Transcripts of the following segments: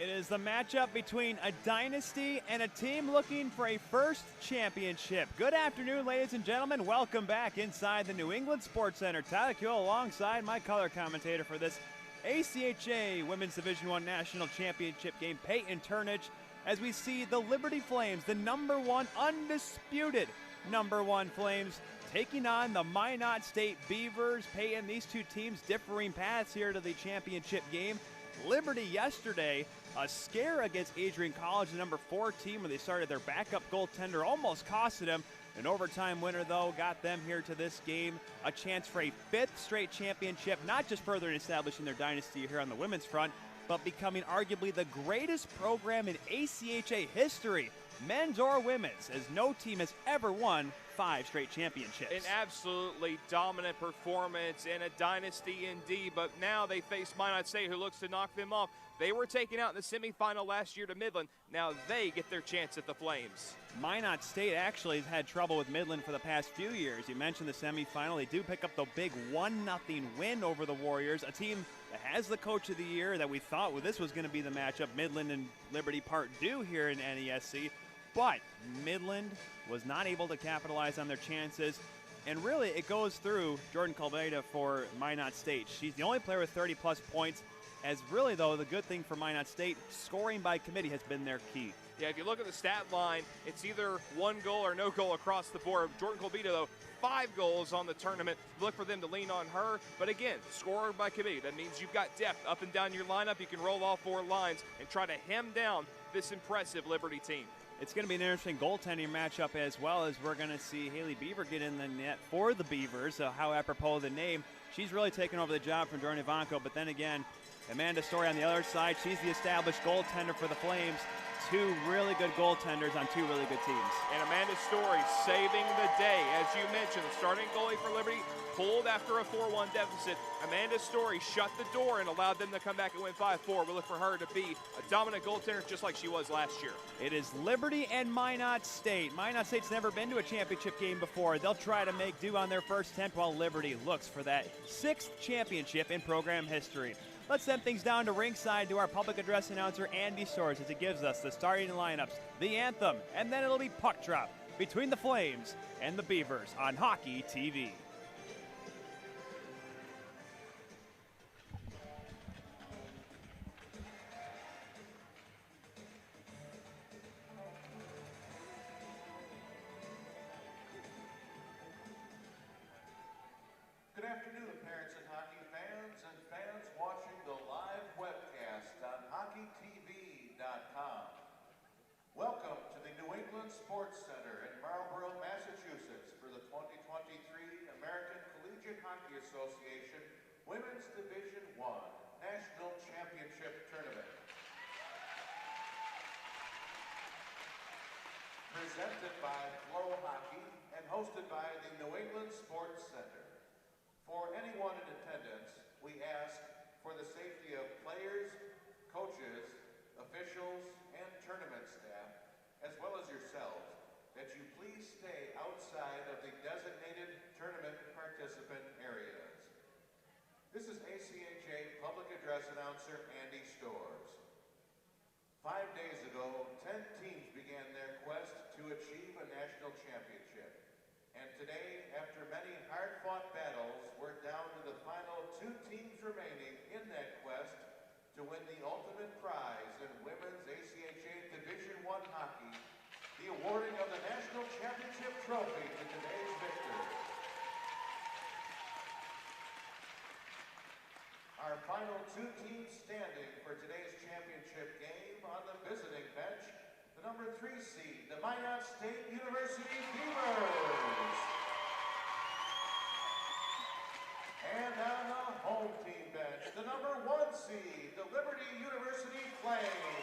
It is the matchup between a dynasty and a team looking for a first championship. Good afternoon, ladies and gentlemen. Welcome back inside the New England Sports Center. Tyler Kuehl alongside my color commentator for this ACHA Women's Division I National Championship game, Peyton Turnage, as we see the Liberty Flames, the #1 undisputed #1 Flames, taking on the Minot State Beavers. Peyton, these two teams differing paths here to the championship game. Liberty yesterday, a scare against Adrian College, the #4 team, where they started their backup goaltender, almost costed them. An overtime winner, though, got them here to this game. A chance for a 5th straight championship, not just further establishing their dynasty here on the women's front, but becoming arguably the greatest program in ACHA history, men's or women's, as no team has ever won 5 straight championships. An absolutely dominant performance and a dynasty indeed, but now they face Minot State, who looks to knock them off. They were taken out in the semifinal last year to Midland. Now they get their chance at the Flames. Minot State actually has had trouble with Midland for the past few years. You mentioned the semifinal. They do pick up the big 1-0 win over the Warriors, a team that has the coach of the year that we thought, well, this was going to be the matchup, Midland and Liberty Part 2 here in NESC. But Midland was not able to capitalize on their chances. And really, it goes through Jordan Calveda for Minot State. She's the only player with 30-plus points. As really, though, the good thing for Minot State, scoring by committee has been their key. Yeah, if you look at the stat line, it's either 1 goal or no goal across the board. Jordan Calveda, though, 5 goals on the tournament. Look for them to lean on her. But again, scorer by committee. That means you've got depth up and down your lineup. You can roll all 4 lines and try to hem down this impressive Liberty team. It's going to be an interesting goaltending matchup, as well as we're going to see Haley Beaver get in the net for the Beavers. So how apropos of the name. She's really taken over the job from Jordan Ivanko. But then again, Amanda Story on the other side. She's the established goaltender for the Flames. 2 really good goaltenders on 2 really good teams. And Amanda Story saving the day. As you mentioned, the starting goalie for Liberty pulled after a 4-1 deficit. Amanda Story shut the door and allowed them to come back and win 5-4. We look for her to be a dominant goaltender just like she was last year. It is Liberty and Minot State. Minot State's never been to a championship game before. They'll try to make do on their first 10, while Liberty looks for that 6th championship in program history. Let's send things down to ringside to our public address announcer, Andy Soares, as he gives us the starting lineups, the anthem, and then it'll be puck drop between the Flames and the Beavers on Hockey TV. Good afternoon, parents and hockey fans and fans watching the live webcast on HockeyTV.com. Welcome to the New England Sports Center in Marlborough, Massachusetts for the 2023 American Collegiate Hockey Association Women's Division I National Championship Tournament. Presented by Flow Hockey and hosted by the New England Sports Center. For anyone in attendance, we ask, for the safety of players, coaches, officials, and tournament staff, as well as yourselves, that you please stay outside of the designated tournament participant areas. This is ACHA Public Address Announcer Andy Soares. 5 days ago, 10 teams began their quest to achieve a national championship. And today, after many hard-fought battles, we're down to the final 2 teams remaining in that quest to win the ultimate prize in women's ACHA Division I hockey, the awarding of the National Championship Trophy to today's victors. Our final 2 teams standing for today's championship game on the visiting bench, the #3 seed, the Minot State University Beavers. And on the home team bench, the #1 seed, the Liberty University Flames.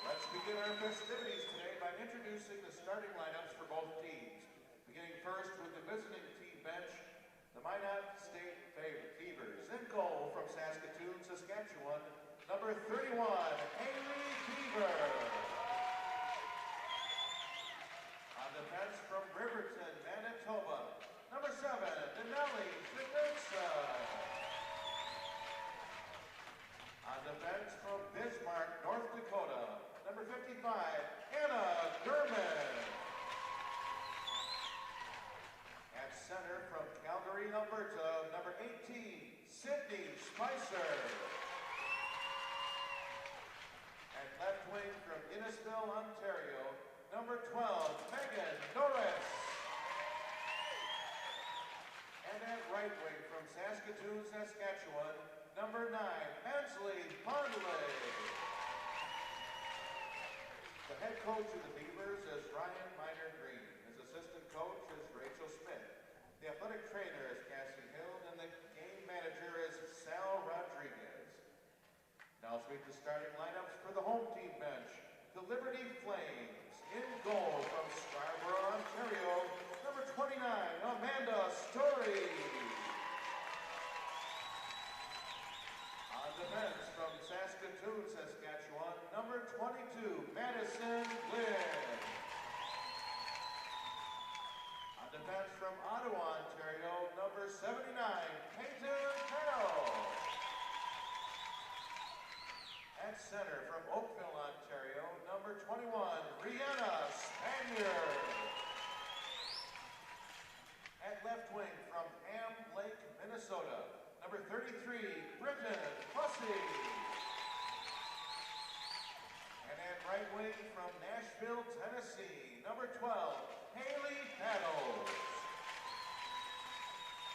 Let's begin our festivities today by introducing the starting lineups for both teams. Beginning first with the visiting team bench, the Minot State Beavers. In goal from Saskatoon, Saskatchewan, #31, Haley Beaver. On defense from Riverton, Manitoba, #7, Denali Shibitsa. Anna Gurman. At center from Calgary, Alberta, number 18, Sydney Spicer. At left wing from Innisfil, Ontario, number 12, Megan Norris. And at right wing from Saskatoon, Saskatchewan, number 9, Ansley Pondley. The head coach of the Beavers is Ryan Miner Green. His assistant coach is Rachel Smith. The athletic trainer is Cassie Hill, and the game manager is Sal Rodriguez. Now let's meet the starting lineups for the home team bench. The Liberty Flames. In goal from Scarborough, Ontario, number 29, Amanda Story. On defense from Saskatoon, Saskatchewan, number 22, Madison Lynn. On defense from Ottawa, Ontario, number 79, Peyton Carroll. At center from Oakville, Ontario, number 21, Rihanna Spaniard. At left wing from Ham Lake, Minnesota, number 33, Britton Fussy. And at right wing from Nashville, Tennessee, number 12, Haley Paddles.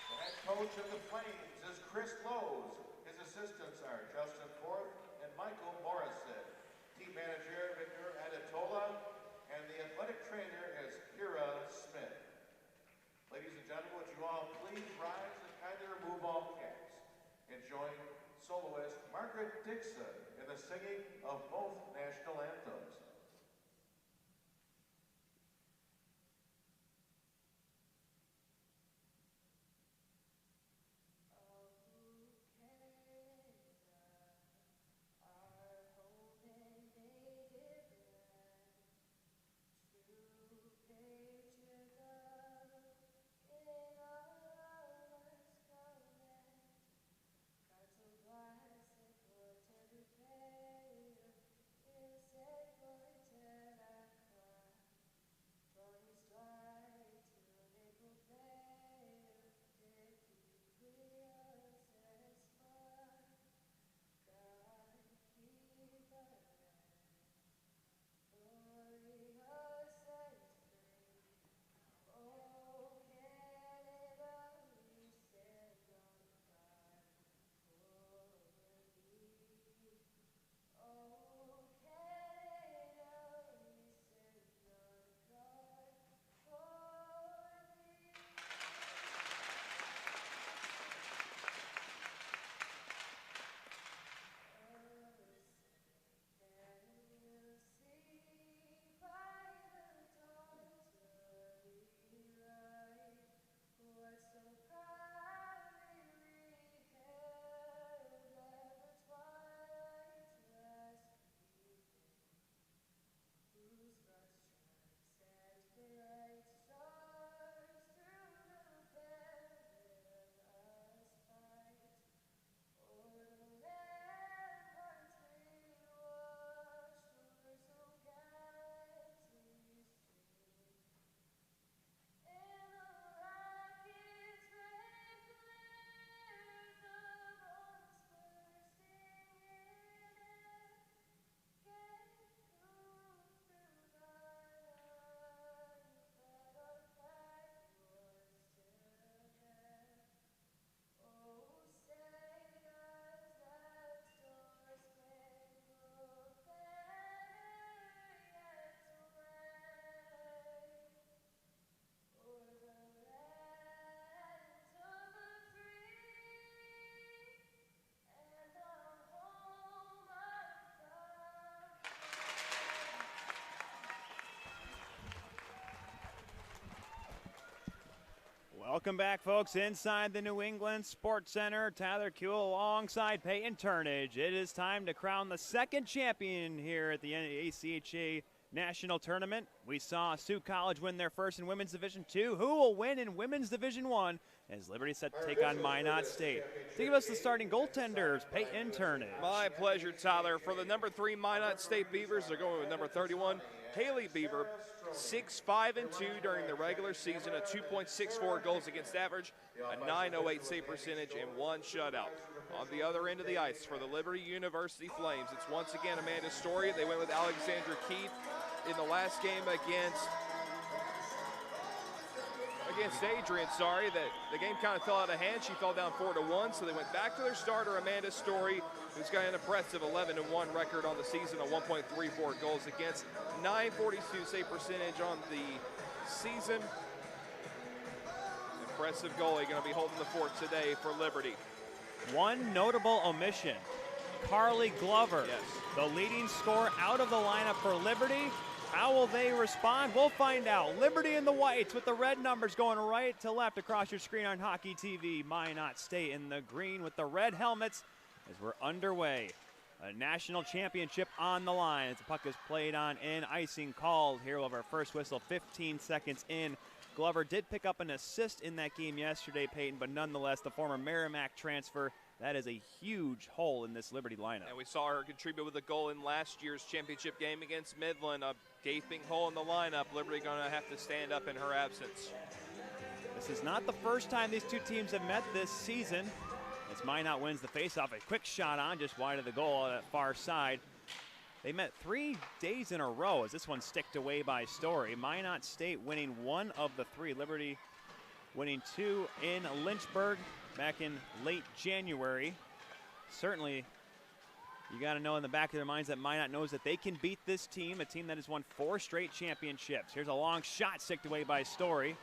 The head coach of the Flames is Chris Lowe's. His assistants are Justin Forth and Michael Morrison. Team manager Victor Adetola, and the athletic trainer is Kira Smith. Ladies and gentlemen, would you all please rise and kindly remove all caps and join soloist Margaret Dixon in the singing of both national anthems. Welcome back, folks, inside the New England Sports Center. Tyler Kuehl alongside Peyton Turnage. It is time to crown the second champion here at the ACHA national tournament. We saw Sioux College win their first in Women's Division II. Who will win in Women's Division I as Liberty set to take on Minot State? To give us the starting goaltenders, Peyton Turnage. My pleasure, Tyler. For the number 3 Minot State Beavers, they're going with number 31, Haley Beaver. 6-5-2 during the regular season, a 2.64 goals against average, a 908 save percentage, and 1 shutout. On the other end of the ice for the Liberty University Flames, it's once again Amanda Story. They went with Alexandra Keith in the last game against Adrian. The game kind of fell out of hand. She fell down 4-1, so they went back to their starter, Amanda Story, who's got an impressive 11-1 record on the season, a 1.34 goals against, 942 save percentage on the season. Impressive goalie, going to be holding the fort today for Liberty. One notable omission, Carly Glover, Yes. the leading scorer out of the lineup for Liberty. How will they respond? We'll find out. Liberty in the whites with the red numbers going right to left across your screen on Hockey TV. Minot State in the green with the red helmets as we're underway. A national championship on the line as the puck is played on and icing called here over our first whistle, 15 seconds in. Glover did pick up an assist in that game yesterday, Peyton, but nonetheless, the former Merrimack transfer, that is a huge hole in this Liberty lineup. And we saw her contribute with a goal in last year's championship game against Midland, a gaping hole in the lineup. Liberty going to have to stand up in her absence. This is not the first time these two teams have met this season. As Minot wins the faceoff, a quick shot on just wide of the goal on that far side. They met 3 days in a row as this one sticked away by Story. Minot State winning 1 of the 3. Liberty winning 2 in Lynchburg back in late January. Certainly, you got to know in the back of their minds that Minot knows that they can beat this team, a team that has won 4 straight championships. Here's a long shot sticked away by Story.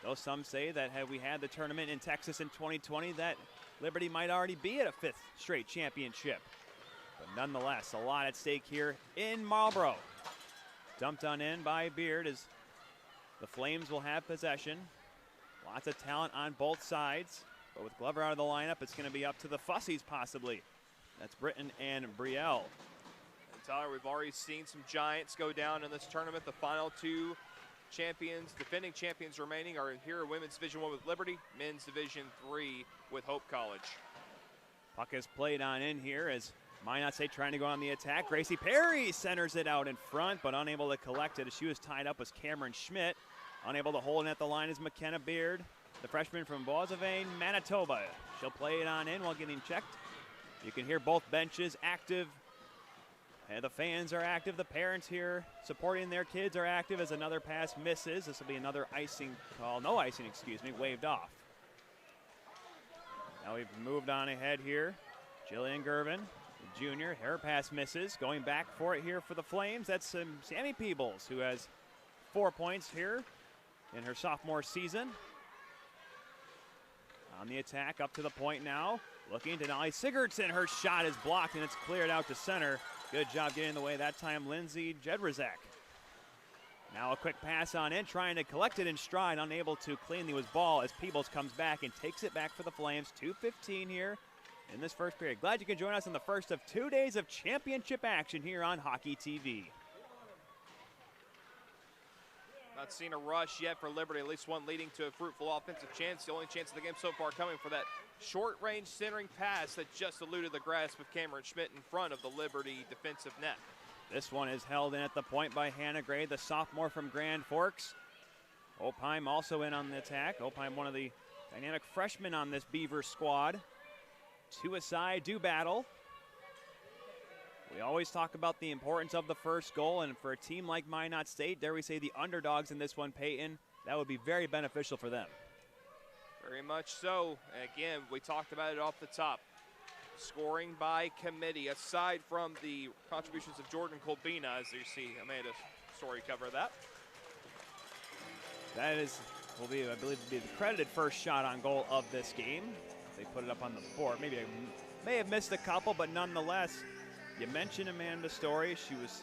Though some say that had we had the tournament in Texas in 2020, that Liberty might already be at a 5th straight championship. But nonetheless, a lot at stake here in Marlboro. Dumped on in by Beard as the Flames will have possession. Lots of talent on both sides. But with Glover out of the lineup, it's going to be up to the Fussies possibly. That's Britton and Brielle. And Tyler, we've already seen some giants go down in this tournament. The final 2 champions, defending champions remaining, are here in Women's Division I with Liberty, Men's Division III with Hope College. Puck is played on in here as Minot State trying to go on the attack. Gracie Perry centers it out in front, but unable to collect it as she was tied up was Cameron Schmidt. Unable to hold it at the line is McKenna Beard, the freshman from Boissevain, Manitoba. She'll play it on in while getting checked. You can hear both benches active. And the fans are active. The parents here supporting their kids are active as another pass misses. This will be another icing call. No icing, excuse me, waved off. Now we've moved on ahead here. Jillian Gervin, the junior, her pass misses. Going back for it here for the Flames. That's Sammy Peebles, who has 4 points here in her sophomore season. On the attack, up to the point now. Looking to Denali Sigurdsson. Her shot is blocked and it's cleared out to center. Good job getting in the way that time, Lindsay Jedrzak. Now a quick pass on in, trying to collect it in stride, unable to clean the ball as Peebles comes back and takes it back for the Flames. 2:15 here in this first period. Glad you can join us in the first of 2 days of championship action here on Hockey TV. Not seen a rush yet for Liberty, at least one leading to a fruitful offensive chance. The only chance of the game so far coming for that short-range centering pass that just eluded the grasp of Cameron Schmidt in front of the Liberty defensive net. This one is held in at the point by Hannah Gray, the sophomore from Grand Forks. Opheim also in on the attack. Opheim, one of the dynamic freshmen on this Beaver squad. 2 aside, do battle. We always talk about the importance of the first goal, and for a team like Minot State, dare we say the underdogs in this one, Peyton, that would be very beneficial for them. Very much so. Again, we talked about it off the top. Scoring by committee, aside from the contributions of Jordan Colbina, as you see Amanda Story cover that. That will be, I believe, the credited first shot on goal of this game. They put it up on the board. Maybe I may have missed a couple, but nonetheless, you mentioned Amanda Story. She's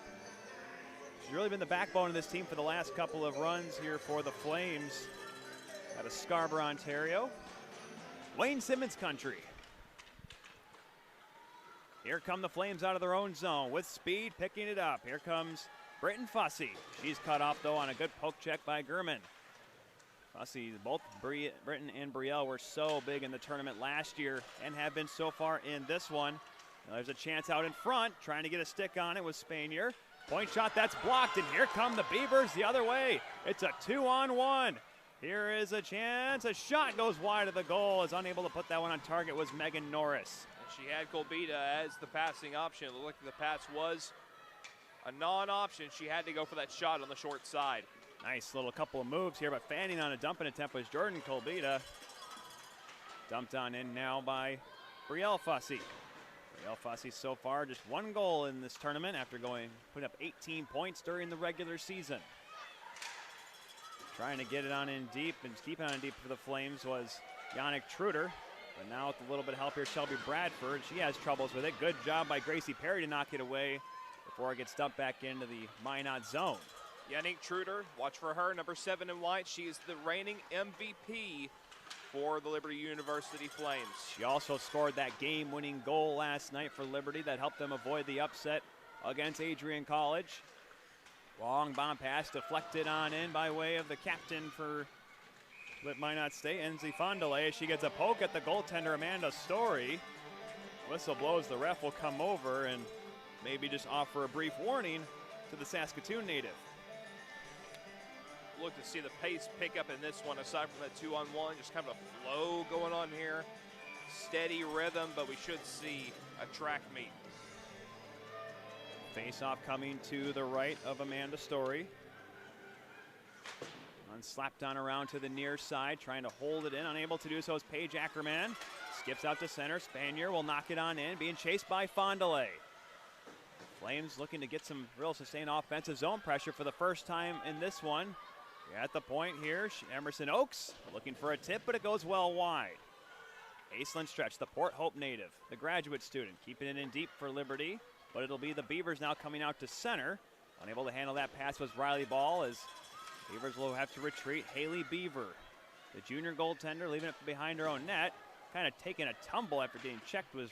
really been the backbone of this team for the last couple of runs here for the Flames out of Scarborough, Ontario. Wayne Simmons country. Here come the Flames out of their own zone with speed, picking it up. Here comes Britton Fussy. She's cut off, though, on a good poke check by Gurman. Fussy, both Britton and Brielle were so big in the tournament last year and have been so far in this one. Now there's a chance out in front, trying to get a stick on it with Spanier. Point shot, that's blocked, and here come the Beavers the other way. It's a 2-on-1. Here is a chance. A shot goes wide of the goal. Is unable to put that one on target was Megan Norris. And she had Kolbita as the passing option. It looked like the pass was a non-option. She had to go for that shot on the short side. Nice little couple of moves here, but fanning on a dumping attempt was Jordan Kolbita. Dumped on in now by Brielle Fussy. Brielle Fussy so far just 1 goal in this tournament after putting up 18 points during the regular season. Trying to get it on in deep and keep it on deep for the Flames was Yannick Truder. But now with a little bit of help here, Shelby Bradford, she has troubles with it. Good job by Gracie Perry to knock it away before it gets dumped back into the Minot zone. Yannick Truder, watch for her, number 7 in white. She is the reigning MVP for the Liberty University Flames. She also scored that game-winning goal last night for Liberty that helped them avoid the upset against Adrian College. Long bomb pass deflected on in by way of the captain for Minot State, Enzi Fondele. She gets a poke at the goaltender, Amanda Story. Whistle blows, the ref will come over and maybe just offer a brief warning to the Saskatoon native. Look to see the pace pick up in this one, aside from that 2-on-1, just kind of a flow going on here. Steady rhythm, but we should see a track meet. Face-off coming to the right of Amanda Story. Slapped on around to the near side, trying to hold it in. Unable to do so is Paige Ackerman. Skips out to center. Spanier will knock it on in, being chased by Fondele. Flames looking to get some real sustained offensive zone pressure for the first time in this one. At the point here, Emerson Oaks looking for a tip, but it goes well wide. Aislinn Stretch, the Port Hope native, the graduate student, keeping it in deep for Liberty, but it'll be the Beavers now coming out to center. Unable to handle that pass was Riley Ball as Beavers will have to retreat. Haley Beaver, the junior goaltender, leaving it behind her own net. Kind of taking a tumble after getting checked was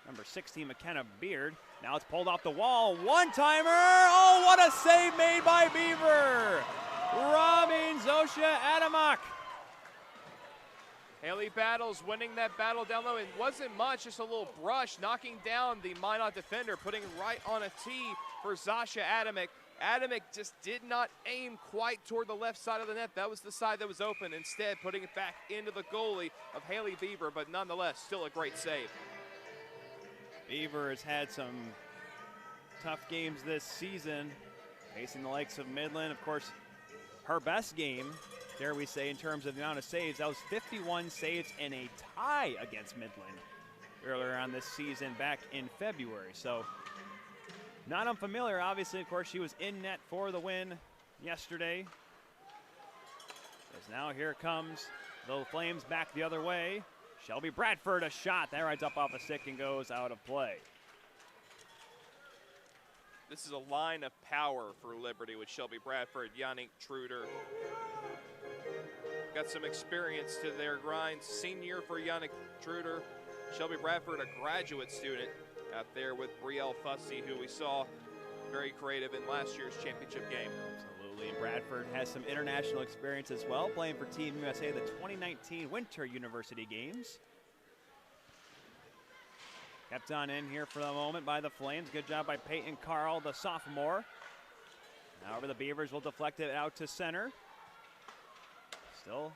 number 16, McKenna Beard. Now it's pulled off the wall. One-timer! Oh, what a save made by Beaver! Robbing Zosha Adamak. Haley Battles winning that battle down low. It wasn't much, just a little brush, knocking down the Minot defender, putting right on a tee for Zasha Adamak. Adamak just did not aim quite toward the left side of the net. That was the side that was open. Instead, putting it back into the goalie of Haley Beaver, but nonetheless, still a great save. Beaver has had some tough games this season, facing the likes of Midland. Of course, her best game, dare we say, in terms of the amount of saves, that was 51 saves and a tie against Midland earlier on this season back in February. So not unfamiliar. Obviously, of course, she was in net for the win yesterday. As now here comes the Flames back the other way. Shelby Bradford, a shot. That rides up off a stick and goes out of play. This is a line of power for Liberty with Shelby Bradford, Yannick Truder. Got some experience to their grind. Senior for Yannick Truder. Shelby Bradford, a graduate student out there with Brielle Fussy, who we saw very creative in last year's championship game. Absolutely, and Bradford has some international experience as well, playing for Team USA the 2019 Winter University Games. Kept on in here for the moment by the Flames. Good job by Peyton Carl, the sophomore. However, the Beavers will deflect it out to center. Still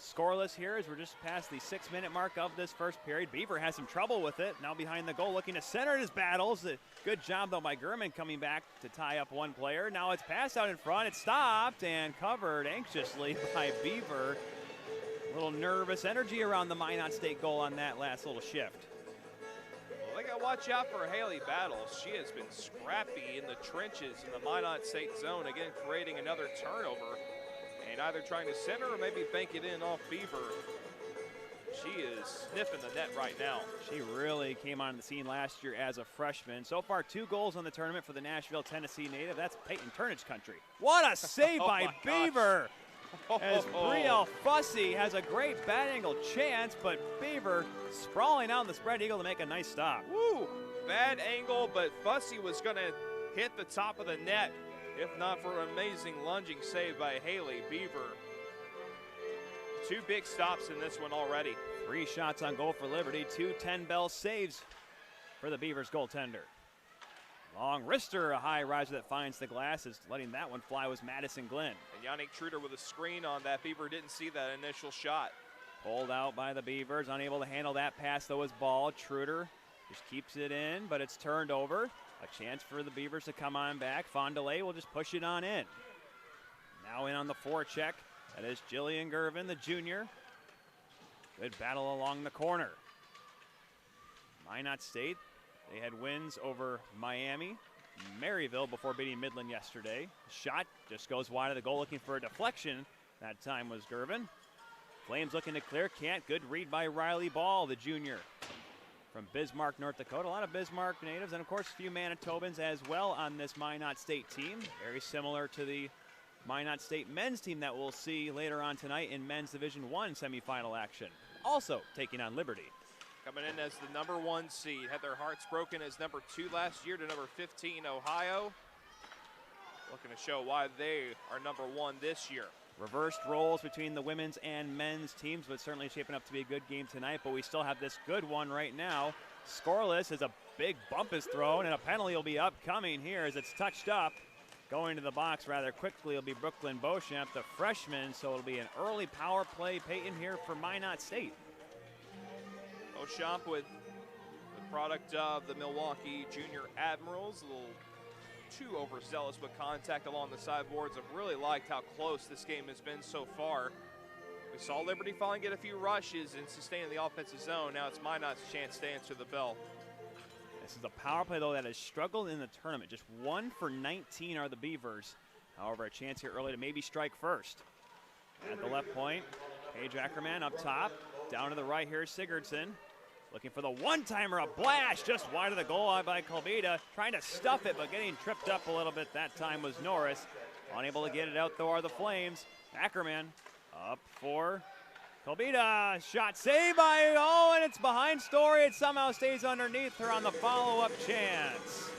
scoreless here as we're just past the 6-minute mark of this first period. Beaver has some trouble with it. Now behind the goal, looking to center his battles. Good job, though, by Gurman coming back to tie up one player. Now it's passed out in front. It's stopped and covered anxiously by Beaver. A little nervous energy around the Minot State goal on that last little shift. Well, they got to watch out for Haley Battles. She has been scrappy in the trenches in the Minot State zone, again creating another turnover. And either trying to center or maybe bank it in off Beaver. She is sniffing the net right now. She really came on the scene last year as a freshman. So far, 2 goals on the tournament for the Nashville, Tennessee native. That's Peyton Turnage country. What a save by Beaver! As Brielle Fussy has a great bad angle chance, but Beaver sprawling out in the spread eagle to make a nice stop. Woo! Bad angle, but Fussy was going to hit the top of the net, if not for an amazing lunging save by Haley Beaver. 2 big stops in this one already. 3 shots on goal for Liberty, 2 10-bell saves for the Beavers goaltender. Long wrister, a high riser that finds the glass, is letting that one fly was Madison Glenn. And Yannick Truder with a screen on that. Beaver didn't see that initial shot. Pulled out by the Beavers, unable to handle that pass though as ball. Truder just keeps it in, but it's turned over. A chance for the Beavers to come on back. Fondele will just push it on in. Now in on the forecheck. That is Jillian Gervin, the junior. Good battle along the corner. Minot State, they had wins over Miami, Maryville before beating Midland yesterday. Shot just goes wide of the goal, looking for a deflection. That time was Gervin. Flames looking to clear, can't. Good read by Riley Ball, the junior from Bismarck, North Dakota. A lot of Bismarck natives and, of course, a few Manitobans as well on this Minot State team. Very similar to the Minot State men's team that we'll see later on tonight in men's Division I semifinal action. Also taking on Liberty. Coming in as the number 1 seed. Had their hearts broken as number 2 last year to number 15, Ohio. Looking to show why they are number 1 this year. Reversed roles between the women's and men's teams, but certainly shaping up to be a good game tonight. But we still have this good one right now. Scoreless as a big bump is thrown, and a penalty will be upcoming here as it's touched up. Going to the box rather quickly will be Brooklyn Beauchamp, the freshman, so it'll be an early power play Peyton here for Minot State. Beauchamp with the product of the Milwaukee Junior Admirals, a little too overzealous with contact along the sideboards. I've really liked how close this game has been so far. We saw Liberty finally get a few rushes and sustain the offensive zone. Now it's Minot's chance to answer the bell. This is a power play, though, that has struggled in the tournament. Just 1 for 19 are the Beavers. However, a chance here early to maybe strike first. At the left point, Paige Ackerman up top. Down to the right here, Sigurdsson. Looking for the one-timer, a blast just wide of the goal line by Kolbita. Trying to stuff it, but getting tripped up a little bit. That time was Norris. Unable to get it out, though, are the Flames. Ackerman up for Kolbita. Shot saved by, oh, and it's behind Story. It somehow stays underneath her on the follow-up chance.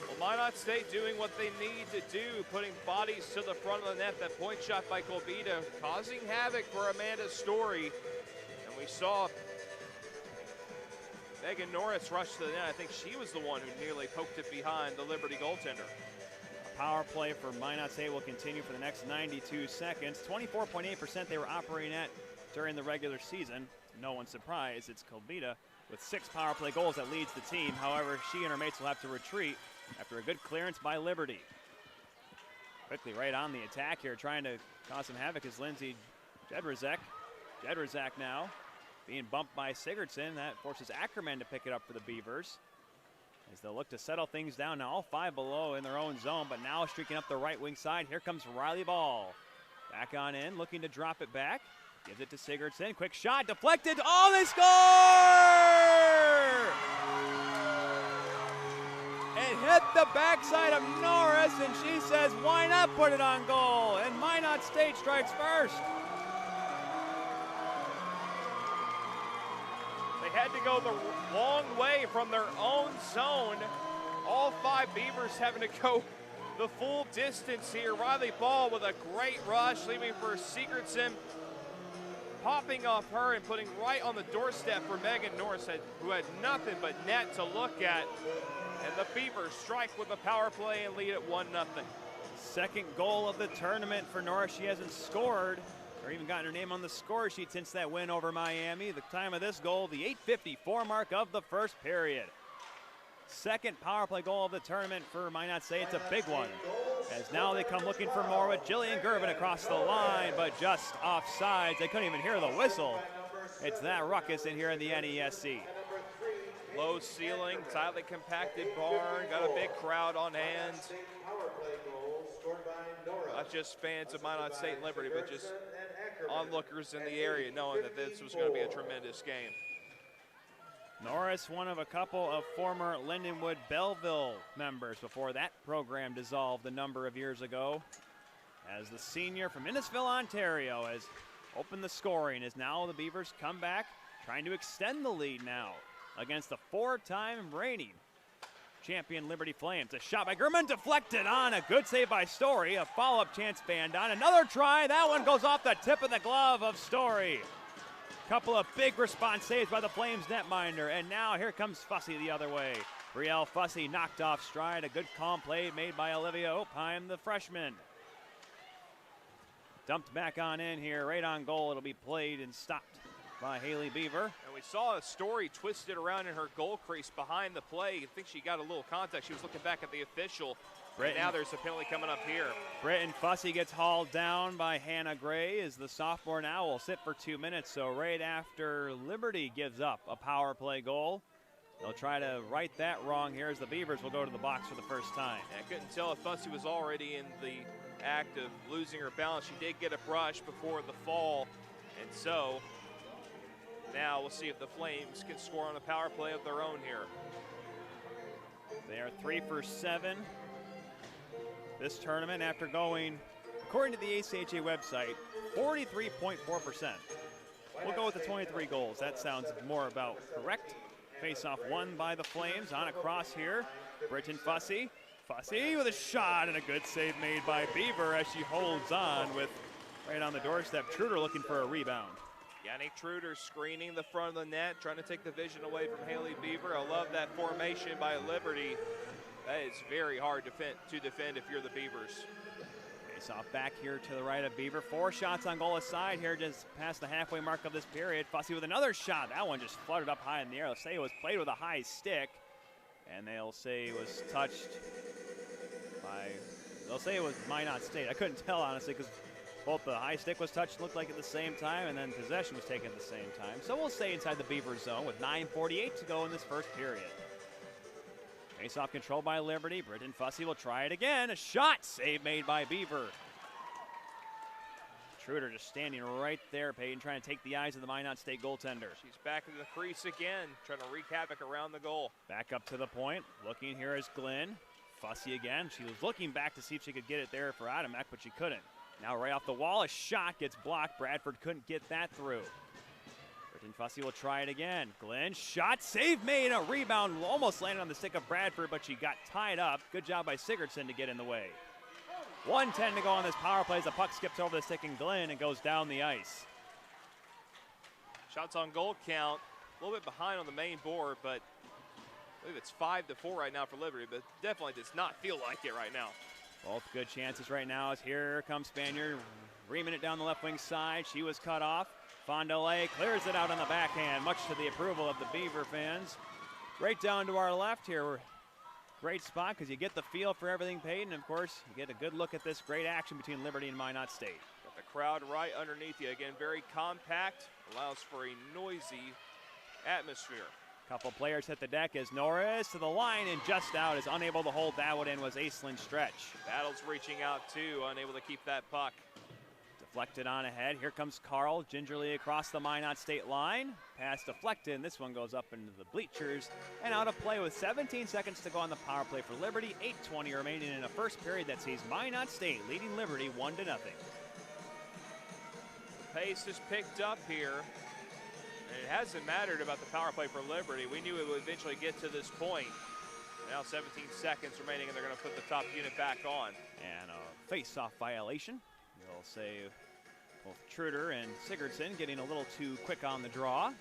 Well, Minot State doing what they need to do, putting bodies to the front of the net. That point shot by Kolbita causing havoc for Amanda Story. And we saw Megan Norris rush to the net. I think she was the one who nearly poked it behind the Liberty goaltender. Power play for Minot State will continue for the next 92 seconds. 24.8% they were operating at during the regular season. No one's surprised. It's Kolbita with 6 power play goals that leads the team. However, she and her mates will have to retreat after a good clearance by Liberty. Quickly right on the attack here, trying to cause some havoc is Lindsay Jedrzak. Jedrzak now being bumped by Sigurdsson. That forces Ackerman to pick it up for the Beavers as they'll look to settle things down. Now all 5 below in their own zone, but now streaking up the right wing side. Here comes Riley Ball. Back on in, looking to drop it back. Gives it to Sigurdsson. Quick shot, deflected. Oh, they score! It hit the backside of Norris, and she says, why not put it on goal? And Minot State strikes first. They had to go the long way from their own zone. All 5 Beavers having to go the full distance here. Riley Ball with a great rush, leaving for Sigurdsson, popping off her and putting right on the doorstep for Megan Norris, who had nothing but net to look at. And the Beavers strike with a power play and lead at 1-0. Second goal of the tournament for Norris. She hasn't scored or even gotten her name on the score sheet since that win over Miami. The time of this goal, the 8:54 mark of the first period. Second power play goal of the tournament for Minot State. It's a big one, as now they come looking for more with Jillian Gervin across the line, but just offsides. They couldn't even hear the whistle. It's that ruckus in here in the NESC. Low ceiling, tightly compacted barn, got a big crowd on hand. Not just fans of Minot State and Liberty, but just onlookers in the area knowing that this was going to be a tremendous game. Norris, one of a couple of former Lindenwood Belleville members before that program dissolved a number of years ago. As the senior from Innisfil, Ontario, has opened the scoring, as now the Beavers come back, trying to extend the lead now against the 4-time reigning champion Liberty Flames. A shot by Gurman, deflected on. A good save by Story. A follow-up chance banned on. Another try. That one goes off the tip of the glove of Story. Couple of big response saves by the Flames netminder. And now here comes Fussy the other way. Brielle Fussy knocked off stride. A good calm play made by Olivia Opheim, the freshman. Dumped back on in here. Right on goal. It'll be played and stopped by Haley Beaver. And we saw a Story twisted around in her goal crease behind the play. I think she got a little contact. She was looking back at the official. And now there's a penalty coming up here. Britton Fussy gets hauled down by Hannah Gray as the sophomore now will sit for 2 minutes. So right after Liberty gives up a power play goal, they'll try to right that wrong here as the Beavers will go to the box for the first time. I couldn't tell if Fussy was already in the act of losing her balance. She did get a brush before the fall, and so now we'll see if the Flames can score on a power play of their own here. They are 3 for 7 this tournament after going, according to the ACHA website, 43.4%. We'll go with the 23 goals. That sounds more about correct. Face-off won by the Flames. On a cross here. Britton Fussy. Fussy with a shot and a good save made by Beaver as she holds on with right on the doorstep. Truder looking for a rebound. Yannick Truder screening the front of the net, trying to take the vision away from Haley Beaver. I love that formation by Liberty. That is very hard to defend if you're the Beavers. Face off back here to the right of Beaver. 4 shots on goal aside here just past the halfway mark of this period. Fussy with another shot. That one just fluttered up high in the air. They'll say it was played with a high stick. And they'll say it was touched by, they'll say it was Minot State. I couldn't tell, honestly, because both the high stick was touched, looked like at the same time, and then possession was taken at the same time. So we'll stay inside the Beaver zone with 9:48 to go in this first period. Face-off controlled by Liberty. Britton Fussy will try it again. A shot, save made by Beaver. Truder just standing right there, Peyton, trying to take the eyes of the Minot State goaltender. She's back in the crease again, trying to wreak havoc around the goal. Back up to the point. Looking here is Glenn. Fussy again. She was looking back to see if she could get it there for Adamek, but she couldn't. Now right off the wall, a shot gets blocked. Bradford couldn't get that through. Britton Fussy will try it again. Glenn, shot, save made, a rebound. Almost landed on the stick of Bradford, but she got tied up. Good job by Sigurdsson to get in the way. 1:10 to go on this power play as the puck skips over the stick and Glenn and goes down the ice. Shots on goal count, a little bit behind on the main board, but I believe it's 5-4 right now for Liberty, but definitely does not feel like it right now. Both good chances right now as here comes Spaniard, reaming it down the left wing side. She was cut off. Fondolay clears it out on the backhand, much to the approval of the Beaver fans. Right down to our left here. Great spot because you get the feel for everything, Peyton. Of course, you get a good look at this great action between Liberty and Minot State. Got the crowd right underneath you. Again, very compact, allows for a noisy atmosphere. Couple players hit the deck as Norris to the line and just out, is unable to hold that one in was Aislinn Stretch. Battle's reaching out too, unable to keep that puck. Deflected on ahead. Here comes Carl gingerly across the Minot State line. Pass deflected, and this one goes up into the bleachers and out of play with 17 seconds to go on the power play for Liberty. 8:20 remaining in a first period that sees Minot State leading Liberty 1-0. The pace has picked up here, and it hasn't mattered about the power play for Liberty. We knew it would eventually get to this point. Now 17 seconds remaining, and they're going to put the top unit back on. And a face-off violation. You'll say both Truder and Sigurdsson getting a little too quick on the draw.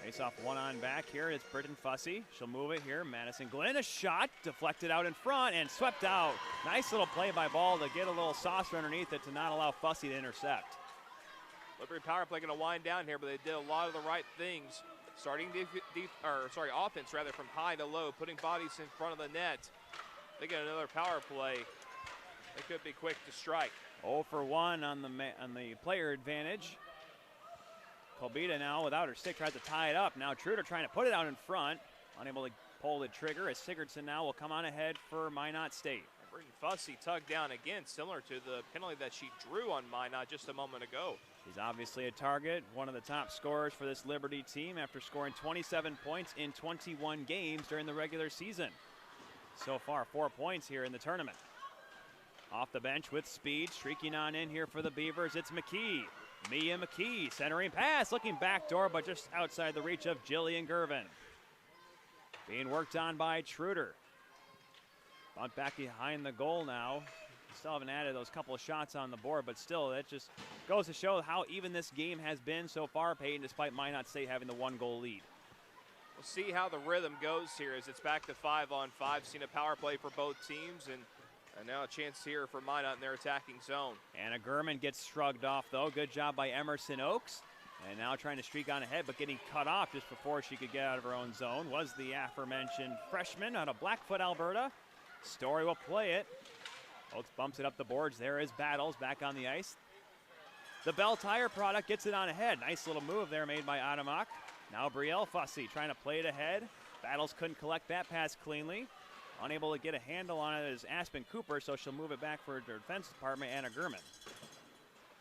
Face-off one on back here. It's Britton Fussy. She'll move it here. Madison Glenn, a shot. Deflected out in front and swept out. Nice little play by Ball to get a little saucer underneath it to not allow Fussy to intercept. Liberty power play going to wind down here, but they did a lot of the right things. Starting offense rather from high to low, putting bodies in front of the net. They get another power play. They could be quick to strike. 0 for 1 on the player advantage. Colbita now without her stick tries to tie it up. Now Truder trying to put it out in front. Unable to pull the trigger as Sigurdsson now will come on ahead for Minot State. Britton Fussy tugged down again, similar to the penalty that she drew on Minot just a moment ago. She's obviously a target, one of the top scorers for this Liberty team after scoring 27 points in 21 games during the regular season. So far, 4 points here in the tournament. Off the bench with speed, streaking on in here for the Beavers, it's McKee. Mia McKee, centering pass, looking backdoor, but just outside the reach of Jillian Gervin. Being worked on by Truder. Bumped back behind the goal now. Still haven't added those couple of shots on the board, but still, that just goes to show how even this game has been so far, Peyton, despite Minot State having the 1-goal lead. We'll see how the rhythm goes here as it's back to 5-on-5. Seen a power play for both teams, and now a chance here for Minot in their attacking zone. Anna Gurman gets shrugged off, though. Good job by Emerson Oaks. And now trying to streak on ahead, but getting cut off just before she could get out of her own zone was the aforementioned freshman out of Blackfoot, Alberta. Story will play it. Oaks bumps it up the boards. There is Battles back on the ice. The Bell Tire product gets it on ahead. Nice little move there made by Adamak. Now Brielle Fussy trying to play it ahead. Battles couldn't collect that pass cleanly. Unable to get a handle on it is Aspen Cooper, so she'll move it back for her defense department, Anna Gurman.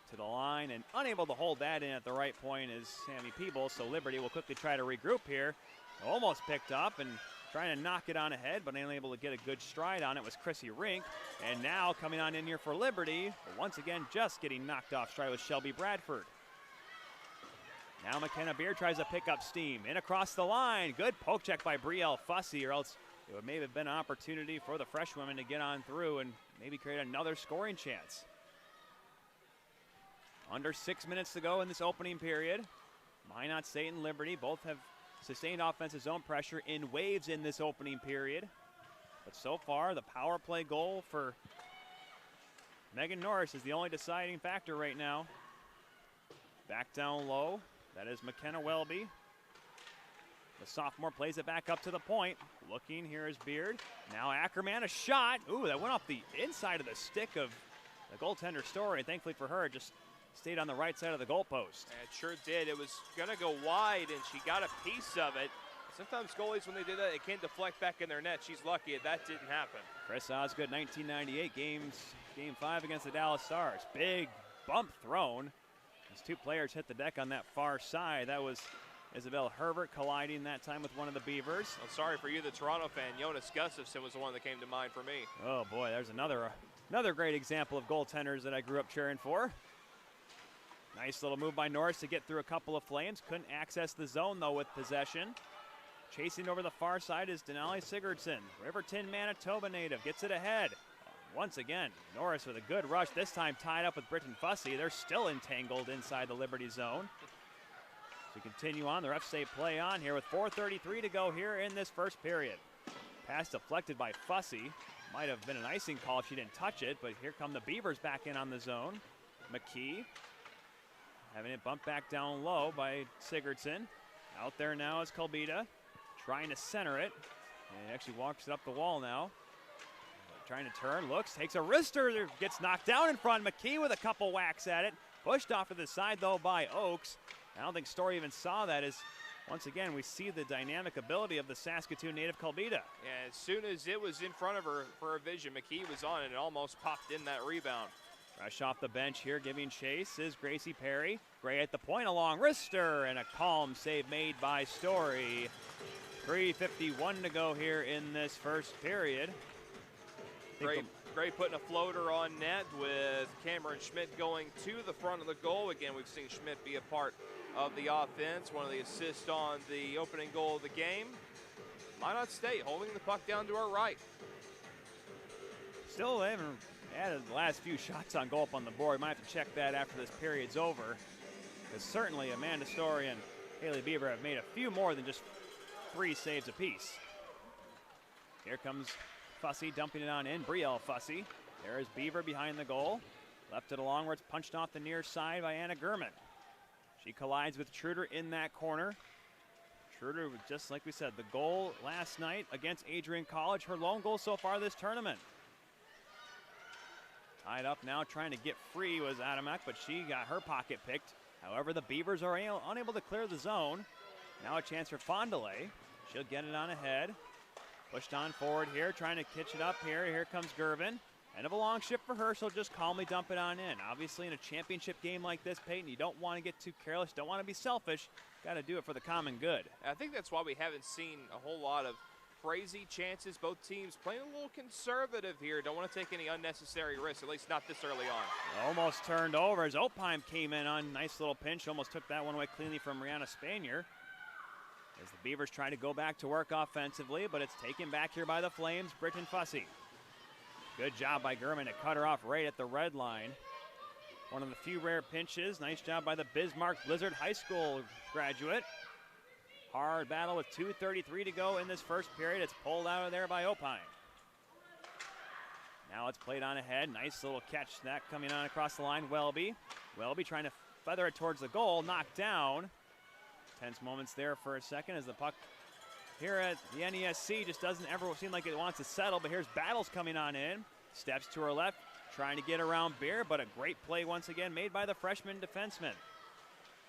To the line, and unable to hold that in at the right point is Sammy Peebles, so Liberty will quickly try to regroup here. Almost picked up and trying to knock it on ahead, but unable to get a good stride on it was Chrissy Rink. And now coming on in here for Liberty, but once again just getting knocked off stride was Shelby Bradford. Now McKenna Beer tries to pick up steam. In across the line. Good poke check by Brielle Fussy, or else it would maybe have been an opportunity for the freshwomen to get on through and maybe create another scoring chance. Under 6 minutes to go in this opening period. Minot State and Liberty both have sustained offensive zone pressure in waves in this opening period. But so far, the power play goal for Megan Norris is the only deciding factor right now. Back down low. That is McKenna Welby. The sophomore plays it back up to the point. Looking, here is Beard. Now Ackerman, a shot. Ooh, that went off the inside of the stick of the goaltender Story. And thankfully for her, it just stayed on the right side of the goalpost. It sure did. It was going to go wide, and she got a piece of it. Sometimes goalies, when they do that, it can deflect back in their net. She's lucky that didn't happen. Chris Osgood, 1998 Game 5 against the Dallas Stars. Big bump thrown. As two players hit the deck on that far side. That was Isabel Herbert colliding that time with one of the Beavers. Well, sorry for you, the Toronto fan. Jonas Gustafson was the one that came to mind for me. Oh boy, there's another great example of goaltenders that I grew up cheering for. Nice little move by Norris to get through a couple of flames. Couldn't access the zone though with possession. Chasing over the far side is Denali Sigurdsson. Riverton, Manitoba native, gets it ahead. Once again, Norris with a good rush, this time tied up with Britton Fussy. They're still entangled inside the Liberty zone. So continue on, the refs say play on here with 4:33 to go here in this first period. Pass deflected by Fussy. Might have been an icing call if she didn't touch it, but here come the Beavers back in on the zone. McKee having it bumped back down low by Sigurdsson. Out there now is Kolbita, trying to center it. And he actually walks it up the wall now. Trying to turn, looks, takes a wrister, gets knocked down in front. McKee with a couple whacks at it. Pushed off to the side though by Oaks. I don't think Story even saw that, as once again we see the dynamic ability of the Saskatoon native Kolbita. Yeah, as soon as it was in front of her for her vision, McKee was on it and almost popped in that rebound. Fresh off the bench here, giving chase is Gracie Perry. Gray at the point, a long wrister, and a calm save made by Story. 3:51 to go here in this first period. Gray putting a floater on net with Cameron Schmidt going to the front of the goal. Again, we've seen Schmidt be a part of the offense, one of the assists on the opening goal of the game. Minot State holding the puck down to our right. Still, they haven't added the last few shots on goal up on the board. Might have to check that after this period's over, because certainly Amanda Story and Haley Beaver have made a few more than just 3 saves apiece. Here comes Fussy dumping it on in. Brielle Fussy. There is Beaver behind the goal. Left it along where it's punched off the near side by Anna Gurman. She collides with Truder in that corner. Truder, just like we said, the goal last night against Adrian College, her lone goal so far this tournament. Tied up now, trying to get free was Adamak, but she got her pocket picked. However, the Beavers are unable to clear the zone. Now a chance for Fondele. She'll get it on ahead. Pushed on forward here, trying to catch it up here. Here comes Gervin. End of a long shift for her, she'll just calmly dump it on in. Obviously, in a championship game like this, Peyton, you don't want to get too careless, don't want to be selfish. Got to do it for the common good. I think that's why we haven't seen a whole lot of crazy chances. Both teams playing a little conservative here. Don't want to take any unnecessary risks, at least not this early on. Almost turned over as Opheim came in on nice little pinch. Almost took that one away cleanly from Rihanna Spanier. As the Beavers try to go back to work offensively, but it's taken back here by the Flames. Britton Fussy. Good job by Gurman to cut her off right at the red line. One of the few rare pinches. Nice job by the Bismarck Blizzard High School graduate. Hard battle with 2:33 to go in this first period. It's pulled out of there by Opheim. Now it's played on ahead. Nice little catch that coming on across the line. Welby trying to feather it towards the goal. Knocked down. Tense moments there for a second as the puck here at the NESC just doesn't ever seem like it wants to settle, but here's Battles coming on in. Steps to her left, trying to get around Beer, but a great play once again made by the freshman defenseman.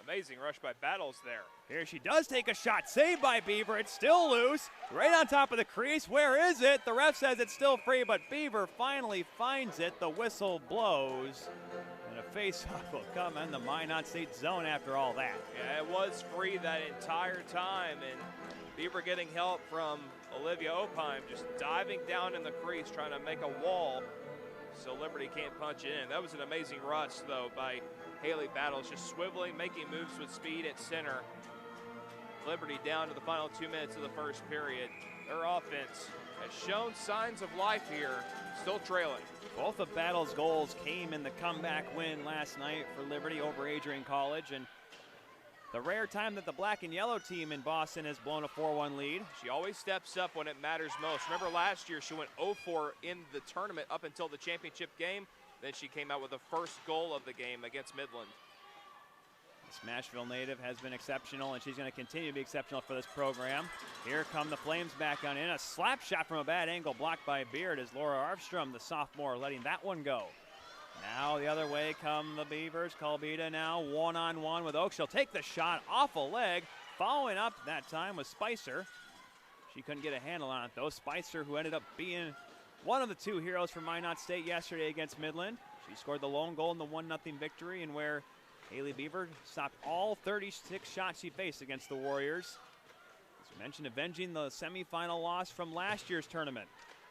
Amazing rush by Battles there. Here she does take a shot, saved by Beaver. It's still loose, right on top of the crease. Where is it? The ref says it's still free, but Beaver finally finds it. The whistle blows, and a face-off will come in the Minot State zone after all that. Yeah, it was free that entire time, and Beaver getting help from Olivia Opheim, just diving down in the crease, trying to make a wall so Liberty can't punch it in. That was an amazing rush, though, by Haley Battles, just swiveling, making moves with speed at center. Liberty down to the final 2 minutes of the first period. Their offense has shown signs of life here, still trailing. Both of Battles' goals came in the comeback win last night for Liberty over Adrian College, and the rare time that the black and yellow team in Boston has blown a 4-1 lead. She always steps up when it matters most. Remember last year she went 0-4 in the tournament up until the championship game. Then she came out with the first goal of the game against Midland. This Smashville native has been exceptional, and she's going to continue to be exceptional for this program. Here come the Flames back on in. A slap shot from a bad angle blocked by Beard as Laura Arfstrom, the sophomore, letting that one go. Now the other way come the Beavers. Kalbita now one-on-one with Oak. She'll take the shot off a leg. Following up that time was Spicer. She couldn't get a handle on it though. Spicer, who ended up being one of the two heroes for Minot State yesterday against Midland. She scored the lone goal in the 1-0 victory, and where Haley Beaver stopped all 36 shots she faced against the Warriors. As we mentioned, avenging the semifinal loss from last year's tournament.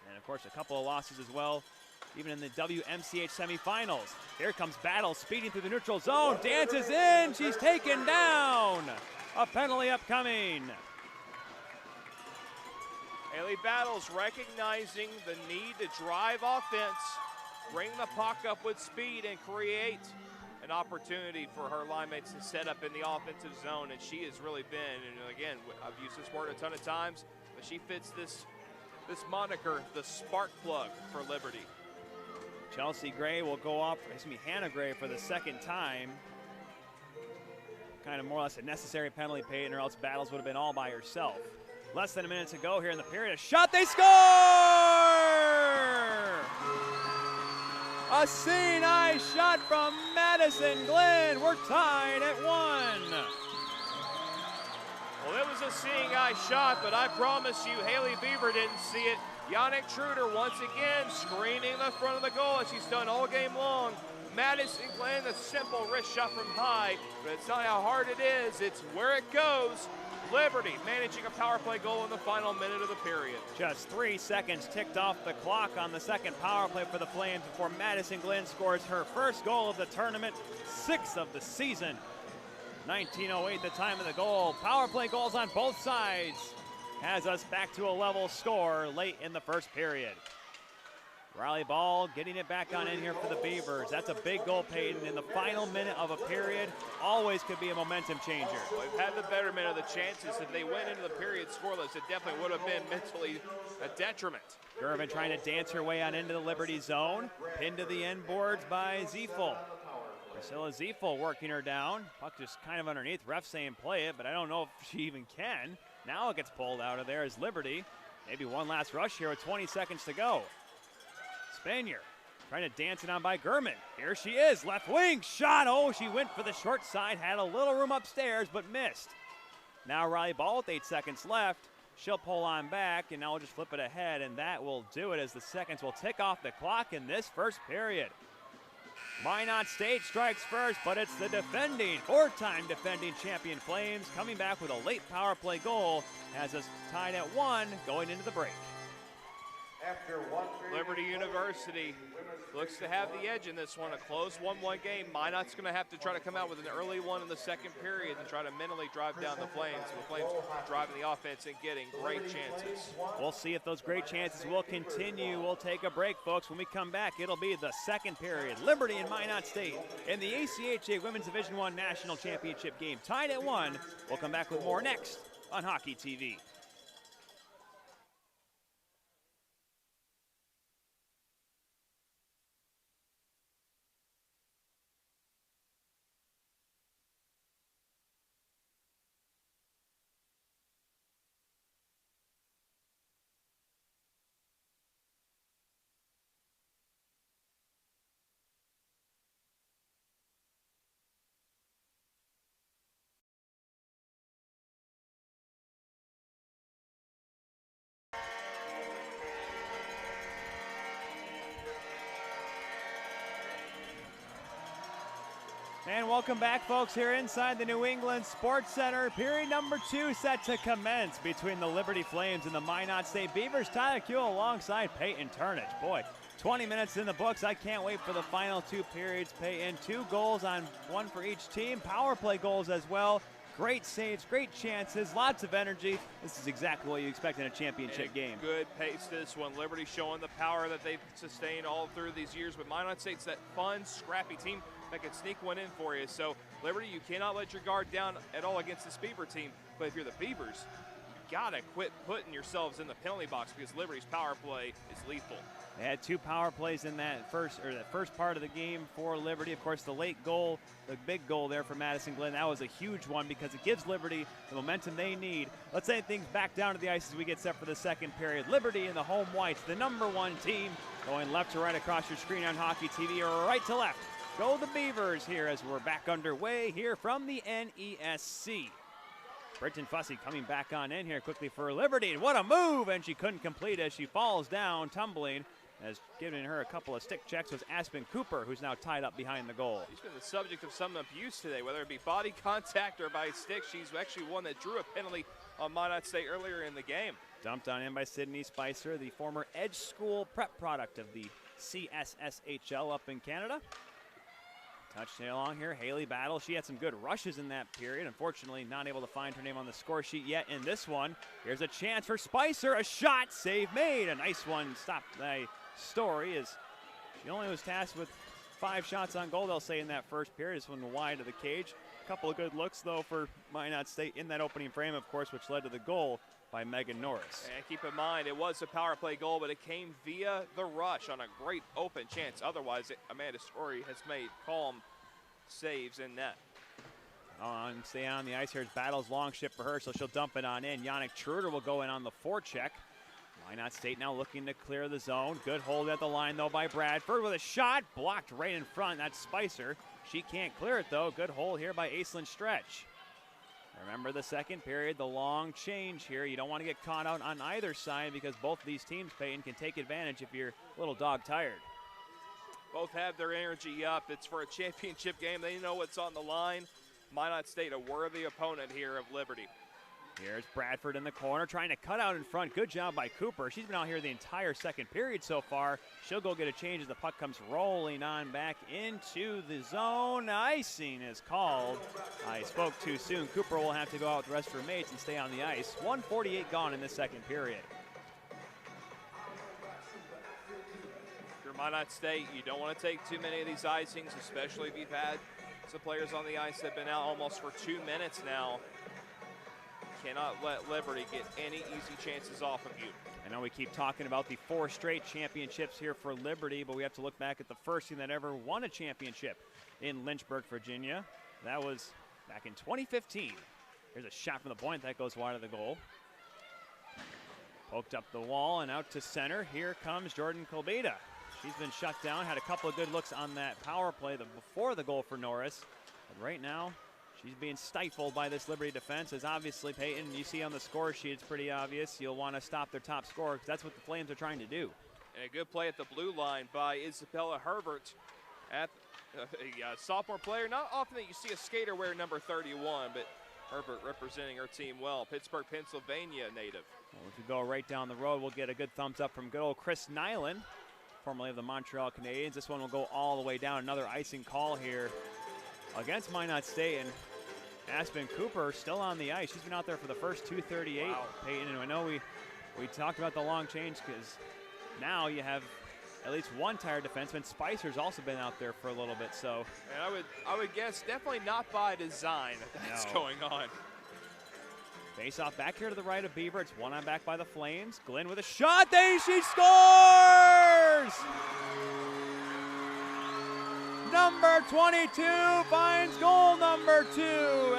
And of course a couple of losses as well, even in the WMCH semifinals. Here comes Battle speeding through the neutral zone, dances in, she's taken down. A penalty upcoming. Haley Battles recognizing the need to drive offense, bring the puck up with speed, and create an opportunity for her line mates to set up in the offensive zone, and she has really been, and again, I've used this word a ton of times, but she fits this moniker, the spark plug for Liberty. Chelsea Gray will go off, Hannah Gray for the second time. Kind of more or less a necessary penalty paid, or else Battles would have been all by herself. Less than a minute to go here in the period. A shot, they score! A seeing eye shot from Madison Glenn. We're tied at 1. Well, it was a seeing eye shot, but I promise you, Haley Beaver didn't see it. Yannick Truder once again screening the front of the goal as she's done all game long. Madison Glenn, a simple wrist shot from high, but it's not how hard it is, it's where it goes. Liberty managing a power play goal in the final minute of the period. Just 3 seconds ticked off the clock on the second power play for the Flames before Madison Glenn scores her first goal of the tournament, 6th of the season. 19:08 the time of the goal. Power play goals on both sides has us back to a level score late in the first period. Riley Ball getting it back on in here for the Beavers. That's a big goal, Peyton, in the final minute of a period. Always could be a momentum changer. Well, they've had the betterment of the chances. If they went into the period scoreless, it definitely would have been mentally a detriment. Gervin trying to dance her way on into the Liberty zone. Pinned to the end boards by Ziefel. Priscilla Ziefel working her down. Puck just kind of underneath. Ref saying play it, but I don't know if she even can. Now it gets pulled out of there as Liberty. Maybe one last rush here with 20 seconds to go. Spanier trying to dance it on by Gurman. Here she is, left wing shot. Oh, she went for the short side, had a little room upstairs, but missed. Now Riley Ball with 8 seconds left. She'll pull on back, and now we'll just flip it ahead, and that will do it as the seconds will tick off the clock in this first period. Minot State strikes first, but it's the four-time defending champion Flames coming back with a late power play goal, has us tied at 1 going into the break. After one period, Liberty University looks to have the edge in this one, a close 1-1 game. Minot's going to have to try to come out with an early one in the second period and try to mentally drive down the Flames. The Flames driving the offense and getting great chances. We'll see if those great chances will continue. We'll take a break, folks. When we come back, it'll be the second period. Liberty and Minot State in the ACHA Women's Division I National Championship game, tied at 1. We'll come back with more next on Hockey TV. And welcome back, folks, here inside the New England Sports Center. Period number 2 set to commence between the Liberty Flames and the Minot State Beavers. Tyler Kuehl alongside Peyton Turnage. Boy, 20 minutes in the books. I can't wait for the final 2 periods. Peyton, 2 goals on 1 for each team. Power play goals as well. Great saves, great chances, lots of energy. This is exactly what you expect in a championship game. Good pace to this one. Liberty showing the power that they've sustained all through these years. But Minot State's that fun, scrappy team that can sneak one in for you. So, Liberty, you cannot let your guard down at all against this Beaver team. But if you're the Beavers, you gotta quit putting yourselves in the penalty box because Liberty's power play is lethal. They had 2 power plays in that first part of the game for Liberty. Of course, the late goal, the big goal there for Madison Glenn, that was a huge one because it gives Liberty the momentum they need. Let's send things back down to the ice as we get set for the second period. Liberty in the home whites, the #1 team, going left to right across your screen on Hockey TV, or right to left. Go the Beavers here as we're back underway here from the NESC. Britton Fussy coming back on in here quickly for Liberty. And what a move! And she couldn't complete as she falls down, tumbling. As giving her a couple of stick checks was Aspen Cooper, who's now tied up behind the goal. She's been the subject of some abuse today, whether it be body contact or by stick. She's actually one that drew a penalty on Minot State earlier in the game. Dumped on in by Sydney Spicer, the former Edge School prep product of the CSSHL up in Canada. Touchdown along here, Haley Battle. She had some good rushes in that period. Unfortunately, not able to find her name on the score sheet yet in this one. Here's a chance for Spicer. A shot, save made. A nice one stopped by Story as she only was tasked with 5 shots on goal, they'll say, in that first period. This one wide of the cage. A couple of good looks, though, for Minot State in that opening frame, of course, which led to the goal by Megan Norris. And keep in mind, it was a power play goal, but it came via the rush on a great open chance. Otherwise, Amanda Story has made calm saves in net. Stay on the ice here. Battle's long shift for her, so she'll dump it on in. Yannick Truder will go in on the forecheck. Minot State now looking to clear the zone. Good hold at the line, though, by Bradford with a shot. Blocked right in front. That's Spicer. She can't clear it, though. Good hold here by Aislinn Stretch. Remember the second period, the long change here. You don't want to get caught out on either side because both of these teams, Peyton, can take advantage if you're a little dog tired. Both have their energy up. It's for a championship game. They know what's on the line. Minot State, a worthy opponent here of Liberty. Here's Bradford in the corner, trying to cut out in front. Good job by Cooper. She's been out here the entire second period so far. She'll go get a change as the puck comes rolling on back into the zone. Icing is called. I spoke too soon. Cooper will have to go out with the rest of her mates and stay on the ice. 1:48 gone in this second period. If you're Minot State, you don't want to take too many of these icings, especially if you've had some players on the ice that have been out almost for 2 minutes now. Cannot let Liberty get any easy chances off of you. I know we keep talking about the 4 straight championships here for Liberty, but we have to look back at the first team that ever won a championship in Lynchburg, Virginia. That was back in 2015. Here's a shot from the point that goes wide of the goal. Poked up the wall and out to center. Here comes Jordan Kolbeda. She's been shut down, had a couple of good looks on that power play before the goal for Norris. But right now, she's being stifled by this Liberty defense, as obviously, Peyton, you see on the score sheet, it's pretty obvious. You'll want to stop their top scorer because that's what the Flames are trying to do. And a good play at the blue line by Isabella Herbert a sophomore player. Not often that you see a skater wear number 31, but Herbert representing her team well. Pittsburgh, Pennsylvania native. Well, if you go right down the road, we'll get a good thumbs up from good old Chris Nyland, formerly of the Montreal Canadiens. This one will go all the way down. Another icing call here against Minot State. And Aspen Cooper still on the ice. She's been out there for the first 2:38. Wow. Peyton, and I know we talked about the long change because now you have at least one tired defenseman. Spicer's also been out there for a little bit. So, and I would guess definitely not by design that's going on. Face off back here to the right of Beaver. It's one on back by the Flames. Glenn with a shot. She scores! Number 22 finds goal number 2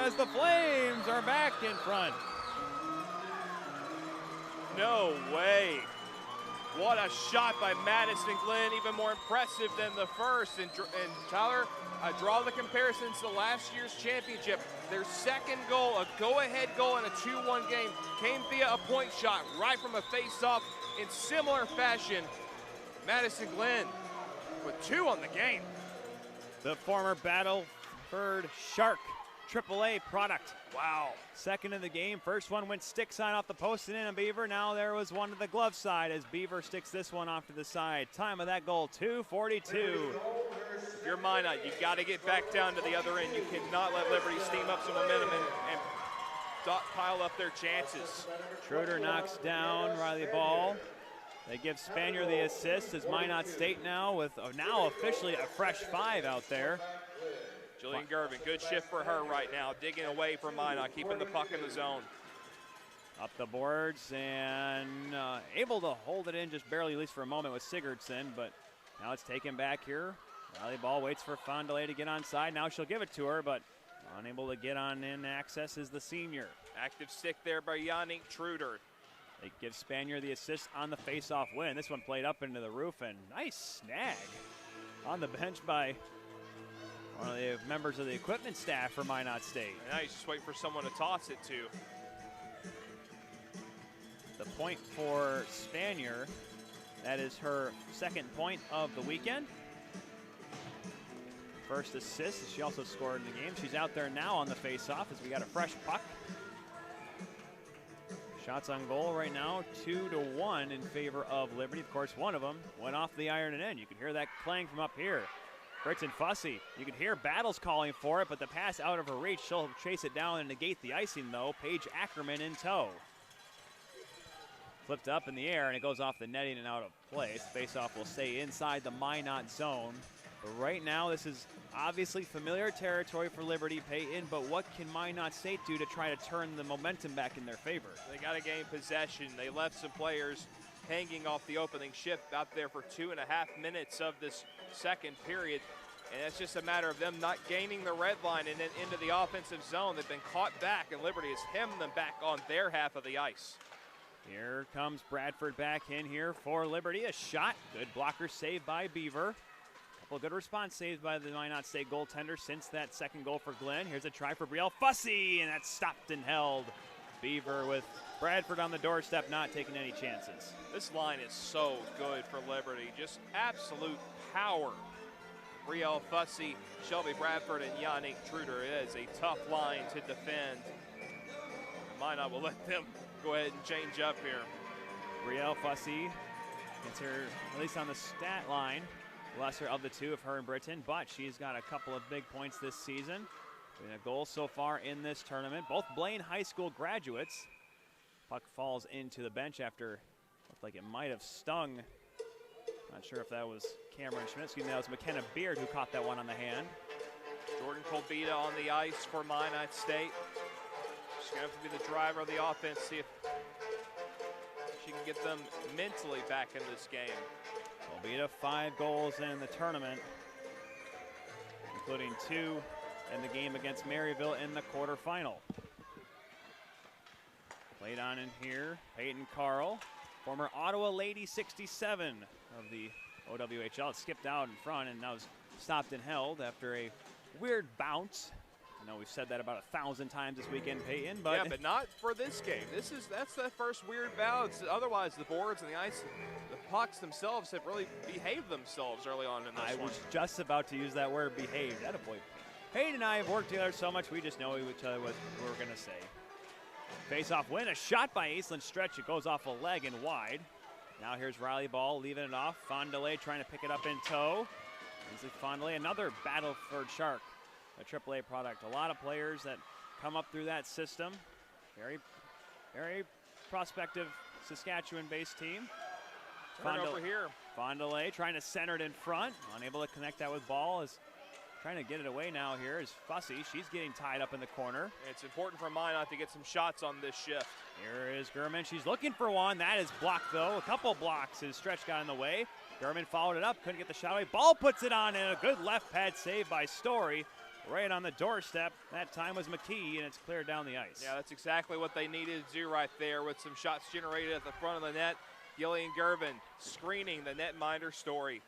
as the Flames are back in front. No way. What a shot by Madison Glenn, even more impressive than the first. And Tyler, draw the comparisons to last year's championship. Their second goal, a go-ahead goal in a 2-1 game, came via a point shot right from a face-off in similar fashion. Madison Glenn with 2 on the game. The former Battleford Shark AAA product. Wow. Second in the game. First one went stick side off the post and in on Beaver. Now there was one to the glove side as Beaver sticks this one off to the side. Time of that goal, 2:42. If you're Minot, you got to get back down to the other end. You cannot let Liberty steam up some momentum and pile up their chances. Schroeder knocks down Riley Ball. They give Spanier the assist as Minot State now with now officially a fresh 5 out there. Jillian Gervin, good shift for her right now, digging away from Minot, keeping the puck in the zone. Up the boards and able to hold it in just barely, at least for a moment, with Sigurdsson, but now it's taken back here. Riley Ball waits for Fondele to get on side. Now she'll give it to her, but unable to get on in access is the senior. Active stick there by Yannick Truder. They give Spanier the assist on the face-off win. This one played up into the roof, and nice snag on the bench by one of the members of the equipment staff for Minot State. And now you just wait for someone to toss it to. The point for Spanier, that is her second point of the weekend. First assist, she also scored in the game. She's out there now on the face-off as we got a fresh puck. Shots on goal right now, 2-1 in favor of Liberty. Of course, one of them went off the iron and in. You can hear that clang from up here. Britton Fussy, you can hear Battles calling for it, but the pass out of her reach. She'll chase it down and negate the icing, though. Paige Ackerman in tow. Flipped up in the air, and it goes off the netting and out of place. Face-off will stay inside the Minot zone. But right now, this is obviously familiar territory for Liberty Peyton, but what can Minot State do to try to turn the momentum back in their favor? They got to gain possession. They left some players hanging off the opening shift out there for 2.5 minutes of this second period. And it's just a matter of them not gaining the red line and then into the offensive zone. They've been caught back, and Liberty has hemmed them back on their half of the ice. Here comes Bradford back in here for Liberty. A shot, good blocker save by Beaver. Well, good response saved by the Minot State goaltender since that second goal for Glenn. Here's a try for Brielle Fussy, and that's stopped and held. Beaver with Bradford on the doorstep, not taking any chances. This line is so good for Liberty. Just absolute power. Brielle Fussy, Shelby Bradford, and Yannick Truder. It is a tough line to defend. Minot will let them go ahead and change up here. Brielle Fussy gets her, at least on the stat line, lesser of the two of her and Britton, but she's got a couple of big points this season. And a goal so far in this tournament. Both Blaine High School graduates. Puck falls into the bench after, looked like it might have stung. Not sure if that was Cameron Schmidt. Excuse me, that was McKenna Beard who caught that one on the hand. Jordan Colbita on the ice for Minot State. She's going to have to be the driver of the offense, see if she can get them mentally back in this game. Colbita, 5 goals in the tournament, including 2 in the game against Maryville in the quarterfinal. Played on in here, Peyton Carl, former Ottawa Lady 67 of the OWHL. It skipped out in front and now was stopped and held after a weird bounce. I know we've said that about 1,000 times this weekend, Peyton, but yeah, but not for this game. That's the first weird balance. Otherwise, the boards and the ice, the pucks themselves have really behaved themselves early on in this I one. was just about to use that word, behaved. Attaboy. Peyton and I have worked together so much, we just know each other what we were going to say. Face-off win, a shot by Eastland Stretch. It goes off a leg and wide. Now here's Riley Ball leaving it off. Fondele trying to pick it up in tow. Ainsley Fondele, another Battleford Shark, a AAA product. A lot of players that come up through that system. Very, very prospective Saskatchewan-based team. Over here. Fondele trying to center it in front. Unable to connect that with Ball. Is trying to get it away now here is Fussy. She's getting tied up in the corner. It's important for Minot to get some shots on this shift. Here is Gurman. She's looking for one. That is blocked, though. A couple blocks. His Stretch got in the way. Gurman followed it up. Couldn't get the shot away. Ball puts it on, and a good left pad save by Story. Right on the doorstep. That time was McKee, and it's cleared down the ice. Yeah, that's exactly what they needed to do right there with some shots generated at the front of the net. Gillian Gervin screening the netminder Story.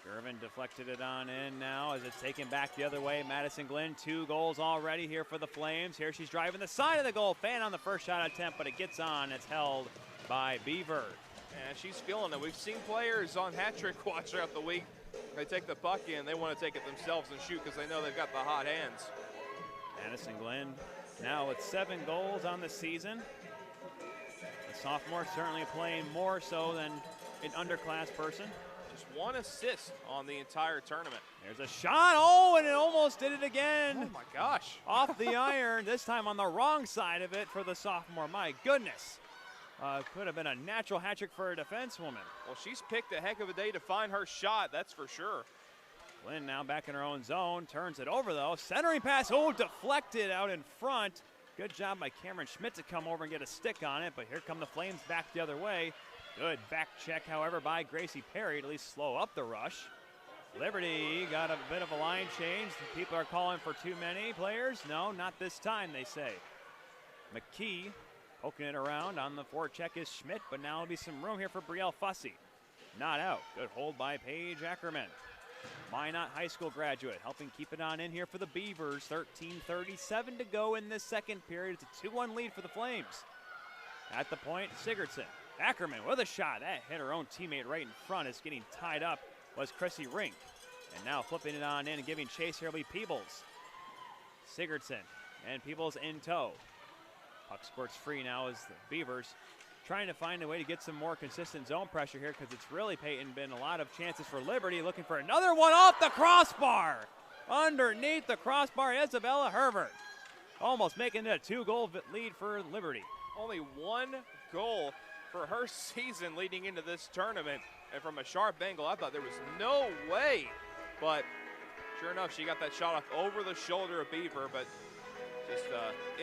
Gervin deflected it on in now as it's taken back the other way. Madison Glenn, 2 goals already here for the Flames. Here she's driving the side of the goal. Fan on the first shot attempt, but it gets on. It's held by Beaver. And she's feeling it. We've seen players on hat trick watch throughout the week. They take the puck in, they want to take it themselves and shoot because they know they've got the hot hands. Madison Glenn now with 7 goals on the season. The sophomore certainly playing more so than an underclass person. Just 1 assist on the entire tournament. There's a shot. Oh, and it almost did it again. Oh my gosh. Off the iron, this time on the wrong side of it for the sophomore. My goodness. Could have been a natural hat trick for a defensewoman. Well, she's picked a heck of a day to find her shot, that's for sure. Lynn now back in her own zone, turns it over though. Centering pass, oh, deflected out in front. Good job by Cameron Schmidt to come over and get a stick on it, but here come the Flames back the other way. Good back check, however, by Gracie Perry to at least slow up the rush. Liberty got a bit of a line change. People are calling for too many players. No, not this time, they say. McKee poking it around on the forecheck is Schmidt, but now there'll be some room here for Brielle Fussy. Not out. Good hold by Paige Ackerman. Minot High School graduate helping keep it on in here for the Beavers. 13:37 to go in this second period. It's a 2-1 lead for the Flames. At the point, Sigurdsson. Ackerman with a shot. That hit her own teammate right in front. Is getting tied up was Chrissy Rink. And now flipping it on in and giving chase here will be Peebles. Sigurdsson and Peebles in tow. Puck squirts free now as the Beavers trying to find a way to get some more consistent zone pressure here because it's really, Peyton, been a lot of chances for Liberty. Looking for another one off the crossbar. Underneath the crossbar, Isabella Herbert. Almost making it a 2-goal lead for Liberty. Only 1 goal for her season leading into this tournament. And from a sharp angle, I thought there was no way. But sure enough, she got that shot off over the shoulder of Beaver, but just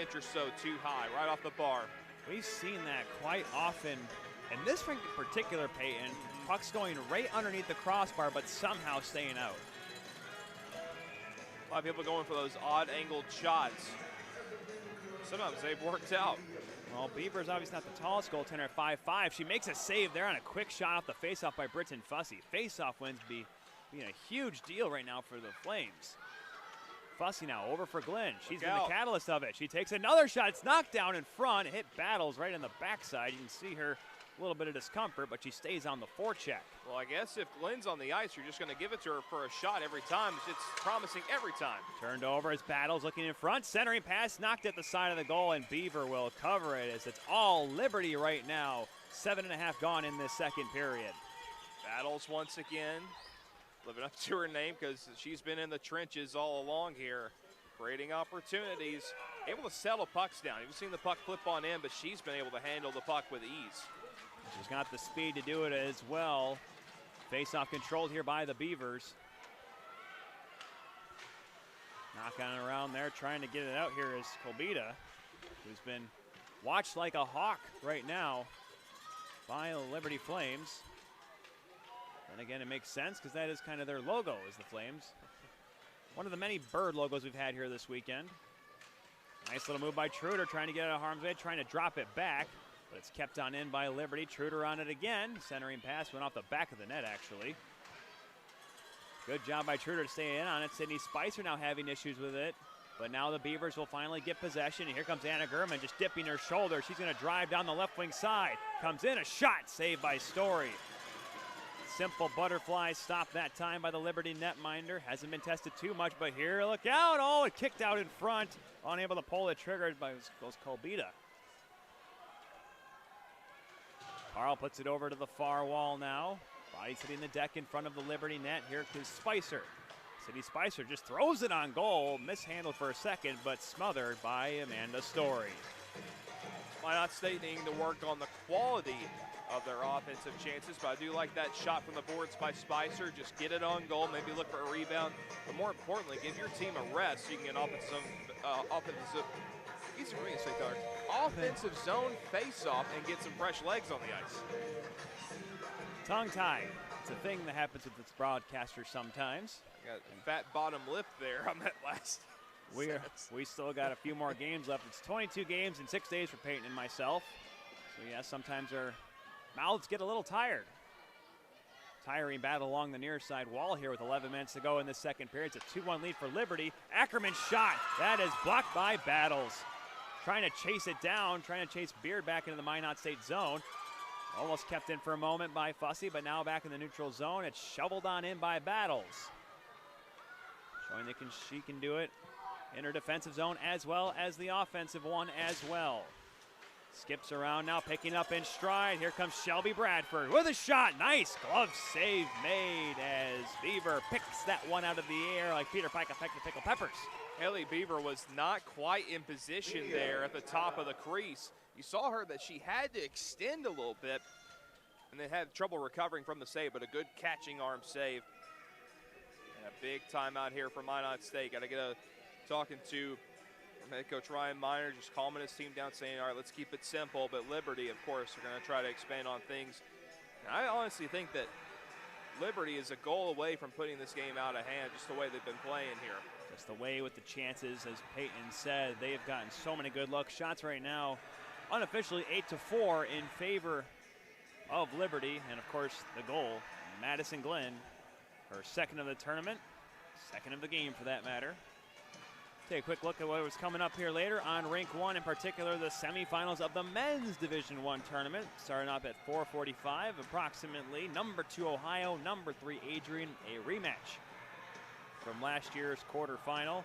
inch or so too high, right off the bar. We've seen that quite often. And this in particular, Peyton, puck's going right underneath the crossbar, but somehow staying out. A lot of people going for those odd angled shots. Sometimes they've worked out. Well, Beaver's obviously not the tallest goaltender at 5'5". She makes a save there on a quick shot off the faceoff by Britton Fussy. Faceoff wins being a huge deal right now for the Flames. Fussy now over for Glenn. She's been the catalyst of it. She takes another shot. It's knocked down in front. It hit Battles right in the backside. You can see her a little bit of discomfort, but she stays on the forecheck. Well, I guess if Glenn's on the ice, you're just going to give it to her for a shot every time. It's promising every time. Turned over as Battles looking in front. Centering pass knocked at the side of the goal, and Beaver will cover it as it's all Liberty right now. 7.5 gone in this second period. Battles once again. Living up to her name because she's been in the trenches all along here, creating opportunities, able to settle pucks down. You've seen the puck flip on in, but she's been able to handle the puck with ease. She's got the speed to do it as well. Face-off controlled here by the Beavers. Knock on around there, trying to get it out here is Kolbita, who's been watched like a hawk right now by the Liberty Flames. And again, it makes sense because that is kind of their logo, is the Flames. One of the many bird logos we've had here this weekend. Nice little move by Truder, trying to get out of harm's way, trying to drop it back, but it's kept on in by Liberty. Truder on it again. Centering pass went off the back of the net, actually. Good job by Truder to stay in on it. Sydney Spicer now having issues with it. But now the Beavers will finally get possession. And here comes Anna Gurman just dipping her shoulder. She's going to drive down the left wing side. Comes in, a shot saved by Story. Simple butterfly stop that time by the Liberty netminder. Hasn't been tested too much, but here, look out. Oh, it kicked out in front. Unable to pull it, triggered by goes Kolbita. Carl puts it over to the far wall now. Body's hitting the deck in front of the Liberty net. Here comes Spicer. City Spicer just throws it on goal. Mishandled for a second, but smothered by Amanda Story. Minot State needing to work on the quality of their offensive chances, but I do like that shot from the boards by Spicer. Just get it on goal, maybe look for a rebound, but more importantly, give your team a rest so you can get offensive zone face-off and get some fresh legs on the ice. Tongue-tied. It's a thing that happens with this broadcaster sometimes. Got a fat bottom lip there on that last We still got a few more games left. It's 22 games in 6 days for Peyton and myself. So yeah, sometimes our mouths get a little tired. Tiring battle along the near side wall here with 11 minutes to go in the second period. It's a 2-1 lead for Liberty. Ackerman's shot. That is blocked by Battles. Trying to chase it down, trying to chase Beard back into the Minot State zone. Almost kept in for a moment by Fussy, but now back in the neutral zone. It's shoveled on in by Battles. Showing she can do it in her defensive zone as well as the offensive one as well. Skips around now, picking up in stride. Here comes Shelby Bradford with a shot. Nice glove save made as Beaver picks that one out of the air like Peter Pike affected Pickle Peppers. Haley Beaver was not quite in position there at the top of the crease. You saw her that she had to extend a little bit and then had trouble recovering from the save, but a good catching arm save. And a big timeout here for Minot State. Got to get talking to head coach Ryan Miner, just calming his team down, saying, all right, let's keep it simple. But Liberty, of course, are going to try to expand on things. And I honestly think that Liberty is a goal away from putting this game out of hand, just the way they've been playing here. Just the way with the chances, as Peyton said, they have gotten so many good look shots right now. Unofficially 8-4 in favor of Liberty. And, of course, the goal, Madison Glenn, her second of the tournament, second of the game for that matter. Take a quick look at what was coming up here later on Rink 1, in particular the semifinals of the men's Division I tournament. Starting off at 4:45, approximately. Number 2 Ohio, number 3 Adrian, a rematch from last year's quarterfinal.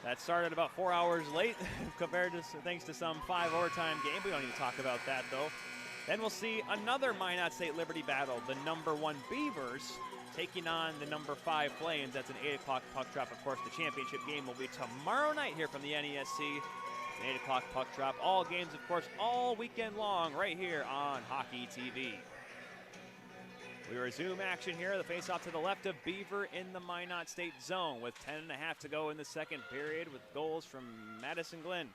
That started about 4 hours late compared to, thanks to some 5 overtime game. We don't need to talk about that though. Then we'll see another Minot State Liberty battle. The number 1 Beavers taking on the number 5 Flames. That's an 8 o'clock puck drop. Of course, the championship game will be tomorrow night here from the NESC. An 8 o'clock puck drop. All games, of course, all weekend long right here on Hockey TV. We resume action here. The face-off to the left of Beaver in the Minot State zone with 10.5 to go in the second period with goals from Madison Glenn.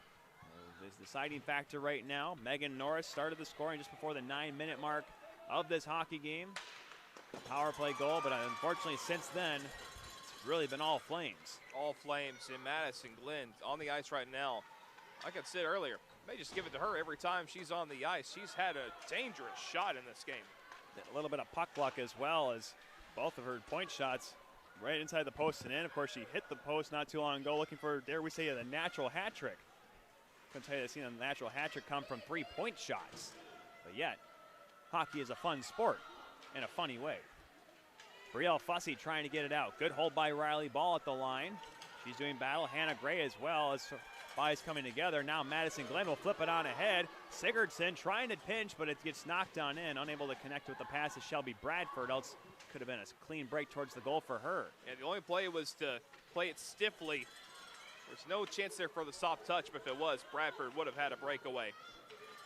The deciding factor right now. Megan Norris started the scoring just before the 9-minute mark of this hockey game. Power play goal, but unfortunately since then, it's really been all Flames. All Flames in Madison Glenn on the ice right now. Like I said earlier, may just give it to her every time she's on the ice. She's had a dangerous shot in this game. A little bit of puck luck as well, as both of her point shots right inside the post and in. Of course, she hit the post not too long ago looking for, dare we say, the natural hat trick. Couldn't tell you I've seen a natural hat trick come from 3-point shots. But yet, hockey is a fun sport in a funny way. Brielle Fussy trying to get it out. Good hold by Riley Ball at the line. She's doing battle. Hannah Gray as well as Bodies coming together. Now Madison Glenn will flip it on ahead. Sigurdsson trying to pinch, but it gets knocked on in. Unable to connect with the pass is Shelby Bradford. Else could have been a clean break towards the goal for her. And the only play was to play it stiffly. There's no chance there for the soft touch, but if it was, Bradford would have had a breakaway.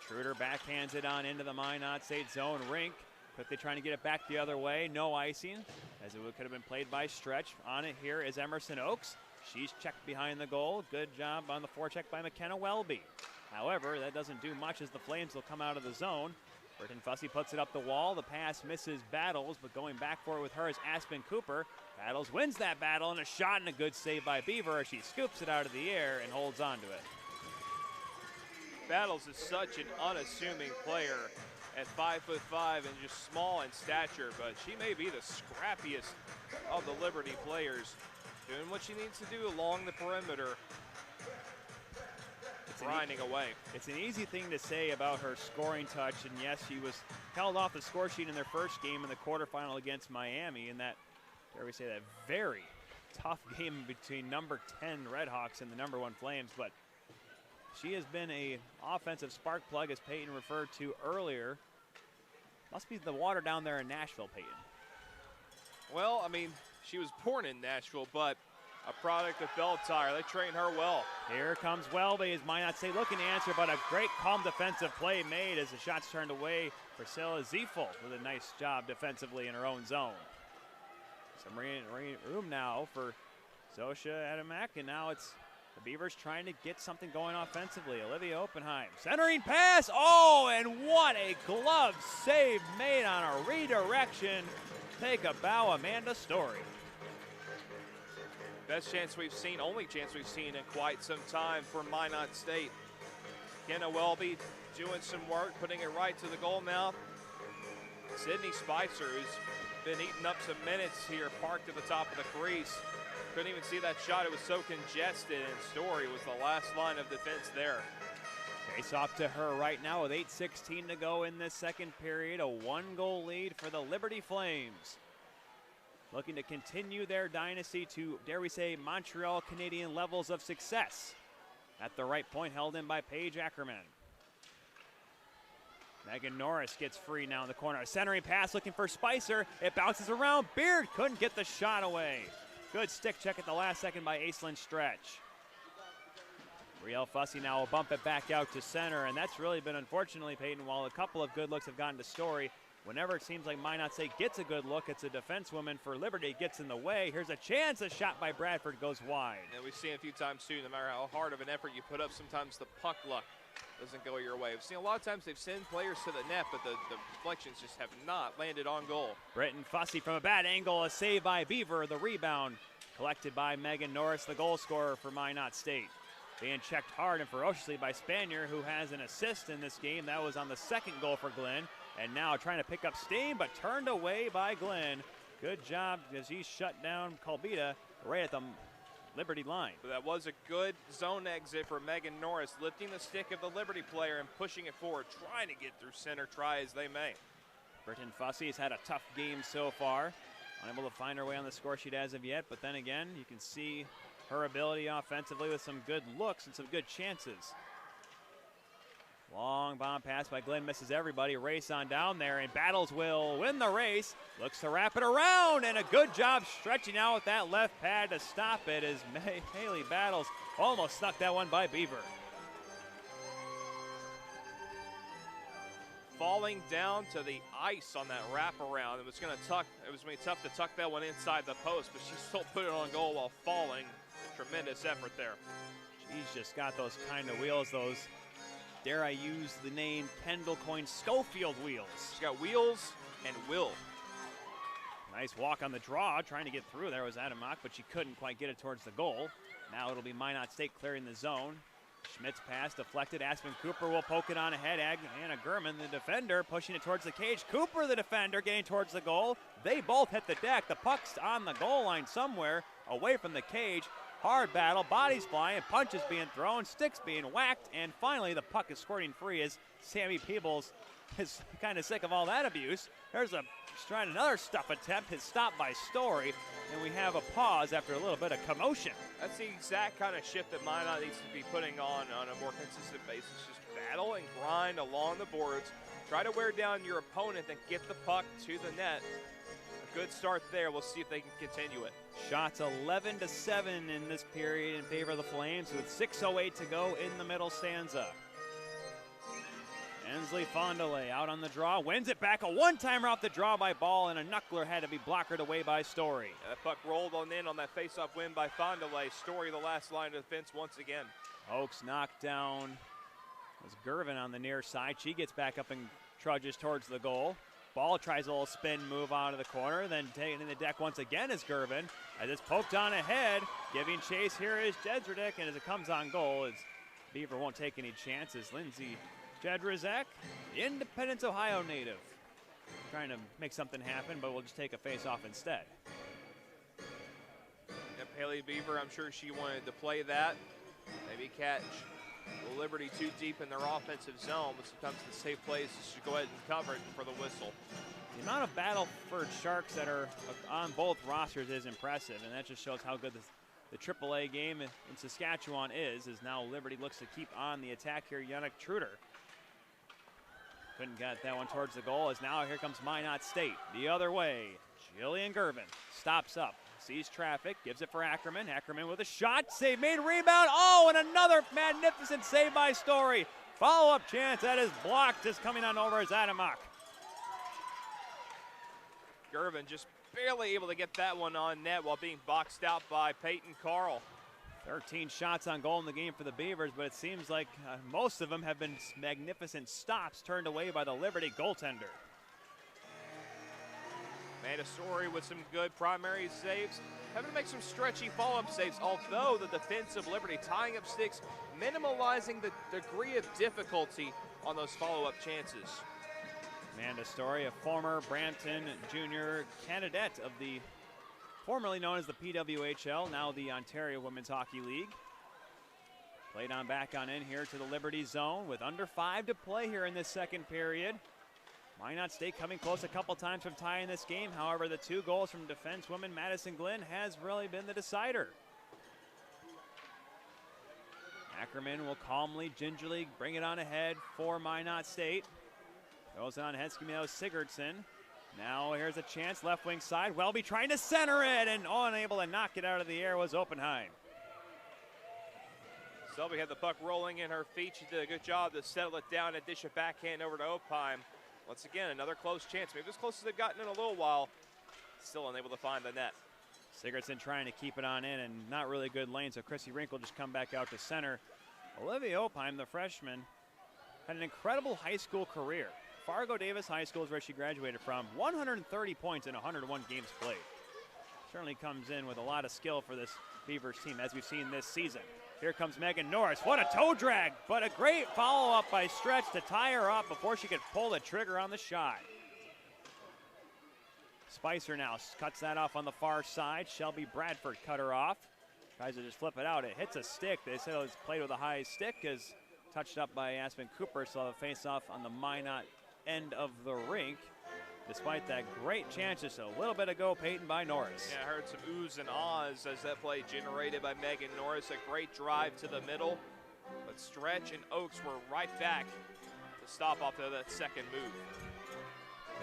Schroeder backhands it on into the Minot State zone. Rink quickly trying to get it back the other way. No icing, as it could have been played by Stretch. On it here is Emerson Oakes. She's checked behind the goal. Good job on the forecheck by McKenna Welby. However, that doesn't do much as the Flames will come out of the zone. Burton Fussy puts it up the wall. The pass misses Battles, but going back for it with her is Aspen Cooper. Battles wins that battle, and a shot and a good save by Beaver as she scoops it out of the air and holds on to it. Battles is such an unassuming player at 5'5" and just small in stature, but she may be the scrappiest of the Liberty players. Doing what she needs to do along the perimeter. Grinding away. It's an easy thing to say about her scoring touch, and yes, she was held off the score sheet in their first game in the quarterfinal against Miami, in that, dare we say, that very tough game between number 10 Redhawks and the number 1 Flames, but she has been a offensive spark plug, as Peyton referred to earlier. Must be the water down there in Nashville, Peyton. Well, I mean, she was born in Nashville, but a product of Bell Tire. They train her well. Here comes Welby, as Minot State looking to answer, but a great calm defensive play made as the shot's turned away. Priscilla Ziefel with a nice job defensively in her own zone. Some room now for Zosha Adamak, and now it's the Beavers trying to get something going offensively. Olivia Oppenheim, centering pass. Oh, and what a glove save made on a redirection. Take a bow, Amanda Story. Best chance we've seen, only chance we've seen in quite some time for Minot State. Kenna Welby doing some work, putting it right to the goal mouth. Sydney Spicer, who's been eating up some minutes here, parked at the top of the crease. Couldn't even see that shot, it was so congested, and Story was the last line of defense there. Face off to her right now with 8:16 to go in this second period. A 1-goal lead for the Liberty Flames. Looking to continue their dynasty to, dare we say, Montreal Canadian levels of success. At the right point, held in by Paige Ackerman. Megan Norris gets free now in the corner. A centering pass looking for Spicer. It bounces around. Beard couldn't get the shot away. Good stick check at the last second by Aislinn Stretch. Brielle Fussy now will bump it back out to center, and that's really been, unfortunately, Peyton, while a couple of good looks have gone to Story, whenever it seems like Minot State gets a good look, it's a defensewoman for Liberty gets in the way. Here's a chance. A shot by Bradford goes wide. And we've seen a few times too, no matter how hard of an effort you put up, sometimes the puck luck doesn't go your way. We've seen a lot of times they've sent players to the net, but the deflections just have not landed on goal. Britton Fussy from a bad angle, a save by Beaver. The rebound collected by Megan Norris, the goal scorer for Minot State. Being checked hard and ferociously by Spanier, who has an assist in this game. That was on the second goal for Glenn. And now trying to pick up steam, but turned away by Glenn. Good job, as he shut down Colbita right at the Liberty line. But that was a good zone exit for Megan Norris, lifting the stick of the Liberty player and pushing it forward, trying to get through center, try as they may. Britton Fussy has had a tough game so far. Unable to find her way on the score sheet as of yet, but then again, you can see her ability offensively with some good looks and some good chances. Long bomb pass by Glenn, misses everybody. Race on down there, and Battles will win the race. Looks to wrap it around, and a good job stretching out with that left pad to stop it as Haley Battles almost snuck that one by Beaver. Falling down to the ice on that wraparound. It was going to be tough to tuck that one inside the post, but she still put it on goal while falling. Tremendous effort there. She's just got those kind of wheels, those, dare I use the name, Kendall Coyne Schofield wheels. She's got wheels and will. Nice walk on the draw, trying to get through. There was Adamak, but she couldn't quite get it towards the goal. Now it'll be Minot State clearing the zone. Schmidt's pass deflected. Aspen Cooper will poke it on ahead. Anna Gurman, the defender, pushing it towards the cage. Cooper, the defender, getting towards the goal. They both hit the deck. The puck's on the goal line somewhere, away from the cage. Hard battle, bodies flying, punches being thrown, sticks being whacked, and finally the puck is squirting free as Sammy Peebles is kind of sick of all that abuse. He's trying another stuff attempt. His stop by Story, and we have a pause after a little bit of commotion. That's the exact kind of shift that Minot needs to be putting on a more consistent basis. Just battle and grind along the boards. Try to wear down your opponent and get the puck to the net. A good start there. We'll see if they can continue it. Shots 11-7 in this period in favor of the Flames with 6:08 to go in the middle stanza. Ensley Fondele out on the draw, wins it back. A one-timer off the draw by Ball, and a knuckler had to be blockered away by Story. That puck rolled on in on that face-off win by Fondele. Story the last line of defense once again. Oaks knocked down. It was Gervin on the near side. She gets back up and trudges towards the goal. Ball tries a little spin move out of the corner, then taking in the deck once again is Gervin. As it's poked on ahead, giving chase here is Jedrzejczyk, and as it comes on goal, as Beaver won't take any chances. Lindsay Jedrzejczyk, the Independence, Ohio native, trying to make something happen, but we'll just take a face-off instead. Yep, Haley Beaver, I'm sure she wanted to play that. Maybe catch Liberty too deep in their offensive zone, but sometimes the safe place is to go ahead and cover it for the whistle. The amount of Battleford Sharks that are on both rosters is impressive, and that just shows how good the AAA game in Saskatchewan is, as now Liberty looks to keep on the attack here. Yannick Truder couldn't get that one towards the goal, as now here comes Minot State. The other way, Jillian Gervin stops up, sees traffic, gives it for Ackerman. Ackerman with a shot, save made, rebound. Oh, and another magnificent save by Story. Follow-up chance, that is blocked, just coming on over as Adamak. Gervin just barely able to get that one on net while being boxed out by Peyton Carl. 13 shots on goal in the game for the Beavers, but it seems like most of them have been magnificent stops turned away by the Liberty goaltender. Amanda Story with some good primary saves, having to make some stretchy follow-up saves, although the defense of Liberty tying up sticks, minimalizing the degree of difficulty on those follow-up chances. Amanda Story, a former Brampton Junior candidate of the formerly known as the PWHL, now the Ontario Women's Hockey League. Played on back on in here to the Liberty zone with under 5 to play here in this second period. Minot State coming close a couple times from tying this game. However, the 2 goals from defensewoman Madison Glenn has really been the decider. Ackerman will calmly, gingerly bring it on ahead for Minot State. Goes on ahead, Skimeo Sigurdsson. Now here's a chance, left wing side. Welby trying to center it, and unable to knock it out of the air was Oppenheim. Selby had the puck rolling in her feet. She did a good job to settle it down and dish it backhand over to Oppenheim. Once again, another close chance. Maybe as close as they've gotten in a little while. Still unable to find the net. Sigurdsson trying to keep it on in, and not really good lane, so Chrissy Rink will just come back out to center. Olivia Oppenheim, the freshman, had an incredible high school career. Fargo Davis High School is where she graduated from. 130 points in 101 games played. Certainly comes in with a lot of skill for this Beavers team, as we've seen this season. Here comes Megan Norris. What a toe drag, but a great follow-up by Stretch to tie her up before she could pull the trigger on the shot. Spicer now cuts that off on the far side. Shelby Bradford cut her off. Tries to just flip it out. It hits a stick. They said it was played with a high stick, as touched up by Aspen Cooper, so the face-off on the Minot end of the rink. Despite that great chance just a little bit ago, Peyton by Norris. Yeah, I heard some oohs and ahs as that play generated by Megan Norris. A great drive to the middle, but Stretch and Oaks were right back to stop off of that second move.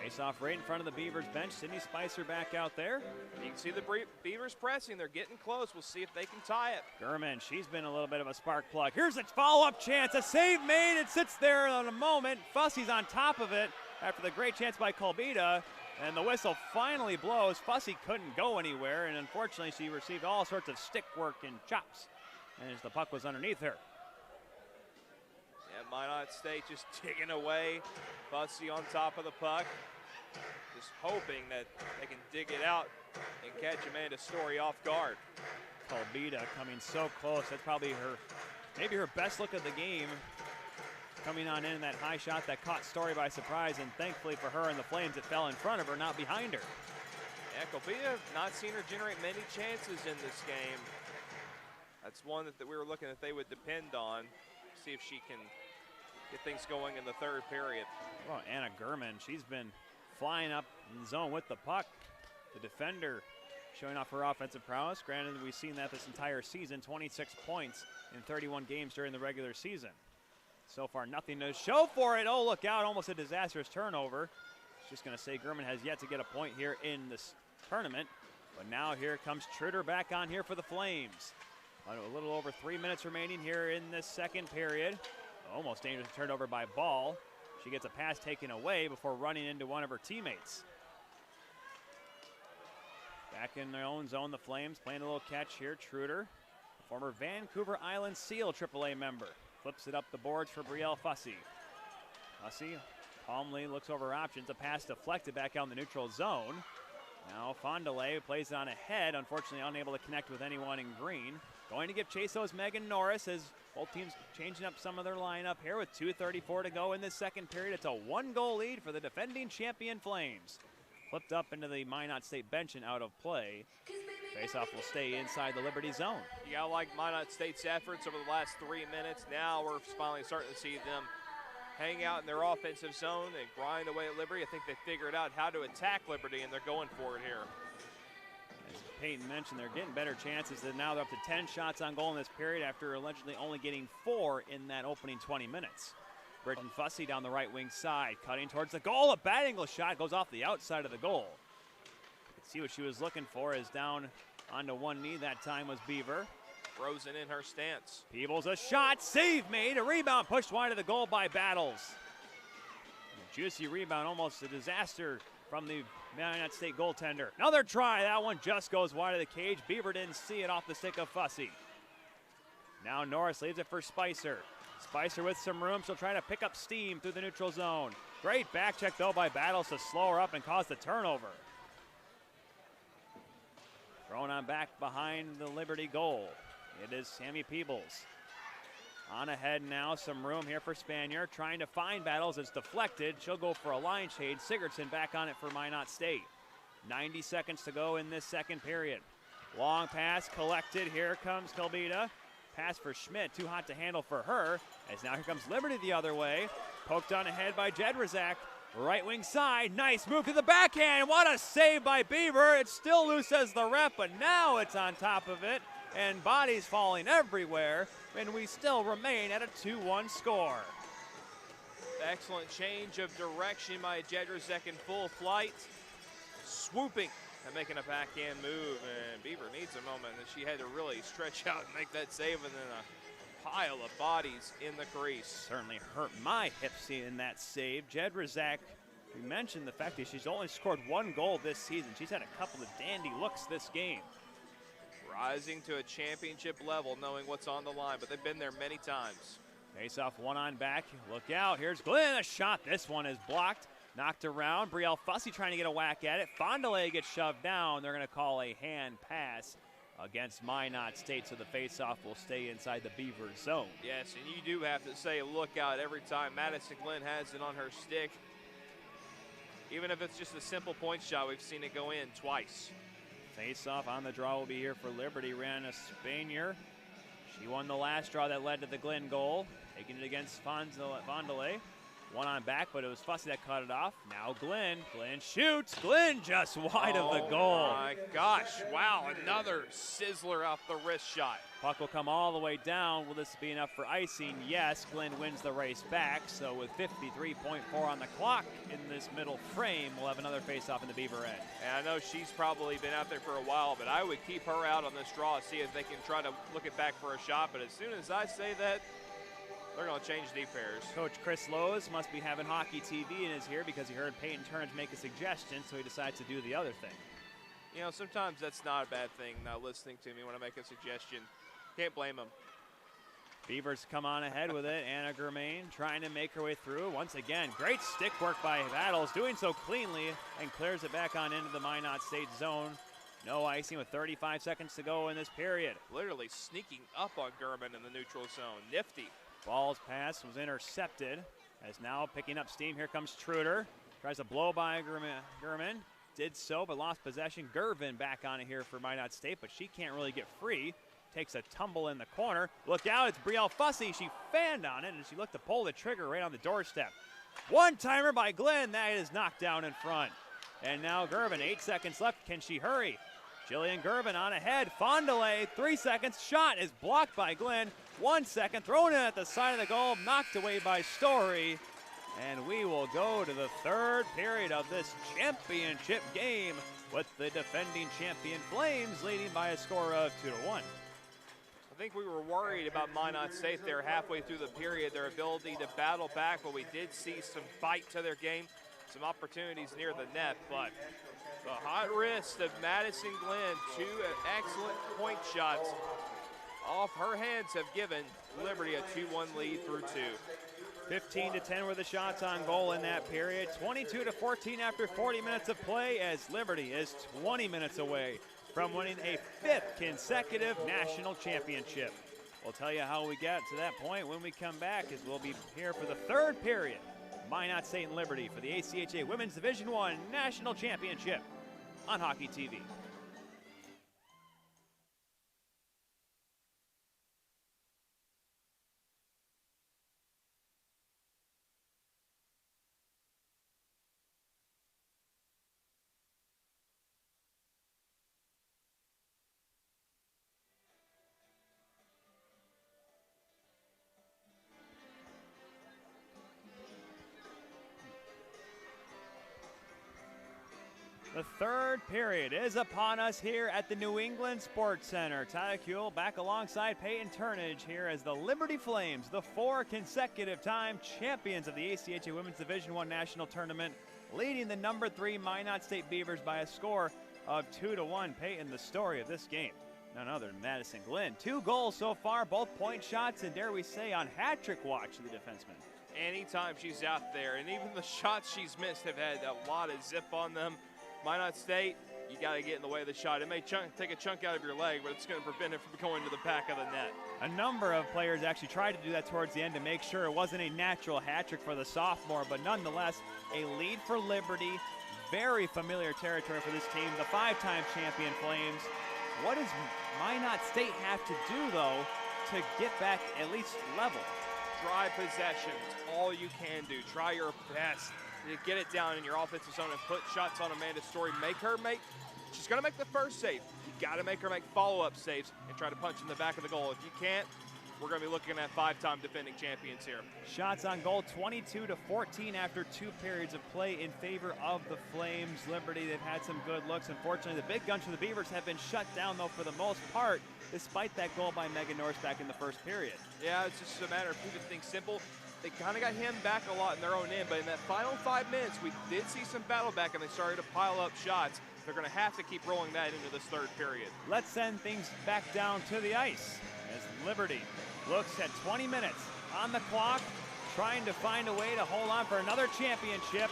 Face-off right in front of the Beavers bench. Sydney Spicer back out there. You can see the Beavers pressing. They're getting close. We'll see if they can tie it. Gurman, she's been a little bit of a spark plug. Here's a follow-up chance. A save made. It sits there on a moment. Fussy's on top of it after the great chance by Colbita. And the whistle finally blows. Fussy couldn't go anywhere, and unfortunately she received all sorts of stick work and chops as the puck was underneath her. Yeah, Minot State just digging away. Fussy on top of the puck. Just hoping that they can dig it out and catch Amanda Story off guard. Colbita coming so close. That's probably maybe her best look of the game. Coming on in that high shot that caught Story by surprise, and thankfully for her and the Flames, it fell in front of her, not behind her. Yeah, Colbita, not seen her generate many chances in this game. That's one that we were looking that they would depend on. See if she can get things going in the third period. Well, Anna Gurman, she's been flying up in zone with the puck. The defender showing off her offensive prowess. Granted, we've seen that this entire season, 26 points in 31 games during the regular season. So far, nothing to show for it. Oh, look out, almost a disastrous turnover. Just gonna say Gurman has yet to get a point here in this tournament. But now here comes Truder back on here for the Flames. A little over 3 minutes remaining here in this second period. Almost dangerous turnover by Ball. She gets a pass taken away before running into one of her teammates. Back in their own zone, the Flames playing a little catch here. Truder, former Vancouver Island Seal AAA member, flips it up the boards for Brielle Fussy. Fussy calmly looks over options. A pass deflected back out in the neutral zone. Now Fondele plays it on ahead, unfortunately unable to connect with anyone in green. Going to give chase, though, is Megan Norris, as both teams changing up some of their lineup here with 2:34 to go in this second period. It's a 1-goal lead for the defending champion Flames. Flipped up into the Minot State bench and out of play. Faceoff will stay inside the Liberty zone. You gotta like Minot State's efforts over the last 3 minutes. Now we're finally starting to see them hang out in their offensive zone and grind away at Liberty. I think they figured out how to attack Liberty, and they're going for it here. As Peyton mentioned, they're getting better chances. Now they're up to 10 shots on goal in this period after allegedly only getting 4 in that opening 20 minutes. Britton Fussy down the right wing side, cutting towards the goal. A bad angle shot goes off the outside of the goal. You can see what she was looking for is down onto one knee. That time was Beaver. Frozen in her stance. Peebles a shot, save made, a rebound pushed wide of the goal by Battles. A juicy rebound, almost a disaster from the Minot State goaltender. Another try, that one just goes wide of the cage. Beaver didn't see it off the stick of Fussy. Now Norris leaves it for Spicer. Spicer with some room, she'll try to pick up steam through the neutral zone. Great back check though by Battles to slow her up and cause the turnover. Thrown on back behind the Liberty goal. It is Sammy Peebles. On ahead now, some room here for Spanier, trying to find Battles. It's deflected. She'll go for a line shade. Sigurdsson back on it for Minot State. 90 seconds to go in this second period. Long pass collected. Here comes Kelbita. Pass for Schmidt, too hot to handle for her. As now here comes Liberty the other way. Poked on ahead by Jedrzak. Right wing side, nice move to the backhand. What a save by Beaver. It's still loose as the ref, but now it's on top of it. And bodies falling everywhere, and we still remain at a 2-1 score. Excellent change of direction by Jedrzak in full flight. Swooping and making a backhand move, and Beaver needs a moment, and she had to really stretch out and make that save, and then a pile of bodies in the crease. Certainly hurt my hips in that save. Jedrzak, we mentioned the fact that she's only scored 1 goal this season. She's had a couple of dandy looks this game. Rising to a championship level, knowing what's on the line, but they've been there many times. Face off, one on back. Look out, here's Glenn, a shot. This one is blocked, knocked around. Brielle Fussy trying to get a whack at it. Fondele gets shoved down. They're going to call a hand pass against Minot State, so the face-off will stay inside the Beaver zone. Yes, and you do have to say look out every time Madison Glenn has it on her stick. Even if it's just a simple point shot, we've seen it go in twice. Face-off on the draw will be here for Liberty. Rana Spanier. She won the last draw that led to the Glenn goal. Taking it against Fondele. One on back, but it was Fussy that cut it off. Now Glenn. Glenn shoots. Glenn just wide of the goal. Oh my gosh, wow, another sizzler off the wrist shot. Puck will come all the way down. Will this be enough for icing? Yes, Glenn wins the race back. So with 53.4 on the clock in this middle frame, we'll have another face-off in the Beaver end. And I know she's probably been out there for a while, but I would keep her out on this draw, see if they can try to look it back for a shot. But as soon as I say that, they're going to change D pairs. Coach Chris Lowe's must be having hockey TV and is here because he heard Peyton Turnage make a suggestion, so he decides to do the other thing. You know, sometimes that's not a bad thing, not listening to me when I make a suggestion. Can't blame him. Beavers come on ahead with it. Anna Germain trying to make her way through. Once again, great stick work by Battles, doing so cleanly and clears it back on into the Minot State zone. No icing with 35 seconds to go in this period. Literally sneaking up on Gurman in the neutral zone. Nifty. Ball's pass was intercepted. As now picking up steam, here comes Truder. Tries to blow by Gurman. Did so, but lost possession. Gervin back on it here for Minot State, but she can't really get free. Takes a tumble in the corner. Look out, it's Brielle Fussy. She fanned on it, and she looked to pull the trigger right on the doorstep. One-timer by Glenn. That is knocked down in front. And now Gervin, 8 seconds left. Can she hurry? Jillian Gervin on ahead. Fondele, 3 seconds. Shot is blocked by Glenn. 1 second. Thrown in at the side of the goal. Knocked away by Story. And we will go to the third period of this championship game with the defending champion Flames leading by a score of 2-1. I think we were worried about Minot State there halfway through the period, their ability to battle back, but we did see some bite to their game, some opportunities near the net, but the hot wrist of Madison Glenn, 2 excellent point shots off her hands have given Liberty a 2-1 lead through 2. 15-10 were the shots on goal in that period. 22-14 after 40 minutes of play as Liberty is 20 minutes away from winning a 5th consecutive national championship. We'll tell you how we got to that point when we come back, as we'll be here for the third period. Minot State and Liberty for the ACHA Women's Division I National Championship on Hockey TV. The third period is upon us here at the New England Sports Center. Tyler Kuehl back alongside Peyton Turnage here as the Liberty Flames, the 4 consecutive time champions of the ACHA Women's Division I National Tournament, leading the number 3 Minot State Beavers by a score of 2-1. Peyton, the story of this game, none other than Madison Glenn. 2 goals so far, both point shots, and dare we say on hat-trick watch to the defenseman. Anytime she's out there, and even the shots she's missed have had a lot of zip on them. Minot State, you got to get in the way of the shot. It may take a chunk out of your leg, but it's going to prevent it from going to the back of the net. A number of players actually tried to do that towards the end to make sure it wasn't a natural hat trick for the sophomore, but nonetheless, a lead for Liberty. Very familiar territory for this team, the 5-time champion Flames. What does Minot State have to do, though, to get back at least level? Drive possession. It's all you can do. Try your best to get it down in your offensive zone and put shots on Amanda Story. She's going to make the first save. You got to make her make follow-up saves and try to punch in the back of the goal. If you can't, we're going to be looking at 5-time defending champions here. Shots on goal, 22-14 after 2 periods of play in favor of the Flames. Liberty, they've had some good looks. Unfortunately, the big guns for the Beavers have been shut down, though, for the most part, despite that goal by Megan Norris back in the first period. Yeah, it's just a matter of keeping things simple. They kind of got hemmed back a lot in their own end, but in that final 5 minutes, we did see some battle back, and they started to pile up shots. They're going to have to keep rolling that into this third period. Let's send things back down to the ice as Liberty looks at 20 minutes on the clock, trying to find a way to hold on for another championship.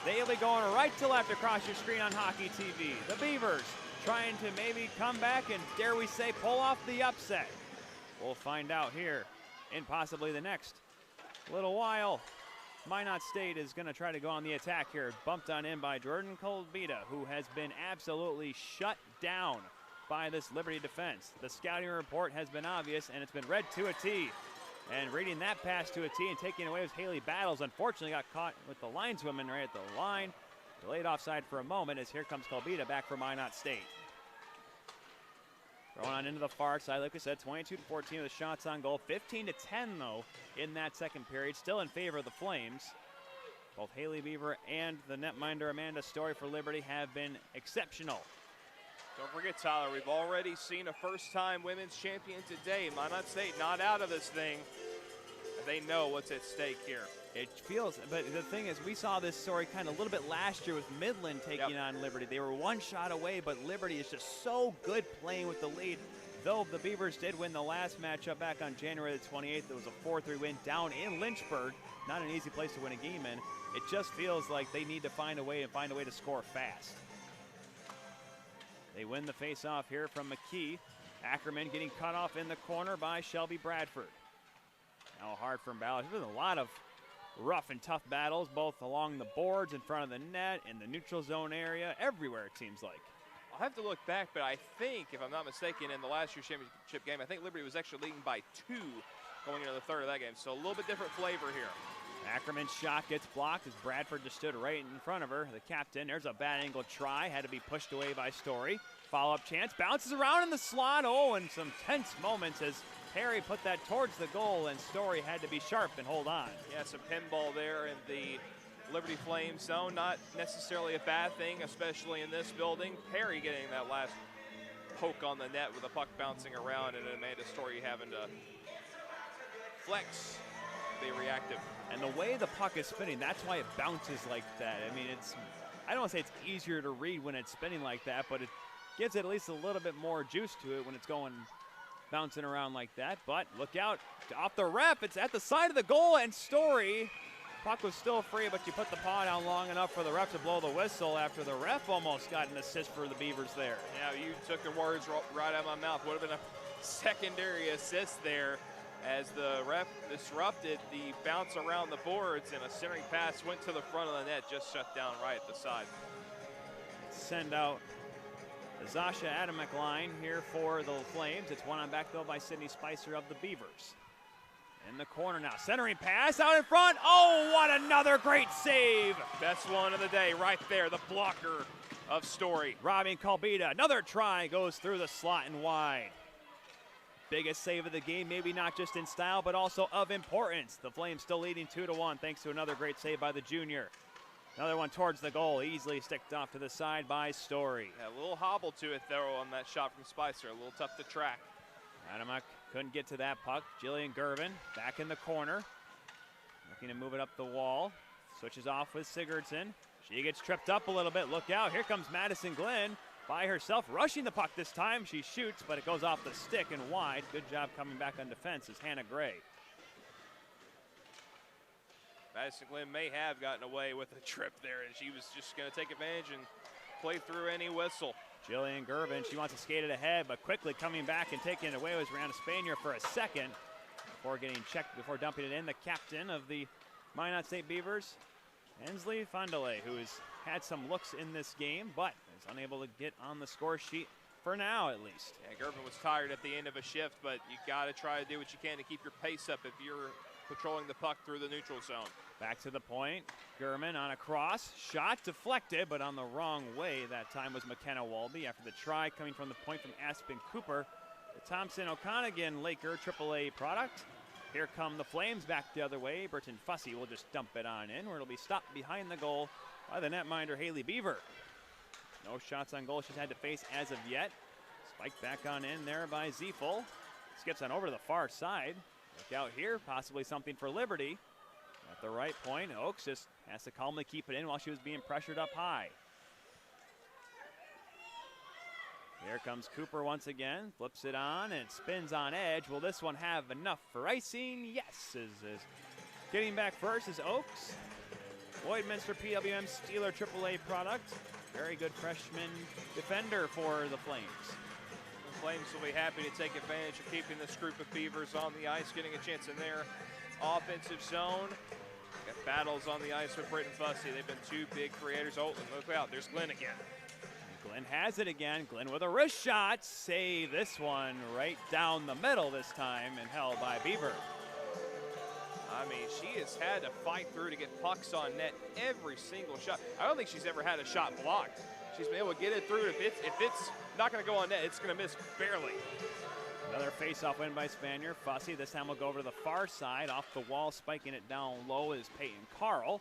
They'll be going right to left across your screen on Hockey TV. The Beavers trying to maybe come back and, dare we say, pull off the upset. We'll find out here in possibly the next little while. Minot State is going to try to go on the attack here. Bumped on in by Jordan Colbita, who has been absolutely shut down by this Liberty defense. The scouting report has been obvious, and it's been read to a T. And reading that pass to a T and taking away was Haley Battles. Unfortunately got caught with the lineswoman right at the line. Delayed offside for a moment as here comes Colbita back for Minot State. Going on into the far side, like we said, 22-14 of the shots on goal. 15-10, though, in that second period. Still in favor of the Flames. Both Haley Beaver and the netminder Amanda Story for Liberty have been exceptional. Don't forget, Tyler, we've already seen a first-time women's champion today. Minot State not out of this thing. They know what's at stake here. It feels, but the thing is, we saw this story kind of a little bit last year with Midland taking on Liberty. They were 1 shot away, but Liberty is just so good playing with the lead. Though the Beavers did win the last matchup back on January the 28th, it was a 4-3 win down in Lynchburg. Not an easy place to win a game in. It just feels like they need to find a way to score fast. They win the face-off here from McKee. Ackerman getting cut off in the corner by Shelby Bradford. Now hard from Ballard. There's been a lot of rough and tough battles, both along the boards, in front of the net, in the neutral zone area, everywhere it seems like. I'll have to look back, but I think, if I'm not mistaken, in the last year's championship game, I think Liberty was actually leading by 2 going into the third of that game. So a little bit different flavor here. Ackerman's shot gets blocked as Bradford just stood right in front of her. The captain, there's a bad angle try, had to be pushed away by Story. Follow-up chance, bounces around in the slot. Oh, and some tense moments as Perry put that towards the goal, and Story had to be sharp and hold on. Yeah, some pinball there in the Liberty Flames zone. Not necessarily a bad thing, especially in this building. Perry getting that last poke on the net with the puck bouncing around, and Amanda Story having to flex, be reactive. And the way the puck is spinning, that's why it bounces like that. I mean, I don't want to say it's easier to read when it's spinning like that, but it gives it at least a little bit more juice to it when it's bouncing around like that. But look out, off the ref, it's at the side of the goal, and Story, puck was still free, but you put the paw down long enough for the ref to blow the whistle after the ref almost got an assist for the Beavers there. Yeah, you took the words right out of my mouth. Would have been a secondary assist there as the ref disrupted the bounce around the boards, and a centering pass went to the front of the net, just shut down right at the side. Send out the Zasha Adamek line here for the Flames. It's one on back though by Sydney Spicer of the Beavers. In the corner now, centering pass out in front. Oh, what another great save. Best one of the day right there, the blocker of Story. Robbie Colbita, another try, goes through the slot and wide. Biggest save of the game, maybe not just in style, but also of importance. The Flames still leading 2-1 thanks to another great save by the junior. Another one towards the goal, easily sticked off to the side by Story. Yeah, a little hobble to it, though, on that shot from Spicer. A little tough to track. Adamek couldn't get to that puck. Jillian Gervin back in the corner. Looking to move it up the wall. Switches off with Sigurdsson. She gets tripped up a little bit. Look out. Here comes Madison Glenn by herself, rushing the puck this time. She shoots, but it goes off the stick and wide. Good job coming back on defense is Hannah Gray. Madison Glenn may have gotten away with a trip there, and she was just going to take advantage and play through any whistle. Jillian Gervin, she wants to skate it ahead, but quickly coming back and taking it away was Rihanna Spanier for a second before getting checked, before dumping it in. The captain of the Minot State Beavers, Hensley Fondele, who has had some looks in this game, but is unable to get on the score sheet for now, at least. Yeah, Gervin was tired at the end of a shift, but you got to try to do what you can to keep your pace up if you're patrolling the puck through the neutral zone. Back to the point. German on a cross. Shot deflected, but on the wrong way. That time was McKenna Walby after the try coming from the point from Aspen Cooper. The Thompson Okanagan Laker AAA product. Here come the Flames back the other way. Britton Fussy will just dump it on in, where it'll be stopped behind the goal by the netminder Haley Beaver. No shots on goal she's had to face as of yet. Spiked back on in there by Ziefel. Skips on over to the far side. Look out here, possibly something for Liberty. At the right point, Oaks just has to calmly keep it in while she was being pressured up high. Here comes Cooper once again, flips it on and spins on edge. Will this one have enough for icing? Yes, is getting back first is Oaks. Lloydminster PWM Steeler AAA product. Very good freshman defender for the Flames. The Flames will be happy to take advantage of keeping this group of Beavers on the ice, getting a chance in their offensive zone. Got battles on the ice with Britton Fussy. They've been two big creators. Oh, look out, there's Glenn again. Glenn has it again. Glenn with a wrist shot. Save this one right down the middle this time and held by Beaver. I mean, she has had to fight through to get pucks on net every single shot. I don't think she's ever had a shot blocked. She's been able to get it through. If it's not going to go on net, it's going to miss barely. Another face-off win by Spanier. Fussy this time will go over to the far side. Off the wall, spiking it down low is Peyton Carl.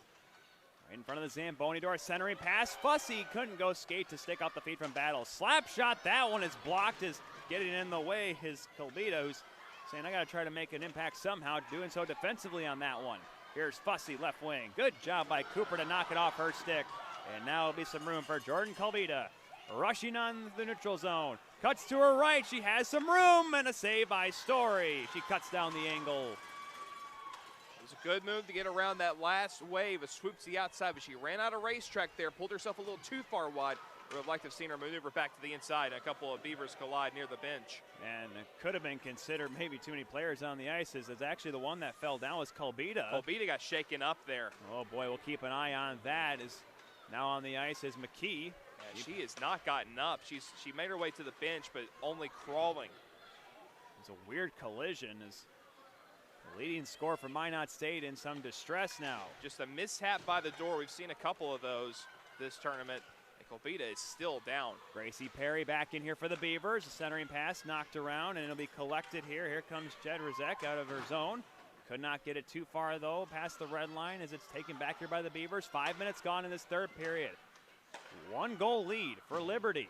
Right in front of the Zamboni door, centering pass. Fussy couldn't go skate to stick out the feed from Battle. Slap shot, that one is blocked, is getting in the way. His Colbita, who's saying, I got to try to make an impact somehow, doing so defensively on that one. Here's Fussy, left wing. Good job by Cooper to knock it off her stick. And now will be some room for Jordan Colbita. Rushing on the neutral zone. Cuts to her right. She has some room and a save by Story. She cuts down the angle. It was a good move to get around that last wave. It swoops the outside, but she ran out of racetrack there, pulled herself a little too far wide. Would have liked to have seen her maneuver back to the inside. A couple of Beavers collide near the bench. And it could have been considered maybe too many players on the ice. As actually the one that fell down was Colbita. Colbita got shaken up there. Oh boy, we'll keep an eye on that. As now on the ice is McKee. Yeah, she has not gotten up. She made her way to the bench, but only crawling. It's a weird collision. As the leading scorer for Minot State in some distress now. Just a mishap by the door. We've seen a couple of those this tournament. Colbita is still down. Gracie Perry back in here for the Beavers. A centering pass knocked around, and it'll be collected here. Here comes Jed Rizek out of her zone. Could not get it too far, though, past the red line as it's taken back here by the Beavers. 5 minutes gone in this third period. 1 goal lead for Liberty.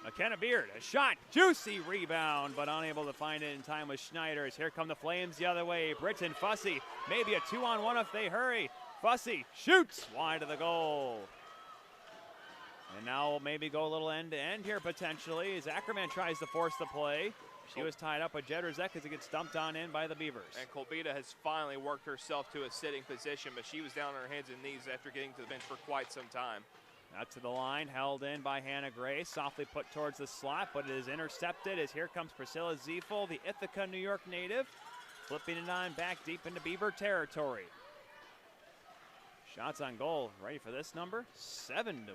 McKenna Beard, a shot, juicy rebound, but unable to find it in time with Schneiders. Here come the Flames the other way. Britton Fussy, maybe a 2-on-1 if they hurry. Fussy shoots wide of the goal. And now we'll maybe go a little end-to-end here potentially as Ackerman tries to force the play. She was tied up with Jed Rizek as it gets dumped on in by the Beavers. And Colbita has finally worked herself to a sitting position, but she was down on her hands and knees after getting to the bench for quite some time. Out to the line, held in by Hannah Gray, softly put towards the slot, but it is intercepted as here comes Priscilla Ziefel, the Ithaca, New York native, flipping it on back deep into Beaver territory. Shots on goal, ready for this number? 7-1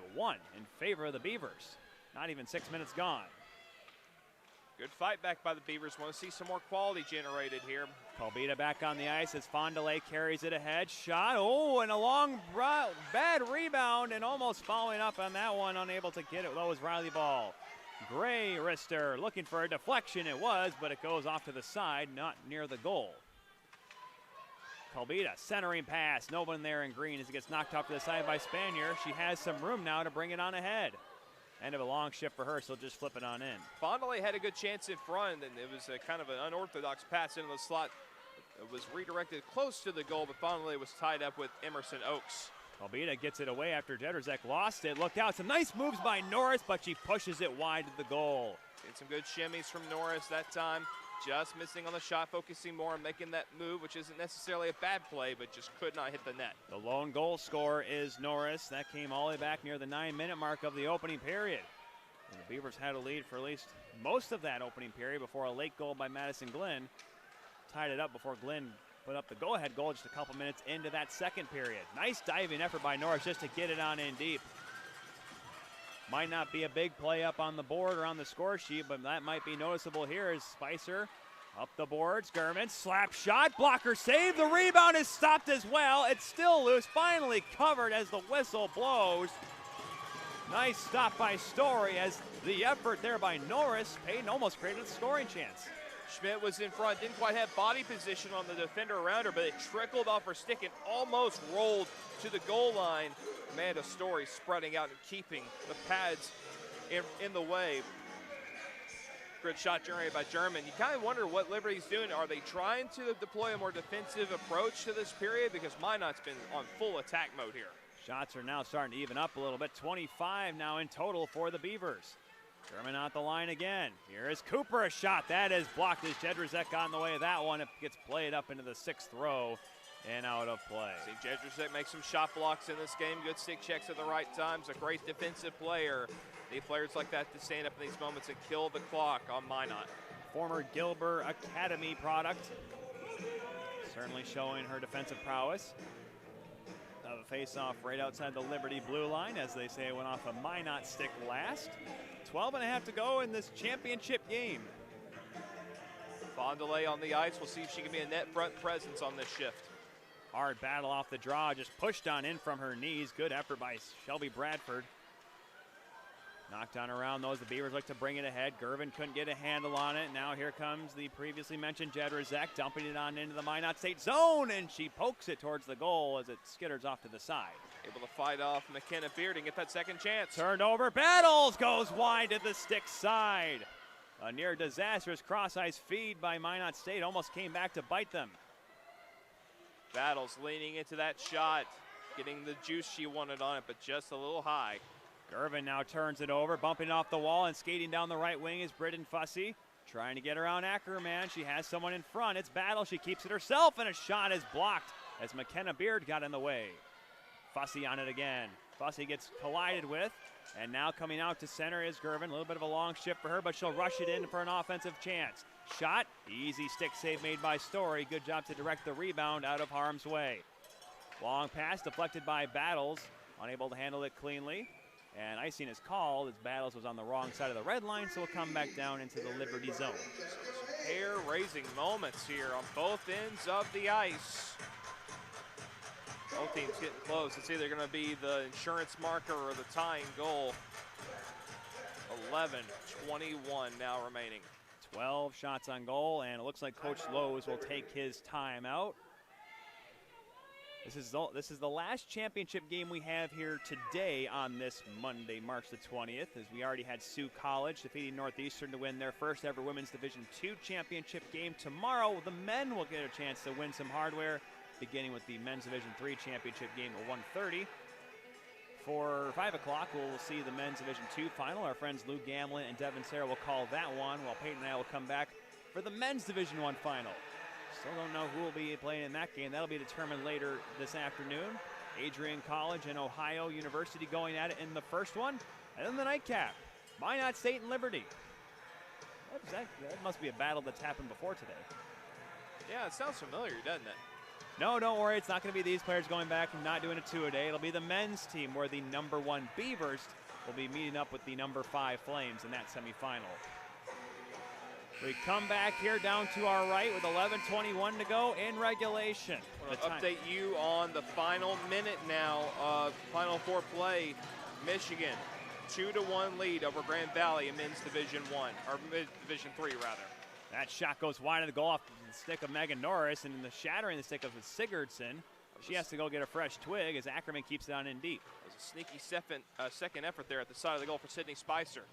in favor of the Beavers. Not even 6 minutes gone. Good fight back by the Beavers. Want to see some more quality generated here. Colbita back on the ice as Fondele carries it ahead. Shot, oh, and a long, bad rebound and almost following up on that one. Unable to get it, low as Riley Ball. Gray wrister looking for a deflection. It was, but it goes off to the side, not near the goal. Kolbita, centering pass. No one there in green as it gets knocked off to the side by Spanier. She has some room now to bring it on ahead. End of a long shift for her, so just flip it on in. Fond du Lac had a good chance in front, and it was a kind of an unorthodox pass into the slot. It was redirected close to the goal, but Fond du Lac was tied up with Emerson Oaks. Kolbita gets it away after Jedrzejczyk lost it. Look out, some nice moves by Norris, but she pushes it wide to the goal. Did some good shimmies from Norris that time. Just missing on the shot, focusing more on making that move, which isn't necessarily a bad play, but just could not hit the net. The lone goal scorer is Norris. That came all the way back near the 9-minute mark of the opening period. And the Beavers had a lead for at least most of that opening period before a late goal by Madison Glenn tied it up before Glenn put up the go-ahead goal just a couple minutes into that second period. Nice diving effort by Norris just to get it on in deep. Might not be a big play up on the board or on the score sheet, but that might be noticeable here as Spicer up the boards. German, slap shot, blocker save. The rebound is stopped as well. It's still loose, finally covered as the whistle blows. Nice stop by Story as the effort there by Norris paid and almost created a scoring chance. Schmidt was in front, didn't quite have body position on the defender around her, but it trickled off her stick and almost rolled to the goal line. Amanda Story spreading out and keeping the pads in the way. Good shot generated by German. You kind of wonder what Liberty's doing. Are they trying to deploy a more defensive approach to this period? Because Minot's been on full attack mode here. Shots are now starting to even up a little bit. 25 now in total for the Beavers. German out the line again. Here is Cooper, a shot. That is blocked as Jedrzejczyk got in the way of that one. It gets played up into the 6th row and out of play. See Jedrzejczyk make some shot blocks in this game. Good stick checks at the right times. A great defensive player. Need players like that to stand up in these moments and kill the clock on Minot. Former Gilbert Academy product. Certainly showing her defensive prowess. A face-off right outside the Liberty blue line. As they say, it went off a Minot stick last. 12.5 to go in this championship game. Fond du Lac on the ice. We'll see if she can be a net front presence on this shift. Hard battle off the draw, just pushed on in from her knees. Good effort by Shelby Bradford. Knocked on around those. The Beavers like to bring it ahead. Gervin couldn't get a handle on it. Now here comes the previously mentioned Jedrzejczyk, dumping it on into the Minot State zone, and she pokes it towards the goal as it skitters off to the side. Able to fight off McKenna Beard and get that second chance. Turned over, Battles goes wide to the stick side. A near disastrous cross-ice feed by Minot State almost came back to bite them. Battles leaning into that shot, getting the juice she wanted on it, but just a little high. Gervin now turns it over, bumping off the wall and skating down the right wing is Britton Fussy. Trying to get around Ackerman. She has someone in front. It's Battle. She keeps it herself, and a shot is blocked as McKenna Beard got in the way. Fussy on it again. Fussy gets collided with, and now coming out to center is Gervin. A little bit of a long shift for her, but she'll rush it in for an offensive chance. Shot, easy stick save made by Story. Good job to direct the rebound out of harm's way. Long pass deflected by Battles, unable to handle it cleanly. And icing is called as Battles was on the wrong side of the red line, so we'll come back down into the Liberty zone. Hair-raising moments here on both ends of the ice. Both teams getting close. It's either going to be the insurance marker or the tying goal. 11:21 now remaining. 12 shots on goal, and it looks like Coach Lowe's will take his time out. This is the last championship game we have here today on this Monday, March the 20th, as we already had Sioux College defeating Northeastern to win their first ever Women's Division II championship game. Tomorrow, the men will get a chance to win some hardware, beginning with the Men's Division III championship game at 1:30. For 5 o'clock, we'll see the Men's Division II final. Our friends Lou Gamlin and Devin Sarah will call that one, while Peyton and I will come back for the Men's Division I final. Still don't know who will be playing in that game. That'll be determined later this afternoon. Adrian College and Ohio University going at it in the first one. And then the nightcap, Minot State and Liberty. That must be a battle that's happened before today. Yeah, it sounds familiar, doesn't it? No, don't worry. It's not going to be these players going back and not doing a two-a-day. It'll be the men's team where the number 1 Beavers will be meeting up with the number 5 Flames in that semifinal. We come back here down to our right with 11:21 to go in regulation. I want to update you on the final minute now of Final Four play. Michigan, 2-1 lead over Grand Valley in Men's Division I, or Division III rather. That shot goes wide of the goal off the stick of Megan Norris, and the shattering the stick of Sigurdsson. She has to go get a fresh twig as Ackerman keeps it on in deep. It was a sneaky second effort there at the side of the goal for Sydney Spicer.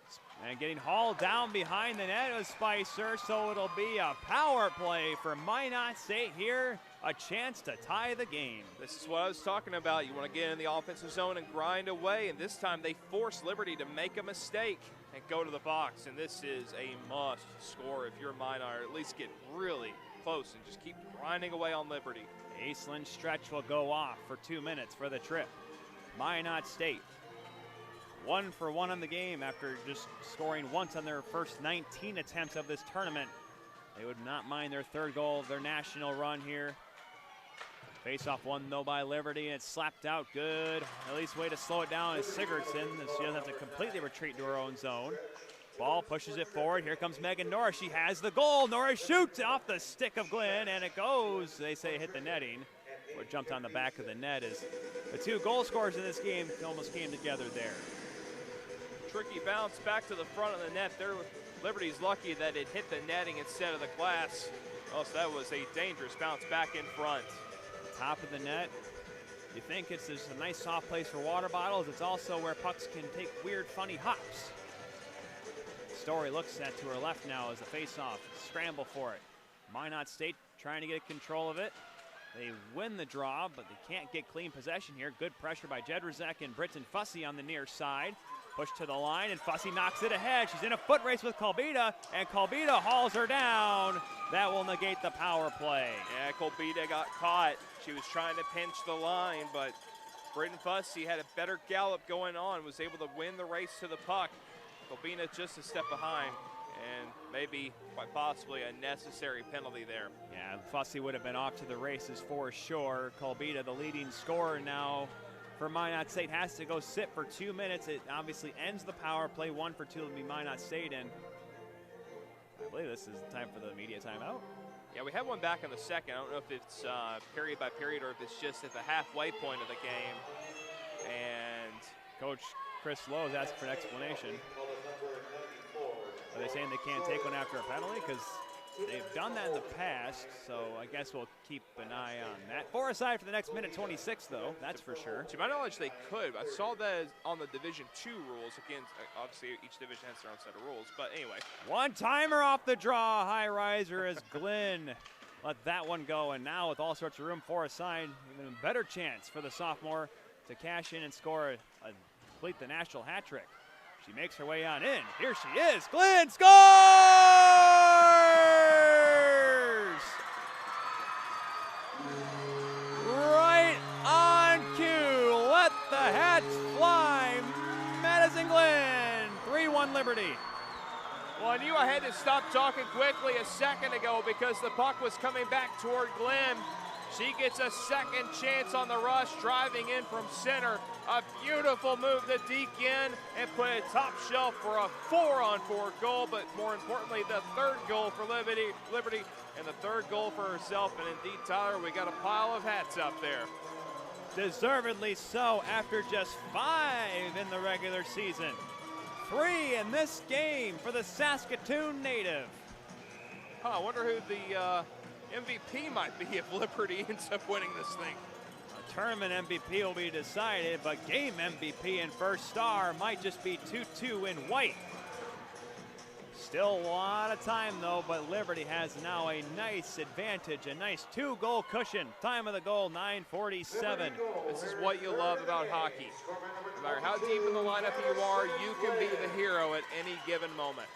And getting hauled down behind the net was Spicer, so it'll be a power play for Minot State here. A chance to tie the game. This is what I was talking about. You want to get in the offensive zone and grind away, and this time they force Liberty to make a mistake and go to the box, and this is a must score if you're Minot, or at least get really close and just keep grinding away on Liberty. Aislinn stretch will go off for 2 minutes for the trip. Minot State 1 for 1 on the game after just scoring once on their first 19 attempts of this tournament. They would not mind their third goal of their national run here. Face-off won though by Liberty, and it's slapped out good. At least way to slow it down is Sigurdsson, as she doesn't have to completely retreat to her own zone. Ball pushes it forward. Here comes Megan Norris. She has the goal. Norris shoots off the stick of Glenn, and it goes. They say it hit the netting. What jumped on the back of the net is the 2 goal scorers in this game almost came together there. Tricky bounce back to the front of the net. There, Liberty's lucky that it hit the netting instead of the glass. Oh, so that was a dangerous bounce back in front. Top of the net. You think it's just a nice soft place for water bottles. It's also where pucks can take weird, funny hops. Story looks to her left now as a face-off. Scramble for it. Minot State trying to get control of it. They win the draw, but they can't get clean possession here. Good pressure by Jedrzak and Britton Fussy on the near side. Push to the line, and Fussy knocks it ahead. She's in a foot race with Kolbita, and Kolbita hauls her down. That will negate the power play. Yeah, Kolbita got caught. She was trying to pinch the line, but Britton Fussy had a better gallop going on, was able to win the race to the puck. Kolbita just a step behind, and maybe, quite possibly, a necessary penalty there. Yeah, Fussy would have been off to the races for sure. Kolbita, the leading scorer now for Minot State, has to go sit for 2 minutes. It obviously ends the power play. 1 for 2 will be Minot State, and I believe this is time for the media timeout. Yeah, we have one back in the second. I don't know if it's period by period or if it's just at the halfway point of the game. And Coach Chris Lowe is asking for an explanation. Are they saying they can't take one after a penalty? Because they've done that in the past, so I guess we'll keep an eye on that. 4 aside for the next minute 26, though, that's for sure. To my knowledge, they could. I saw that on the Division II rules. Again, obviously, each division has their own set of rules, but anyway. One-timer off the draw. High riser as Glenn let that one go, and now with all sorts of room, 4 aside, even a better chance for the sophomore to cash in and score, complete the national hat trick. She makes her way on in. Here she is. Glenn scores! Right on cue. Let the hats fly. Madison Glenn. 3-1 Liberty. Well, I knew I had to stop talking quickly a second ago because the puck was coming back toward Glenn. She gets a second chance on the rush, driving in from center. A beautiful move to deke in and put it top shelf for a 4-on-4 goal, but more importantly, the 3rd goal for Liberty and the 3rd goal for herself. And indeed, Tyler, we got a pile of hats up there. Deservedly so after just 5 in the regular season. 3 in this game for the Saskatoon native. I wonder who the MVP might be if Liberty ends up winning this thing. A tournament MVP will be decided, but game MVP and first star might just be 2-2 in white. Still a lot of time though, but Liberty has now a nice advantage, a nice 2-goal cushion. Time of the goal, 9:47. This is what you love about hockey. No matter how deep in the lineup you are, you can be the hero at any given moment.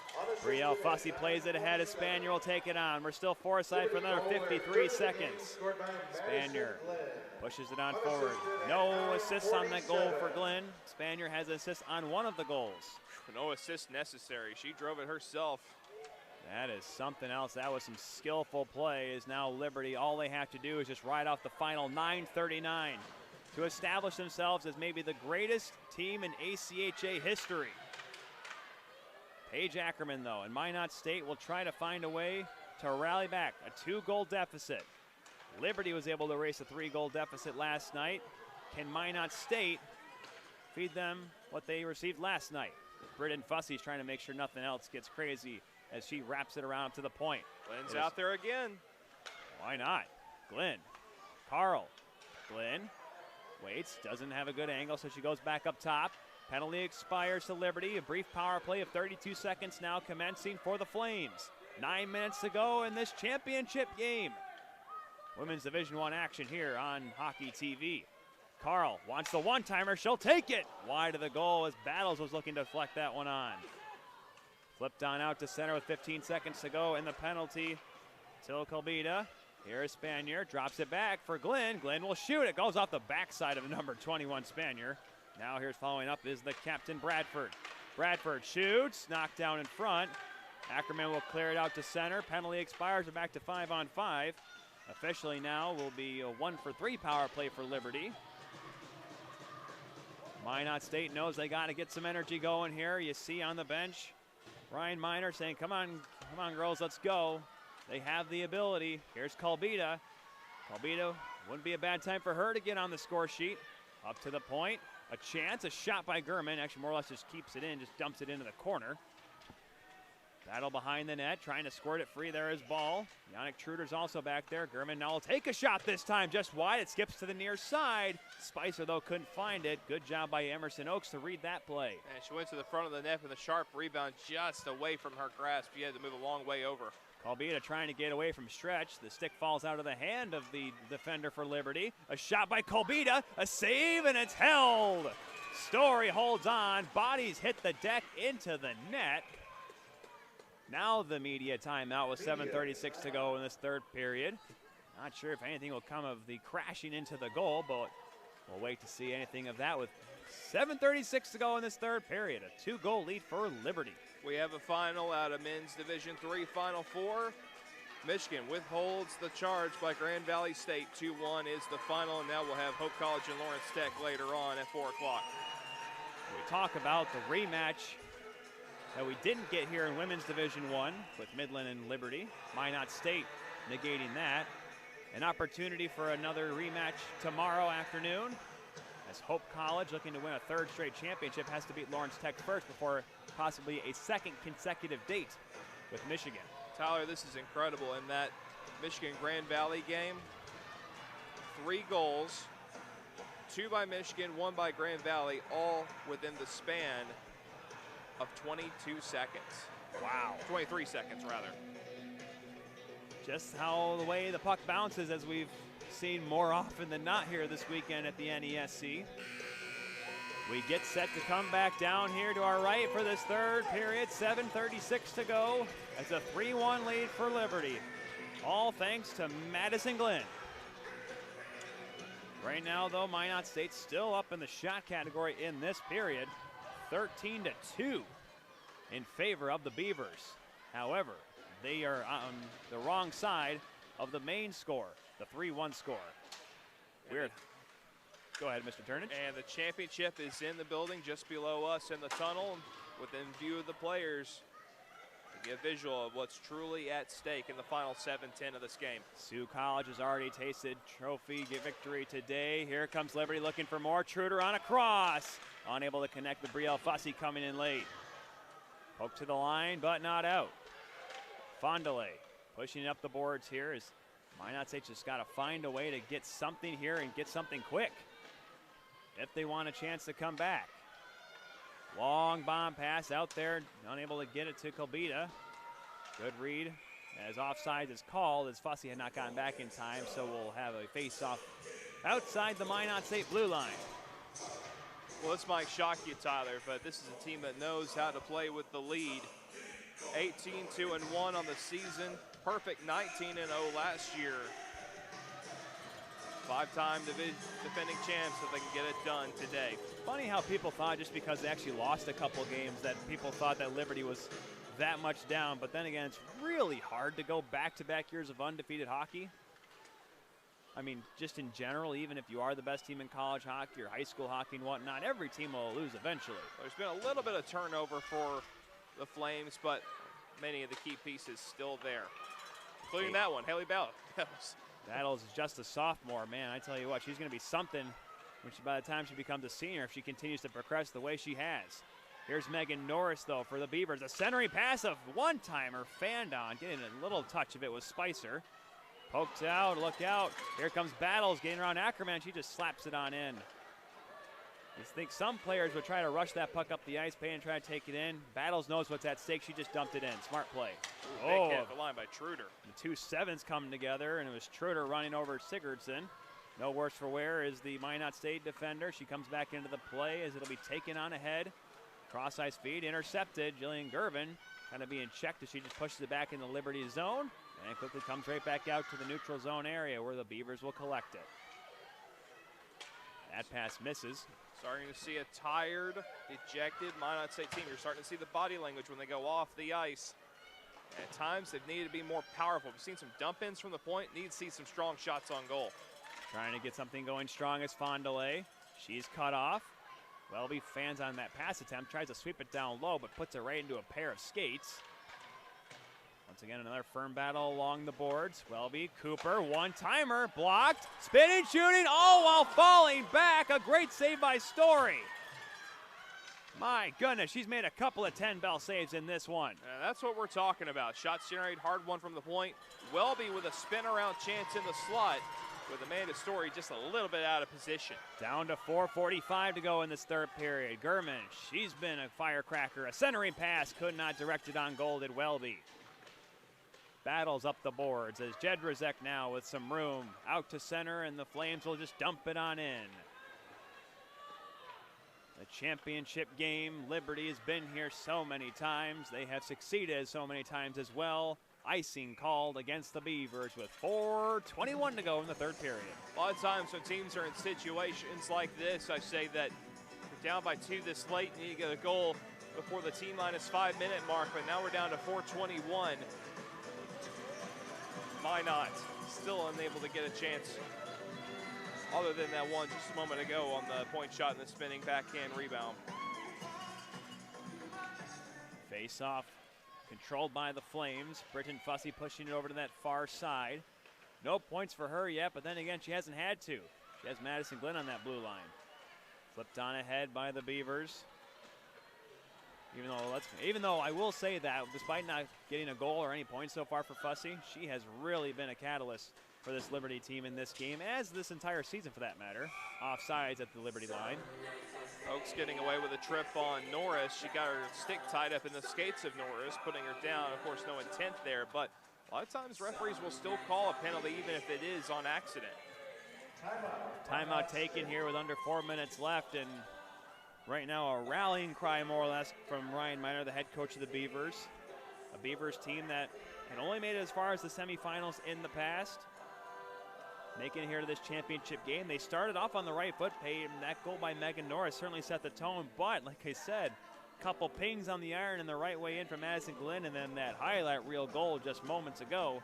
Brielle Fussy plays it ahead. Spanier will take it on. We're still 4 aside for another 53 seconds. Spanier pushes it on forward. No assists on that goal for Glenn. Spanier has an assist on one of the goals. No assist necessary. She drove it herself. That is something else. That was some skillful play. Is now Liberty. All they have to do is just ride off the final 9:39 to establish themselves as maybe the greatest team in ACHA history. Paige Ackerman, though, and Minot State will try to find a way to rally back. A 2-goal deficit. Liberty was able to erase a 3-goal deficit last night. Can Minot State feed them what they received last night? Britton Fussy's trying to make sure nothing else gets crazy as she wraps it around to the point. Glenn's out there again. Why not? Glenn. Carl. Glenn waits, doesn't have a good angle, so she goes back up top. Penalty expires to Liberty. A brief power play of 32 seconds now commencing for the Flames. 9 minutes to go in this championship game. Women's Division I action here on Hockey TV. Carl wants the one-timer. She'll take it. Wide of the goal as Battles was looking to deflect that one on. Flipped on out to center with 15 seconds to go in the penalty. Till Colbita. Here's Spanier. Drops it back for Glenn. Glenn will shoot. It goes off the backside of number 21 Spanier. Now here's following up is the captain Bradford. Bradford shoots. Knocked down in front. Ackerman will clear it out to center. Penalty expires. We're back to 5-on-5. Officially now will be a 1-for-3 power play for Liberty. Minot State knows they got to get some energy going here. You see on the bench Ryan Miner saying, come on, girls, let's go. They have the ability. Here's Colbita. Colbita, wouldn't be a bad time for her to get on the score sheet. Up to the point. A chance, a shot by Gurman. Actually, more or less just keeps it in, just dumps it into the corner. Battle behind the net, trying to squirt it free. There is ball. Yannick Truder's also back there. Gurman now will take a shot this time, just wide. It skips to the near side. Spicer, though, couldn't find it. Good job by Emerson Oaks to read that play. And she went to the front of the net with a sharp rebound just away from her grasp. She had to move a long way over. Colbita trying to get away from stretch. The stick falls out of the hand of the defender for Liberty. A shot by Colbita, a save, and it's held. Story holds on. Bodies hit the deck into the net. Now the media timeout with 7:36 to go in this third period. Not sure if anything will come of the crashing into the goal, but we'll wait to see anything of that with 7:36 to go in this third period. A 2-goal lead for Liberty. We have a final out of Men's Division III Final Four. Michigan withholds the charge by Grand Valley State. 2-1 is the final, and now we'll have Hope College and Lawrence Tech later on at 4 o'clock. We talk about the rematch that we didn't get here in Women's Division I with Midland and Liberty. Minot State negating that. An opportunity for another rematch tomorrow afternoon as Hope College, looking to win a third straight championship, has to beat Lawrence Tech first before possibly a second consecutive date with Michigan. Tyler, this is incredible. In that Michigan-Grand Valley game, 3 goals, 2 by Michigan, 1 by Grand Valley, all within the span of 22 seconds. Wow. 23 seconds, rather. Just how the way the puck bounces, as we've seen more often than not here this weekend at the NESC. We get set to come back down here to our right for this third period. 7:36 to go. It's a 3-1 lead for Liberty. All thanks to Madison Glenn. Right now, though, Minot State's still up in the shot category in this period. 13-2 in favor of the Beavers. However, they are on the wrong side of the main score, the 3-1 score. Weird. Go ahead, Mr. Turnage. And the championship is in the building just below us in the tunnel, within view of the players. To get a visual of what's truly at stake in the final 7-10 of this game. Sioux College has already tasted trophy victory today. Here comes Liberty looking for more. Truder on a cross. Unable to connect with Brielle Fussy coming in late. Poke to the line, but not out. Fondele pushing up the boards here as Minot State just got to find a way to get something here and get something quick if they want a chance to come back. Long bomb pass out there, unable to get it to Colbita. Good read as offside is called as Fussy had not gotten back in time, so we'll have a face-off outside the Minot State blue line. Well, this might shock you, Tyler, but this is a team that knows how to play with the lead. 18-2-1 on the season, perfect 19-0 last year. 5-time defending champs if they can get it done today. Funny how people thought just because they actually lost a couple games that people thought that Liberty was that much down, but then again, it's really hard to go back-to-back years of undefeated hockey. I mean, just in general, even if you are the best team in college hockey or high school hockey and whatnot, every team will lose eventually. There's been a little bit of turnover for the Flames, but many of the key pieces still there, including that one, Haley Battles. Battles is just a sophomore, man. I tell you what, she's going to be something by the time she becomes a senior if she continues to progress the way she has. Here's Megan Norris, though, for the Beavers. A centering pass of one-timer, fanned on. Getting a little touch of it was Spicer. Poked out, look out. Here comes Battles, getting around Ackerman. She just slaps it on in. You think some players would try to rush that puck up the ice pay and try to take it in. Battles knows what's at stake. She just dumped it in. Smart play. Ooh, big hit the line by Truder. The two sevens coming together, and it was Truder running over Sigurdsson. No worse for wear is the Minot State defender. She comes back into the play as it'll be taken on ahead. Cross-ice feed, intercepted. Jillian Gervin kind of being checked as she just pushes it back in the Liberty zone. And quickly comes right back out to the neutral zone area where the Beavers will collect it. That pass misses. Starting to see a tired, dejected Minot State team. You're starting to see the body language when they go off the ice. At times, they've needed to be more powerful. We've seen some dump-ins from the point. Need to see some strong shots on goal. Trying to get something going strong as Fondele. She's cut off. Welby fans on that pass attempt. Tries to sweep it down low, but puts it right into a pair of skates. Once again, another firm battle along the boards. Welby, Cooper, one-timer, blocked. Spinning, shooting, all while falling back. A great save by Story. My goodness, she's made a couple of 10-bell saves in this one. And that's what we're talking about. Shots generated, hard one from the point. Welby with a spin-around chance in the slot with Amanda Story just a little bit out of position. Down to 4:45 to go in this third period. Gurman, she's been a firecracker. A centering pass could not direct it on goal, did Welby. Battles up the boards as Jedrzejek now with some room. Out to center, and the Flames will just dump it on in. The championship game, Liberty has been here so many times. They have succeeded so many times as well. Icing called against the Beavers with 4:21 to go in the third period. A lot of times when teams are in situations like this, I say that we're down by 2 this late, need to get a goal before the T-minus 5-minute mark, but now we're down to 4:21. Minot still unable to get a chance other than that one just a moment ago on the point shot and the spinning backhand rebound. Face off. Controlled by the Flames. Britton Fussy pushing it over to that far side. No points for her yet, but then again, she hasn't had to. She has Madison Glenn on that blue line. Flipped on ahead by the Beavers. Even though I will say that, despite not getting a goal or any points so far for Fussy, she has really been a catalyst for this Liberty team in this game, as this entire season for that matter. Offsides at the Liberty line. Oaks getting away with a trip on Norris. She got her stick tied up in the skates of Norris, putting her down. Of course, no intent there, but a lot of times referees will still call a penalty even if it is on accident. Timeout taken here with under 4 minutes left, and right now a rallying cry more or less from Ryan Miner, the head coach of the Beavers. A Beavers team that had only made it as far as the semifinals in the past. Making it here to this championship game. They started off on the right foot. That goal by Megan Norris certainly set the tone, but like I said, a couple pings on the iron and the right way in from Madison Glenn, and then that highlight reel goal just moments ago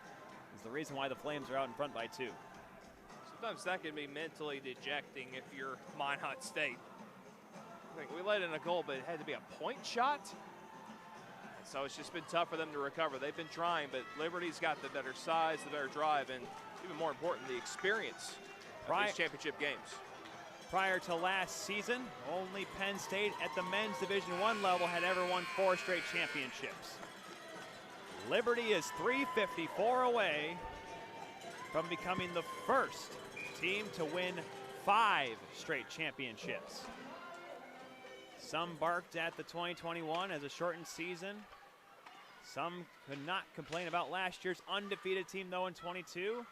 is the reason why the Flames are out in front by 2. Sometimes that can be mentally dejecting if you're Minot State. I think we let in a goal, but it had to be a point shot. And so it's just been tough for them to recover. They've been trying, but Liberty's got the better size, the better drive, and even more important, the experience of these championship games. Prior to last season, only Penn State at the men's Division I level had ever won 4 straight championships. Liberty is 354 away from becoming the first team to win 5 straight championships. Some barked at the 2021 as a shortened season. Some could not complain about last year's undefeated team, though, in 22.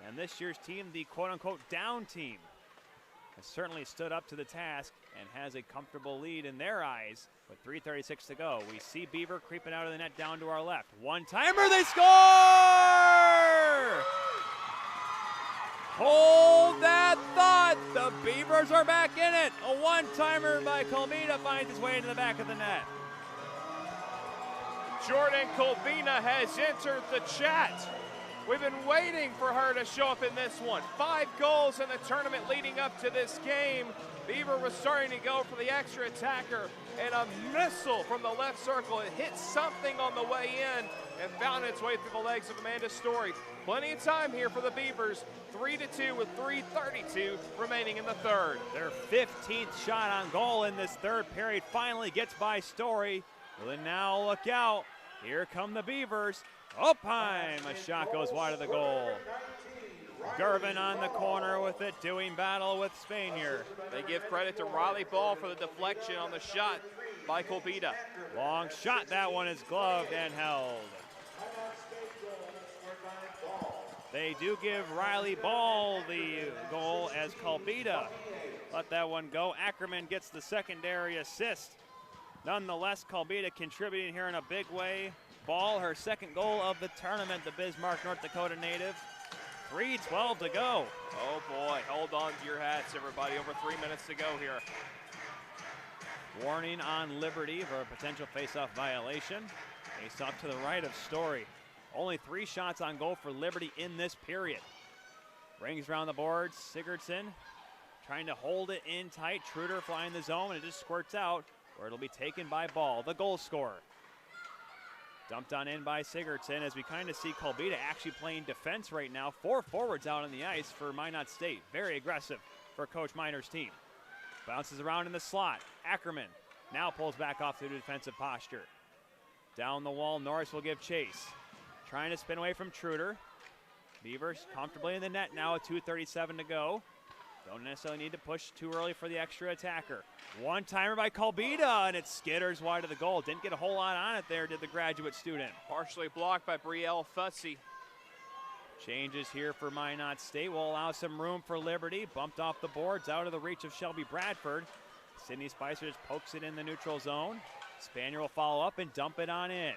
And this year's team, the quote-unquote down team, has certainly stood up to the task and has a comfortable lead in their eyes with 3:36 to go. We see Beaver creeping out of the net down to our left. One-timer, they score! Hold that thought. The Beavers are back in it. A one-timer by Colbina finds its way into the back of the net. Jordan Colbina has entered the chat We've been waiting for her to show up in this one. 5 goals in the tournament leading up to this game. Beaver was starting to go for the extra attacker, and a missile from the left circle. It hit something on the way in and found its way through the legs of Amanda Story. Plenty of time here for the Beavers. 3-2 with 3:32 remaining in the third. Their 15th shot on goal in this third period finally gets by Story. Well, then now look out. Here come the Beavers. Opheim, a shot goes wide of the goal. Gervin on the corner with it, doing battle with Spanier. They give credit to Riley Ball for the deflection on the shot by Kolbita. Long shot, that one is gloved and held. They do give Riley Ball the goal as Kolbita let that one go. Ackerman gets the secondary assist. Nonetheless, Kolbita contributing here in a big way. Ball, her second goal of the tournament, the Bismarck, North Dakota native. 3:12 to go. Oh boy, hold on to your hats, everybody. Over 3 minutes to go here. Warning on Liberty for a potential face-off violation. Face-off to the right of Story. Only 3 shots on goal for Liberty in this period. Rings around the boards. Sigurdsson trying to hold it in tight. Truder flying the zone, and it just squirts out, where it'll be taken by Ball, the goal scorer. Dumped on in by Sigurdsson as we kind of see Kolbita actually playing defense right now. 4 forwards out on the ice for Minot State. Very aggressive for Coach Miner's team. Bounces around in the slot. Ackerman now pulls back off to the defensive posture. Down the wall, Norris will give chase. Trying to spin away from Truder. Beavers comfortably in the net now with 2:37 to go. Don't necessarily need to push too early for the extra attacker. One-timer by Kolbita, and it skitters wide of the goal. Didn't get a whole lot on it there, did the graduate student. Partially blocked by Brielle Futsy. Changes here for Minot State will allow some room for Liberty. Bumped off the boards, out of the reach of Shelby Bradford. Sydney Spicer just pokes it in the neutral zone. Spanier will follow up and dump it on in.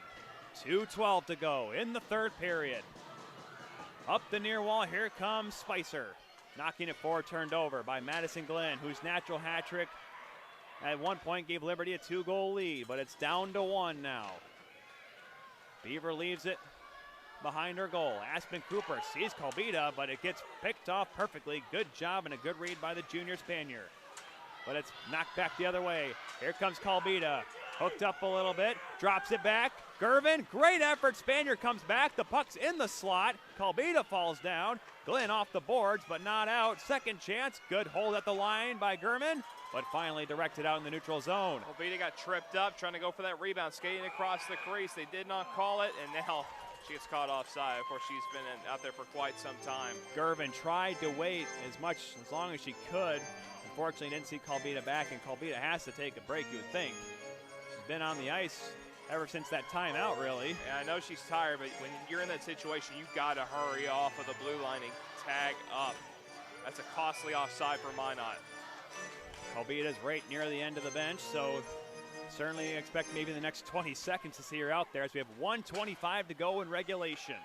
2:12 to go in the third period. Up the near wall, here comes Spicer. Knocking it forward, turned over by Madison Glenn, whose natural hat trick at one point gave Liberty a 2-goal lead, but it's down to 1 now. Beaver leaves it behind her goal. Aspen Cooper sees Kolbita, but it gets picked off perfectly. Good job and a good read by the junior Spanier. But it's knocked back the other way. Here comes Kolbita. Hooked up a little bit, drops it back. Gervin, great effort. Spanier comes back. The puck's in the slot. Kolbita falls down. Glenn off the boards, but not out. Second chance. Good hold at the line by German, but finally directed out in the neutral zone. Kolbita got tripped up trying to go for that rebound, skating across the crease. They did not call it, and now she gets caught offside. Of course, she's been out there for quite some time. Gervin tried to wait as long as she could. Unfortunately, didn't see Kolbita back, and Kolbita has to take a break, you would think. She's been on the ice ever since that timeout, really. Yeah, I know she's tired, but when you're in that situation, you've got to hurry off of the blue line and tag up. That's a costly offside for Minot. Kolbita's right near the end of the bench, so certainly expect maybe in the next 20 seconds to see her out there as we have 1:25 to go in regulation.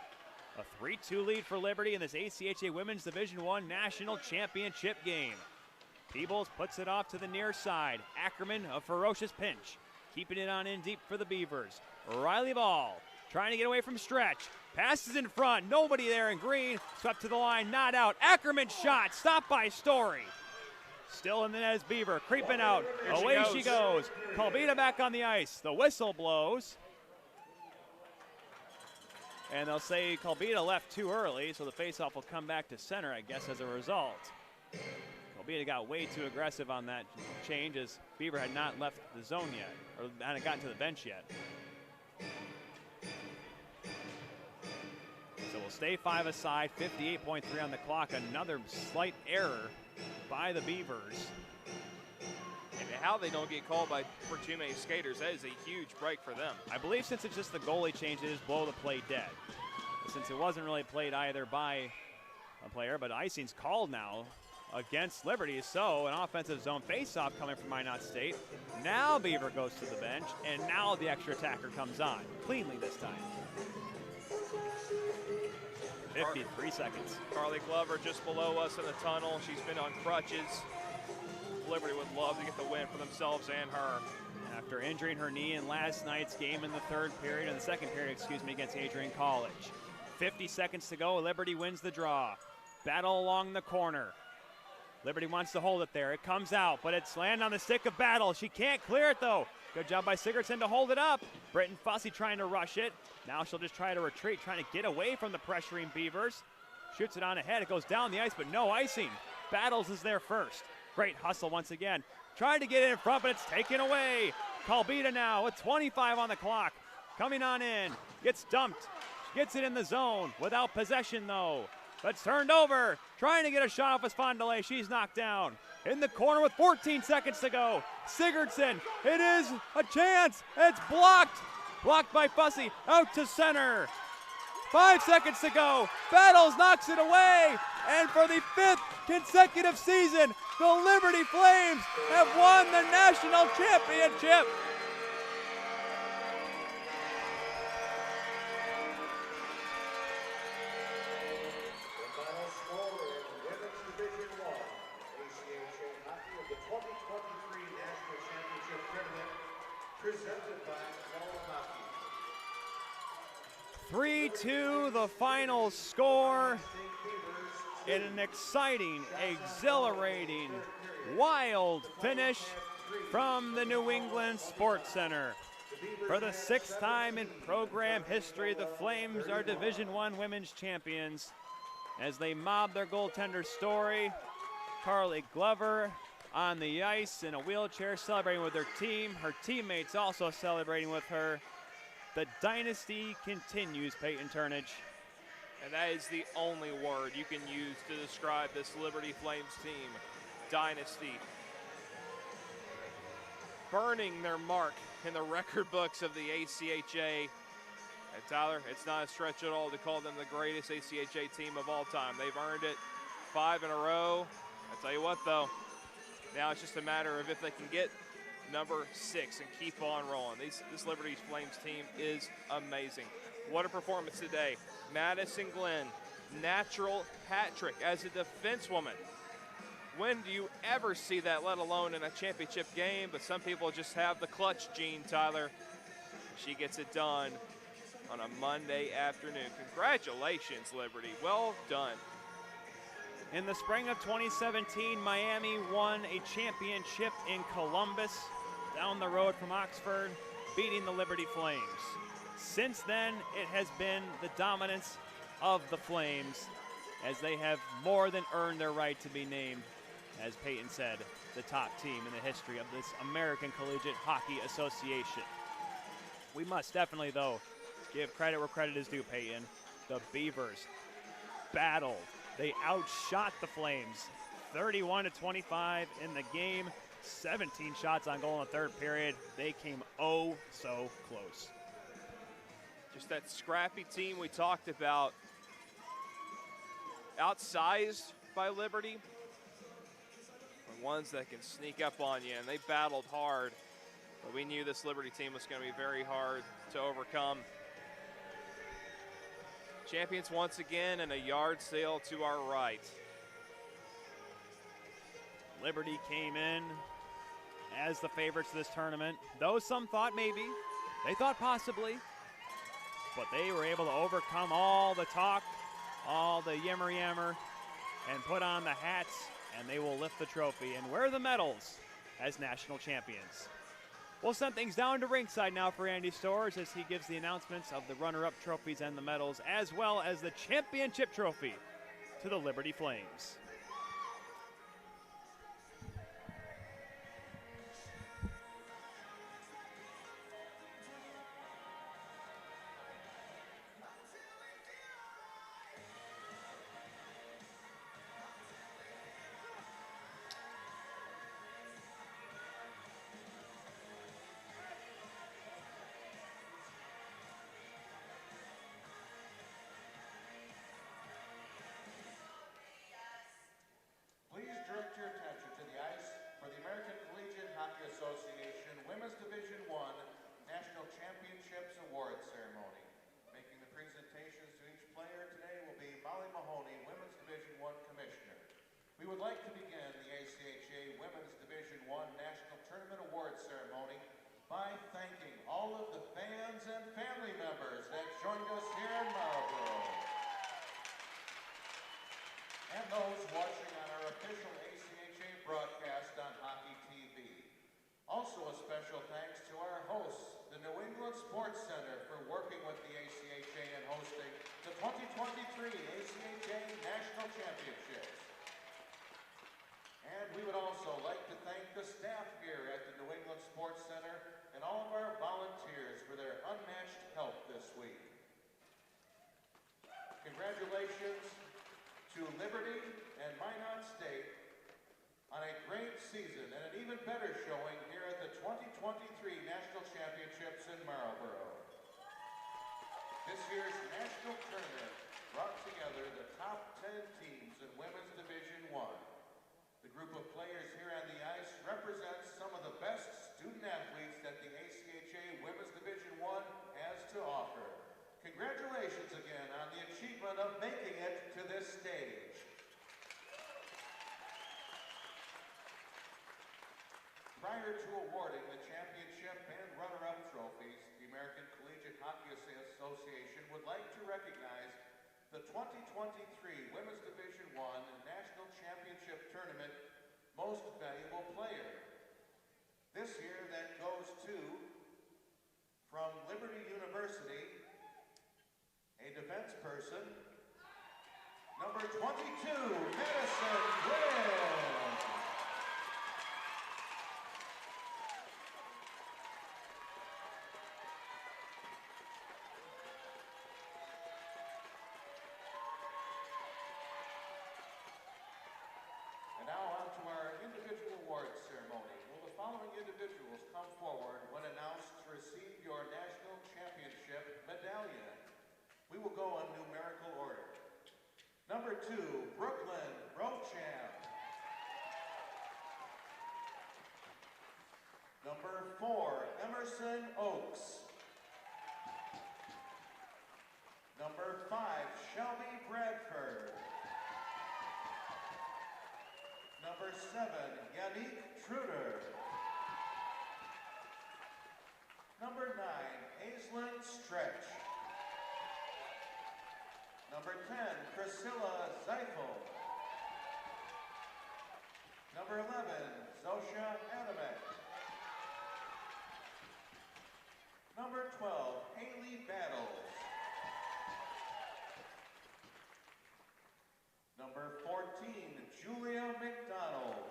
A 3-2 lead for Liberty in this ACHA Women's Division I National Championship game. Peebles puts it off to the near side. Ackerman, a ferocious pinch. Keeping it on in deep for the Beavers. Riley Ball trying to get away from Stretch. Passes in front. Nobody there in green. Swept to the line. Not out. Ackerman shot. Stopped by Story. Still in the net is Beaver. Creeping out. Away she goes. Kolbita back on the ice. The whistle blows. And they'll say Kolbita left too early, so the faceoff will come back to center, I guess, as a result. Kolbita got way too aggressive on that change as Beaver had not left the zone yet, or hadn't gotten to the bench yet. So we'll stay 5 aside, 58.3 on the clock. Another slight error by the Beavers. And how they don't get called for too many skaters, that is a huge break for them. I believe since it's just the goalie change, they just blow the play dead. Since it wasn't really played either by a player, but icing's called now against Liberty, so an offensive zone faceoff coming from Minot State. Now Beaver goes to the bench, and now the extra attacker comes on, cleanly this time. 53 seconds. Carly Glover just below us in the tunnel. She's been on crutches. Liberty would love to get the win for themselves and her. After injuring her knee in last night's game in the second period, against Adrian College. 50 seconds to go. Liberty wins the draw. Battle along the corner. Liberty wants to hold it there. It comes out, but it's landing on the stick of Battle. She can't clear it, though. Good job by Sigurdsson to hold it up. Britton Fussy trying to rush it. Now she'll just try to retreat, trying to get away from the pressuring Beavers. Shoots it on ahead. It goes down the ice, but no icing. Battles is there first. Great hustle once again. Trying to get in front, but it's taken away. Kalbita now with 25 on the clock. Coming on in. Gets dumped. Gets it in the zone without possession, though. But it's turned over. Trying to get a shot off Esfandale. She's knocked down. In the corner with 14 seconds to go. Sigurdsson. It is a chance. It's blocked. Blocked by Fussy. Out to center. 5 seconds to go. Battles knocks it away. And for the 5th consecutive season, the Liberty Flames have won the national championship. The final score in Women's Division I, ACHA Hockey of the 2023 National Championship Tournament, presented by Final Hockey. 3-2 the final score in an exciting, exhilarating, wild finish from the New England Sports Center. For the 6th time in program history, the Flames are Division I women's champions as they mob their goaltender Story. Carly Glover on the ice in a wheelchair celebrating with her team. Her teammates also celebrating with her. The dynasty continues, Peyton Turnage. And that is the only word you can use to describe this Liberty Flames team. Dynasty. Burning their mark in the record books of the ACHA. And Tyler, it's not a stretch at all to call them the greatest ACHA team of all time. They've earned it 5 in a row. I tell you what, though, now it's just a matter of if they can get number 6 and keep on rolling. This Liberty Flames team is amazing. What a performance today. Madison Glenn, natural hat trick as a defensewoman. When do you ever see that, let alone in a championship game? But some people just have the clutch gene, Tyler. She gets it done on a Monday afternoon. Congratulations, Liberty. Well done. In the spring of 2017, Miami won a championship in Columbus, down the road from Oxford, beating the Liberty Flames. Since then, it has been the dominance of the Flames, as they have more than earned their right to be named, as Peyton said, the top team in the history of this American Collegiate Hockey Association. We must definitely, though, give credit where credit is due, Peyton. The Beavers battled. They outshot the Flames 31-25 in the game. 17 shots on goal in the third period. They came oh so close. Just that scrappy team we talked about, outsized by Liberty, the ones that can sneak up on you, and they battled hard, but we knew this Liberty team was going to be very hard to overcome. Champions once again, and a yard sale to our right. Liberty came in as the favorites of this tournament, though some thought maybe, they thought possibly, but they were able to overcome all the talk, all the yammer, and put on the hats, and they will lift the trophy and wear the medals as national champions. We'll send things down to ringside now for Andy Storrs as he gives the announcements of the runner-up trophies and the medals, as well as the championship trophy to the Liberty Flames. Please direct your attention to the ice for the American Collegiate Hockey Association Women's Division I National Championships Award Ceremony. Making the presentations to each player today will be Molly Mahoney, Women's Division I Commissioner. We would like to begin the ACHA Women's Division I National Tournament Award Ceremony by thanking all of the fans and family members that joined us here in Marlboro. we would also like to thank the staff here at the New England Sports Center and all of our volunteers for their unmatched help this week. Congratulations to Liberty and Minot State on a great season and an even better showing here at the 2023 National Championships in Marlboro. This year's national tournament brought together the top 10 teams in Women's Division I. The group of players here on the ice represents some of the best student athletes that the ACHA Women's Division I has to offer. Congratulations again on the achievement of making it to this stage. Prior to awarding the championship and runner-up trophies, the American Collegiate Hockey Association would like to recognize the 2023 Women's Division I National Championship Tournament Most Valuable Player. This year that goes to, from Liberty University, a defense person, number 22, Madison Quinn. And now on to our individual awards ceremony. Will the following individuals come forward when announced to receive your national championship medallion? We will go in numerical order. Number 2, Brooklyn Brochamp. Number 4, Emerson Oaks. Number 5, Shelby Bradford. Number 7, Yannick Truder. Number 9, Aislinn Stretch. Number 10, Priscilla Zeifel. Number 11, Zosha Adamek. Number 12, Haley Battles. Number 14, Julia McDonald.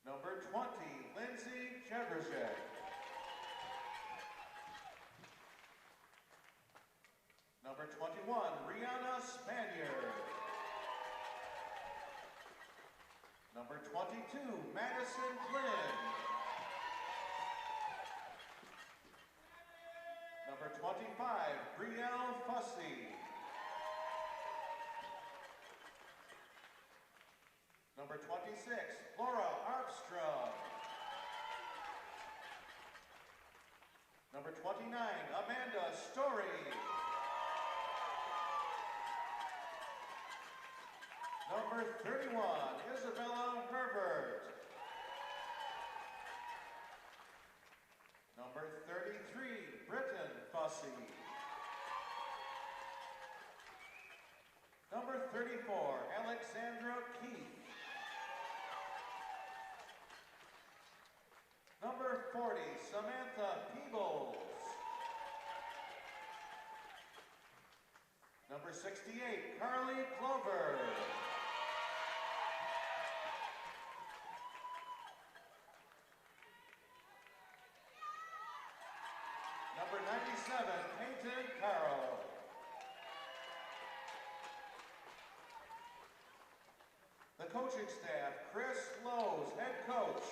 Number 20, Lindsay Chevrolet. Number 21, Rihanna Spaniard. Number 22, Madison Flynn. Number 25, Brielle Fussy. Number 26, Laura Armstrong. Number 29, Amanda Story. Number 31, Isabella Herbert. Number 33, Britton Fussy. Number 34, Alexandra Keith. Number 40, Samantha Peebles. Number 68, Carly Clover. Number 97, Peyton Carroll. The coaching staff, Chris Lowe's, head coach.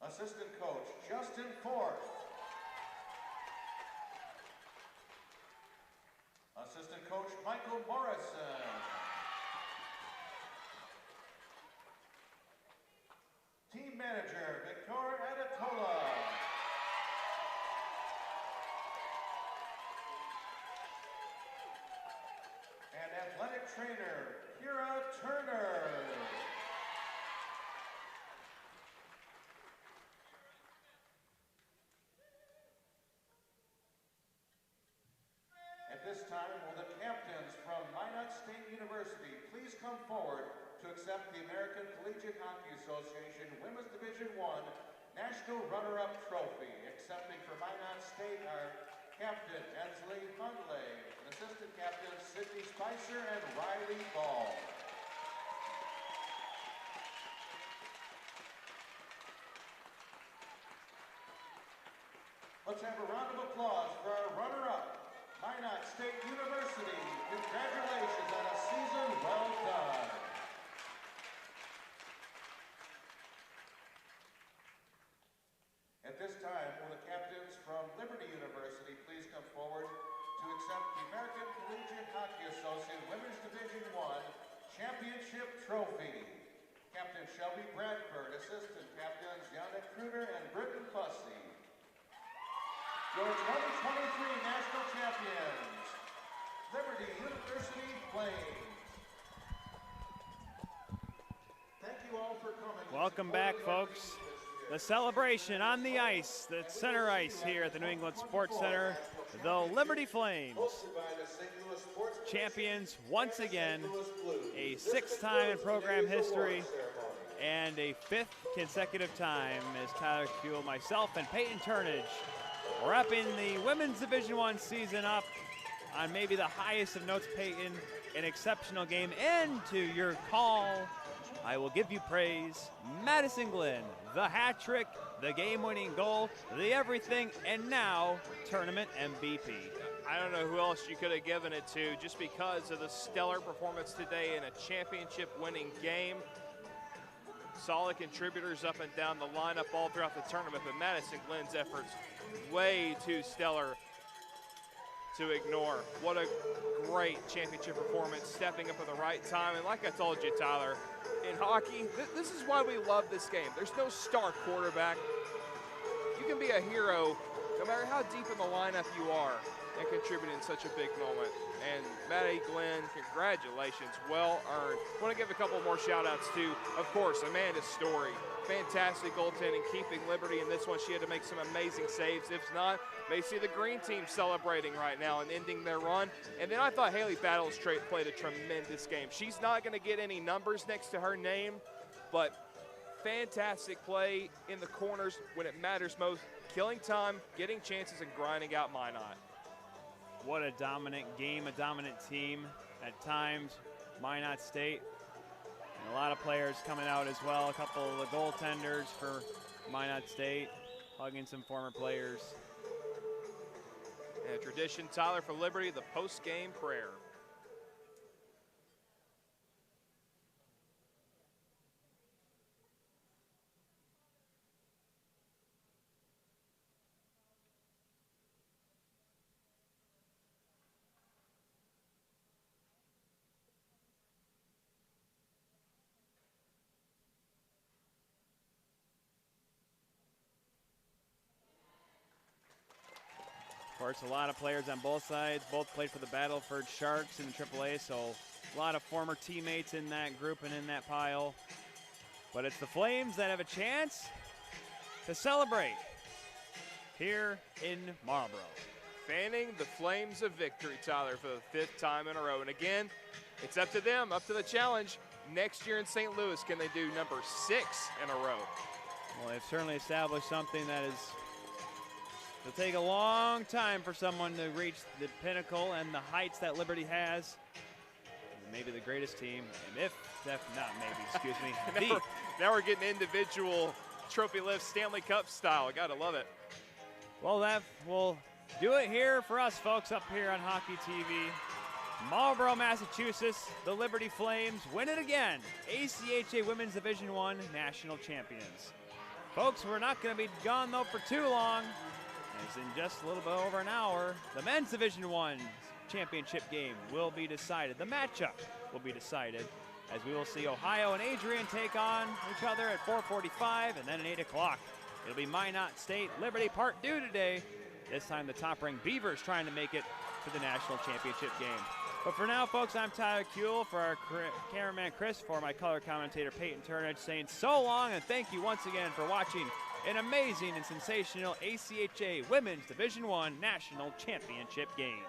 Assistant coach, Justin Forth. Assistant coach, Michael Morrison. Team manager, Victor Adatola. And athletic trainer, Kira Turner. At this time, will the captains from Minot State University please come forward to accept the American Collegiate Hockey Association Women's Division I National Runner-Up Trophy. Accepting for Minot State are Captain Ensley Hundley, and Assistant Captains Sydney Spicer and Riley Ball. Let's have a round of applause for our runner-up, Minot State University. Congratulations on a season well done. At this time, will the captains from Liberty University please come forward to accept the American Collegiate Hockey Association Women's Division I Championship Trophy. Captain Shelby Bradford, Assistant Captains Yannick Kruder and Britton Fussy. Your 2023 National Champions, Liberty University Flames. Thank you all for coming. Welcome back, folks. The celebration on the ice, the center ice here at the New England Sports Center, the Liberty Flames. Champions once again, a 6th time in program history, and a 5th consecutive time as Tyler Kuehl, myself, and Peyton Turnage wrapping the Women's Division I season up on maybe the highest of notes, Peyton, an exceptional game. And to your call, I will give you praise. Madison Glenn, the hat trick, the game-winning goal, the everything, and now tournament MVP. I don't know who else you could have given it to just because of the stellar performance today in a championship-winning game. Solid contributors up and down the lineup all throughout the tournament, but Madison Glenn's efforts way too stellar to ignore. What a great championship performance, stepping up at the right time. And like I told you, Tyler, in hockey, this is why we love this game. There's no star quarterback. You can be a hero no matter how deep in the lineup you are and contribute in such a big moment. And Maddie Glenn, congratulations, well earned. I want to give a couple more shout outs to, of course, Amanda Story. Fantastic goaltending, keeping Liberty in this one. She had to make some amazing saves. If not, may see the green team celebrating right now and ending their run. And then I thought Haley Battles played a tremendous game. She's not going to get any numbers next to her name, but fantastic play in the corners when it matters most. Killing time, getting chances, and grinding out Minot. What a dominant game, a dominant team at times. Minot State, and a lot of players coming out as well. A couple of the goaltenders for Minot State, hugging some former players. And a tradition, Tyler, for Liberty, the post-game prayer. Of course, a lot of players on both sides. Both played for the Battleford Sharks in AAA, so a lot of former teammates in that group and in that pile. But it's the Flames that have a chance to celebrate here in Marlboro. Fanning the flames of victory, Tyler, for the 5th time in a row. And again, it's up to them, up to the challenge. Next year in St. Louis, can they do number 6 in a row? Well, they've certainly established something that is, it'll take a long time for someone to reach the pinnacle and the heights that Liberty has. Maybe the greatest team, and if not maybe, excuse me. Now we're getting individual trophy lifts, Stanley Cup style. Gotta love it. Well, that will do it here for us, folks, up here on Hockey TV. Marlboro, Massachusetts, the Liberty Flames win it again. ACHA Women's Division I National Champions. Folks, we're not going to be gone, though, for too long. As in just a little bit over an hour, the Men's Division I Championship game will be decided. The matchup will be decided as we will see Ohio and Adrian take on each other at 4:45, and then at 8 o'clock. It'll be Minot State Liberty Part 2 today. This time the top-ranked Beavers trying to make it to the national championship game. But for now, folks, I'm Tyler Kuehl, for our cameraman Chris, for my color commentator Peyton Turnage, saying so long and thank you once again for watching an amazing and sensational ACHA Women's Division I National Championship game.